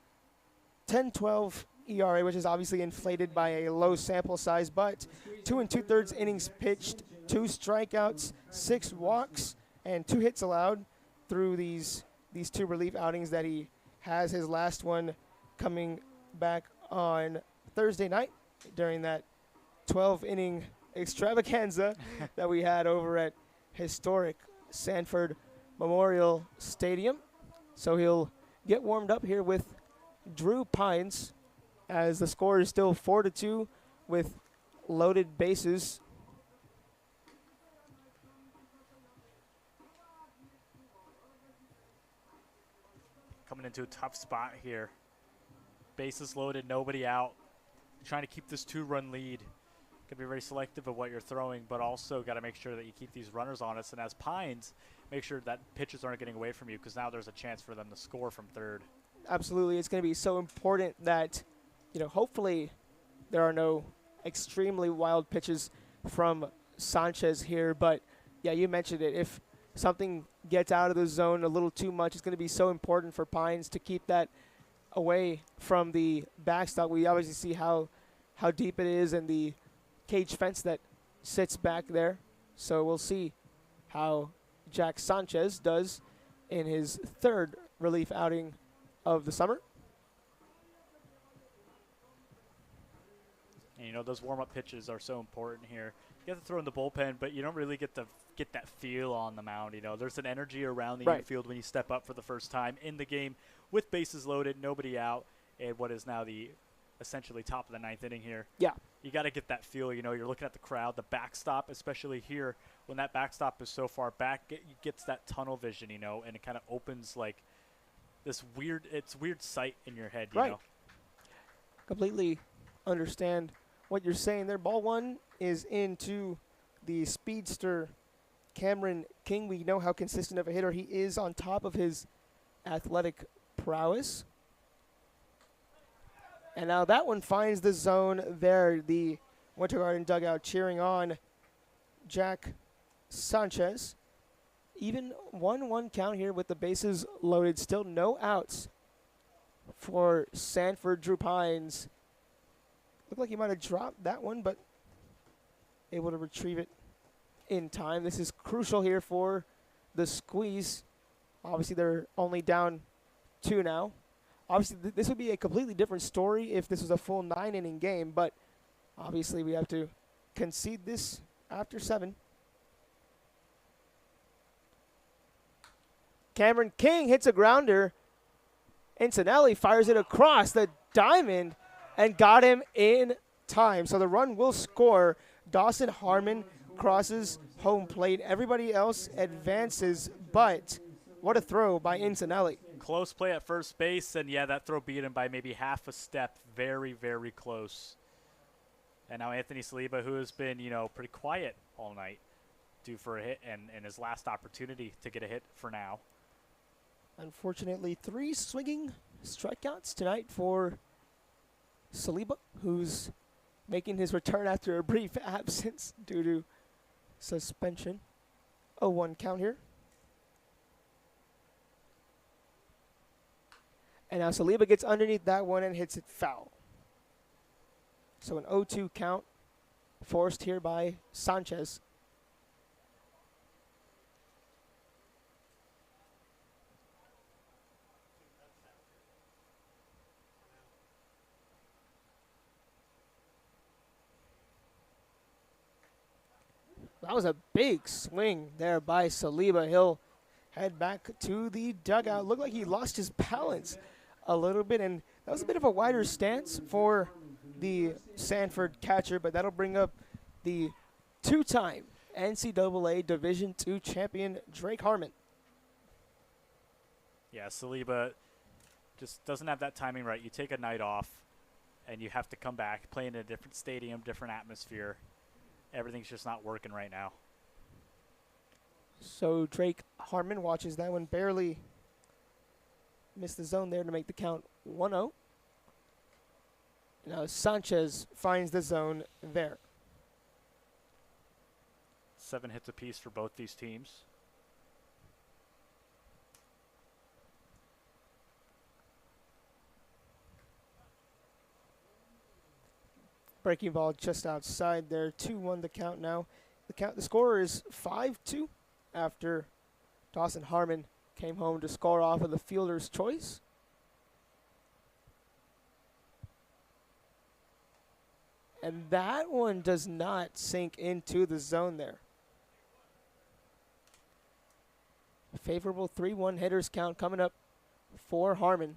10-12 ERA, which is obviously inflated by a low sample size, but 2 2/3 innings pitched, 2 strikeouts, 6 walks, and 2 hits allowed through these 2 relief outings that he has. His last one coming back on Thursday night during that 12-inning extravaganza that we had over at historic Sanford Memorial Stadium. So he'll get warmed up here with Drew Pines as the score is still 4-2 with loaded bases. Coming into a tough spot here. Bases loaded, nobody out. Trying to keep this 2-run lead. Got to be very selective of what you're throwing, but also got to make sure that you keep these runners honest. And as Pines, make sure that pitchers aren't getting away from you, because now there's a chance for them to score from third. Absolutely. It's going to be so important that, hopefully there are no extremely wild pitches from Sanchez here. But, yeah, you mentioned it. If something gets out of the zone a little too much, it's going to be so important for Pines to keep that away from the backstop. We obviously see how deep it is and the cage fence that sits back there. So we'll see how Jack Sanchez does in his third relief outing of the summer. And, you know, those warm-up pitches are so important here. You have to throw in the bullpen, but you don't really get that feel on the mound. You know, there's an energy around the infield when you step up for the first time in the game with bases loaded, nobody out, and what is now the essentially top of the ninth inning here. Yeah. You got to get that feel. You know, you're looking at the crowd, the backstop, especially here when that backstop is so far back, it gets that tunnel vision, you know, and it kind of opens like this weird sight in your head, you know. Completely understand what you're saying there. Ball one is into the speedster Cameron King. We know how consistent of a hitter he is on top of his athletic prowess. And now that one finds the zone there. The Winter Garden dugout cheering on Jack Sanchez. Even 1-1 count here with the bases loaded. Still no outs for Sanford. Drew Pines looked like he might have dropped that one, but able to retrieve it in time. This is crucial here for the squeeze. Obviously, they're only down 2 now. Obviously, this would be a completely different story if this was a full 9-inning game, but obviously we have to concede this after 7. Cameron King hits a grounder. Antonelli fires it across the diamond and got him in time. So the run will score. Dawson Harmon crosses home plate. Everybody else advances, but what a throw by Antonelli. Close play at first base, and yeah, that throw beat him by maybe half a step. Very, very close. And now Anthony Saliba, who has been, you know, pretty quiet all night, due for a hit and his last opportunity to get a hit for now. Unfortunately, 3 swinging strikeouts tonight for Saliba, who's making his return after a brief absence due to suspension. 0-1 count here. And now Saliba gets underneath that one and hits it foul. So an 0-2 count forced here by Sanchez. That was a big swing there by Saliba. He'll head back to the dugout. Looked like he lost his balance a little bit, and that was a bit of a wider stance for the Sanford catcher, but that'll bring up the 2-time NCAA Division II champion Drake Harmon. Yeah, Saliba just doesn't have that timing right. You take a night off, and you have to come back, play in a different stadium, different atmosphere. Everything's just not working right now. So Drake Harmon watches that one, barely missed the zone there to make the count 1-0. Now Sanchez finds the zone there. 7 hits apiece for both these teams. Breaking ball just outside there. 2-1 the count now. The score is 5-2 after Dawson Harmon came home to score off of the fielder's choice. And that one does not sink into the zone there. Favorable 3-1 hitters count coming up for Harmon.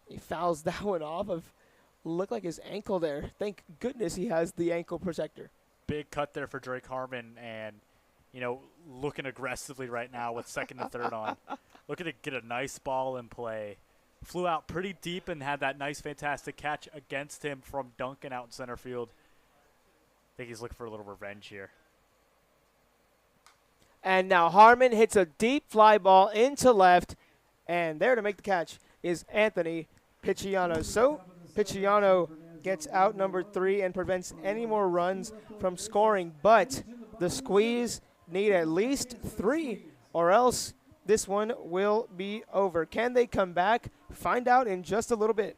He fouls that one off of, looked like his ankle there. Thank goodness he has the ankle protector. Big cut there for Drake Harmon, and, you know, looking aggressively right now with second and third on. Looking to get a nice ball in play. Flew out pretty deep and had that nice, fantastic catch against him from Duncan out in center field. I think he's looking for a little revenge here. And now Harmon hits a deep fly ball into left, and there to make the catch is Anthony Picciano. So Picciano gets out number 3 and prevents any more runs from scoring, but the Squeeze need at least 3 or else this one will be over. Can they come back? Find out in just a little bit.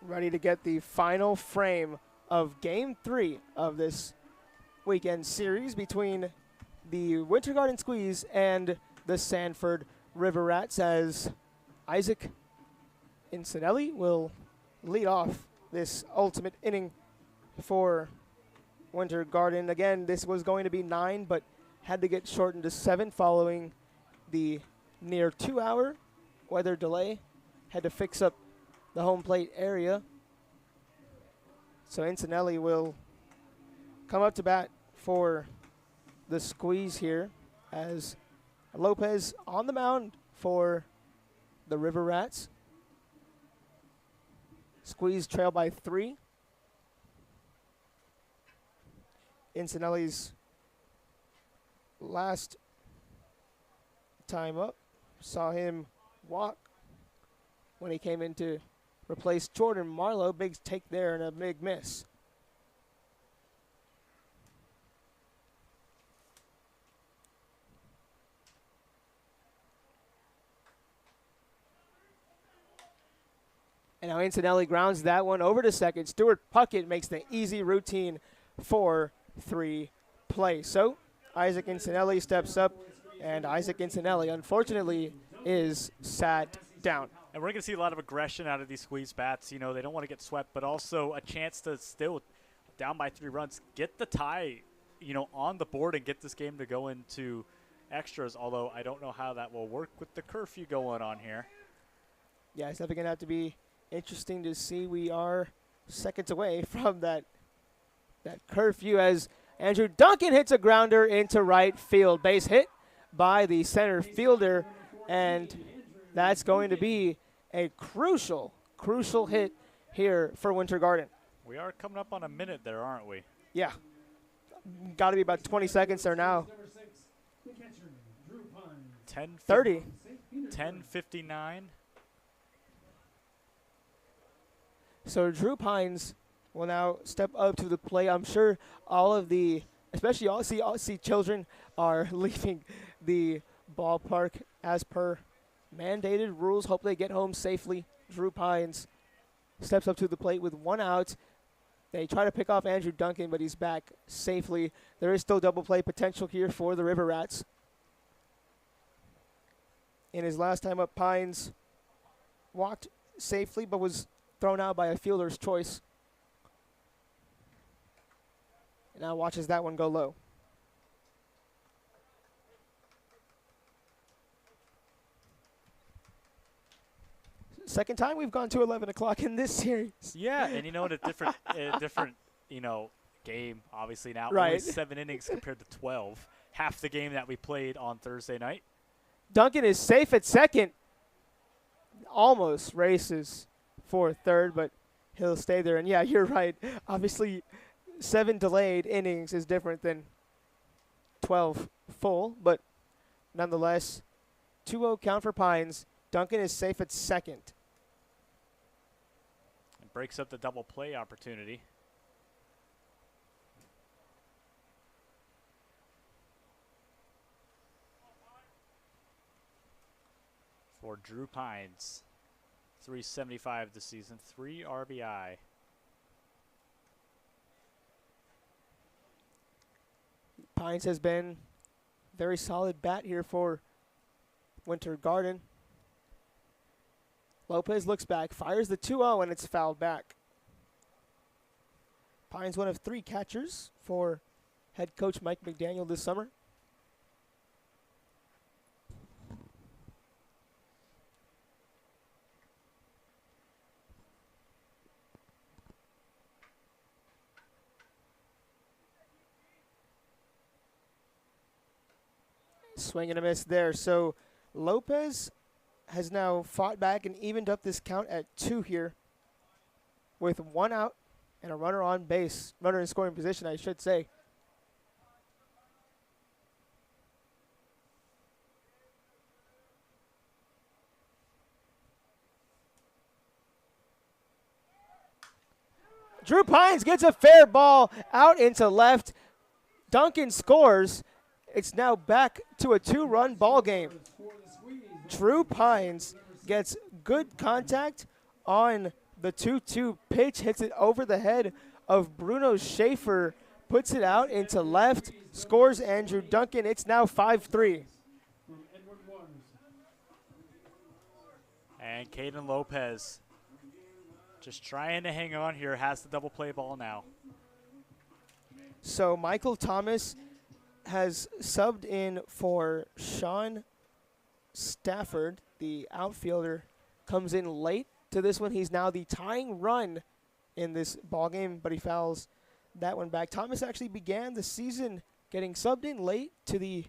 ready to get the final frame of Game 3 of this weekend series between the Winter Garden Squeeze and the Sanford River Rats, as Isaac Incinelli will lead off this ultimate inning for Winter Garden. Again, this was going to be 9, but had to get shortened to 7 following the near 2-hour weather delay. Had to fix up the home plate area. So Incinelli will come up to bat for the Squeeze here, as Lopez on the mound for the River Rats. Squeeze trail by 3. Incinelli's last time up saw him walk when he came in to replace Jordan Marlowe. Big take there and a big miss. And now Incinelli grounds that one over to second. Stuart Puckett makes the easy routine 4-3 play. So Isaac Incinelli steps up, and Isaac Incinelli, unfortunately, is sat down. And we're going to see a lot of aggression out of these Squeeze bats. You know, they don't want to get swept, but also a chance to still, down by 3 runs, get the tie, you know, on the board and get this game to go into extras, although I don't know how that will work with the curfew going on here. Yeah, it's definitely going to have to be interesting to see. We are seconds away from that curfew, as Andrew Duncan hits a grounder into right field. Base hit by the center fielder, and that's going to be a crucial hit here for Winter Garden. We are coming up on a minute there, aren't we? Yeah. Got to be about 20 seconds there now. 30. 10:59. So Drew Pines will now step up to the plate. I'm sure all of the, especially all see children are leaving the ballpark as per mandated rules. Hope they get home safely. Drew Pines steps up to the plate with 1 out. They try to pick off Andrew Duncan, but he's back safely. There is still double play potential here for the River Rats. In his last time up, Pines walked safely, but was thrown out by a fielder's choice. And now watches that one go low. Second time we've gone to 11 o'clock in this series. Yeah, and you know, in a different, you know, game, obviously now. Right. Only 7 innings compared to 12. Half the game that we played on Thursday night. Duncan is safe at second. Almost races for third, but he'll stay there. And yeah, you're right. Obviously, 7 delayed innings is different than 12 full, but nonetheless, 2-0 count for Pines. Duncan is safe at second. And breaks up the double play opportunity. For Drew Pines. 375 this season, 3 RBI. Pines has been very solid bat here for Winter Garden. Lopez looks back, fires the 2-0, and it's fouled back. Pines one of 3 catchers for head coach Mike McDaniel this summer. Swing and a miss there. So Lopez has now fought back and evened up this count at 2 here with 1 out and a runner on base. Runner in scoring position, I should say. Drew Pines gets a fair ball out into left. Duncan scores. It's now back to a 2-run ball game. Drew Pines gets good contact on The 2-2 pitch hits it over the head of Bruno Schaefer, puts it out into left, scores Andrew Duncan. It's now 5-3. From Edward Waters. And Caden Lopez just trying to hang on here, has the double play ball now. So Michael Thomas has subbed in for Sean Stafford, the outfielder, comes in late to this one. He's now the tying run in this ball game, but he fouls that one back. Thomas actually began the season getting subbed in late to the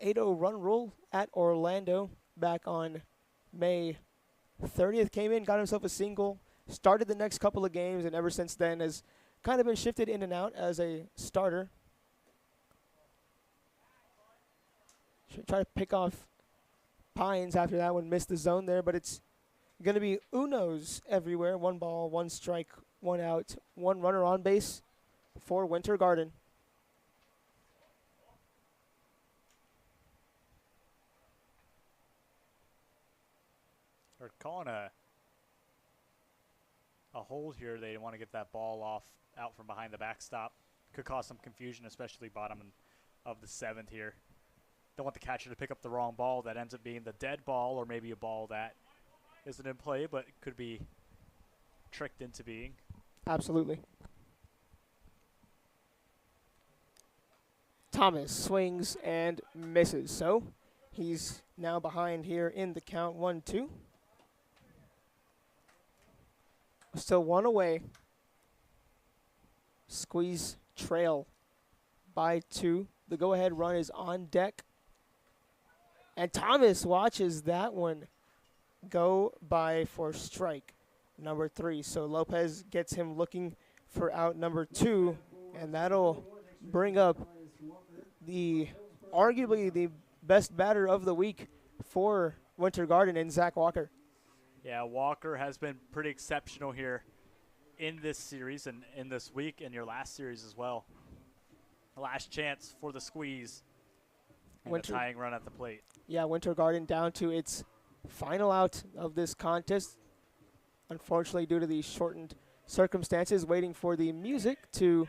8-0 run rule at Orlando back on May 30th. Came in, got himself a single, started the next couple of games, and ever since then has kind of been shifted in and out as a starter. Should try to pick off Pines after that one, missed the zone there, but it's going to be Unos everywhere. 1 ball, 1 strike, 1 out, 1 runner on base for Winter Garden. They're calling a hold here. They want to get that ball out from behind the backstop. Could cause some confusion, especially bottom of the 7th here. Don't want the catcher to pick up the wrong ball that ends up being the dead ball, or maybe a ball that isn't in play but could be tricked into being. Absolutely. Thomas swings and misses. So he's now behind here in the count, 1-2. Still 1 away. Squeeze trail by 2. The go-ahead run is on deck. And Thomas watches that one go by for strike number 3. So Lopez gets him looking for out number 2, and that'll bring up arguably the best batter of the week for Winter Garden in Zach Walker. Yeah, Walker has been pretty exceptional here in this series and in this week, and your last series as well. Last chance for the squeeze and the tying run at the plate. Yeah, Winter Garden down to its final out of this contest. Unfortunately, due to the shortened circumstances, waiting for the music to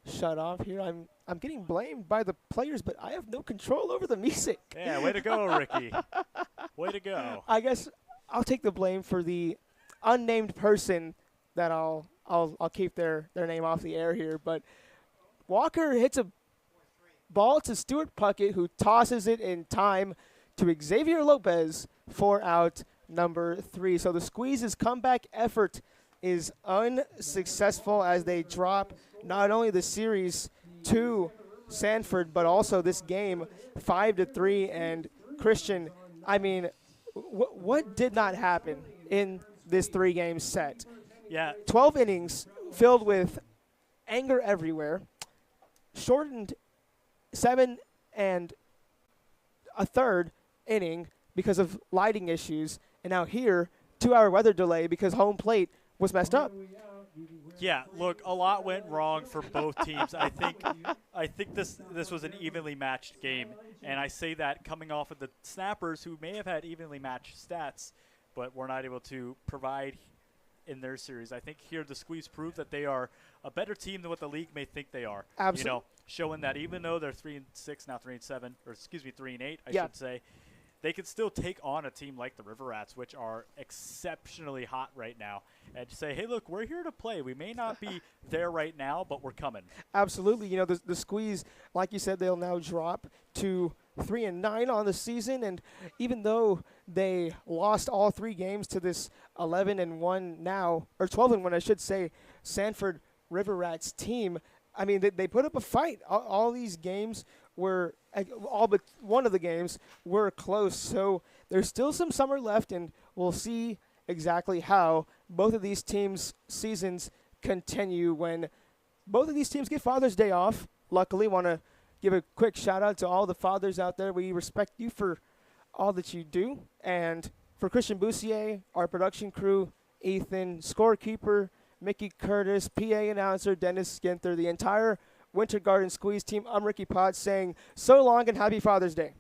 shut off here. I'm getting blamed by the players, but I have no control over the music. Yeah, way to go, Ricky. Way to go. I guess I'll take the blame for the unnamed person that I'll keep their name off the air here. But Walker hits a ball to Stuart Puckett, who tosses it in time to Xavier Lopez for out number 3. So the Squeeze's comeback effort is unsuccessful as they drop not only the series to Sanford, but also this game 5-3. And Christian, I mean, what did not happen in this 3-game set? Yeah. 12 innings filled with anger everywhere, shortened 7 1/3 inning because of lighting issues, and now here, 2-hour weather delay because home plate was messed up. Yeah, look, a lot went wrong for both teams. I think this was an evenly matched game, and I say that coming off of the Snappers, who may have had evenly matched stats, but were not able to provide in their series. I think here the Squeeze proved that they are a better team than what the league may think they are. Absolutely. You know, showing that even though they're 3-6 now, 3-7, or excuse me, 3-8, I Yeah. should say, they could still take on a team like the River Rats, which are exceptionally hot right now, and say, hey, look, we're here to play. We may not be there right now, but we're coming. Absolutely. You know, the Squeeze, like you said, they'll now drop to 3-9 on the season, and even though they lost all 3 games to this 11-1 now, or 12-1, I should say, Sanford River Rats team, I mean, they put up a fight. All these games were, all but one of the games were close. So there's still some summer left, and we'll see exactly how both of these teams' seasons continue when both of these teams get Father's Day off. Luckily, want to give a quick shout-out to all the fathers out there. We respect you for all that you do. And for Christian Boussier, our production crew, Ethan, scorekeeper, Mickey Curtis, PA announcer, Dennis Skinther, the entire Winter Garden Squeeze team, I'm Ricky Potts saying so long and happy Father's Day.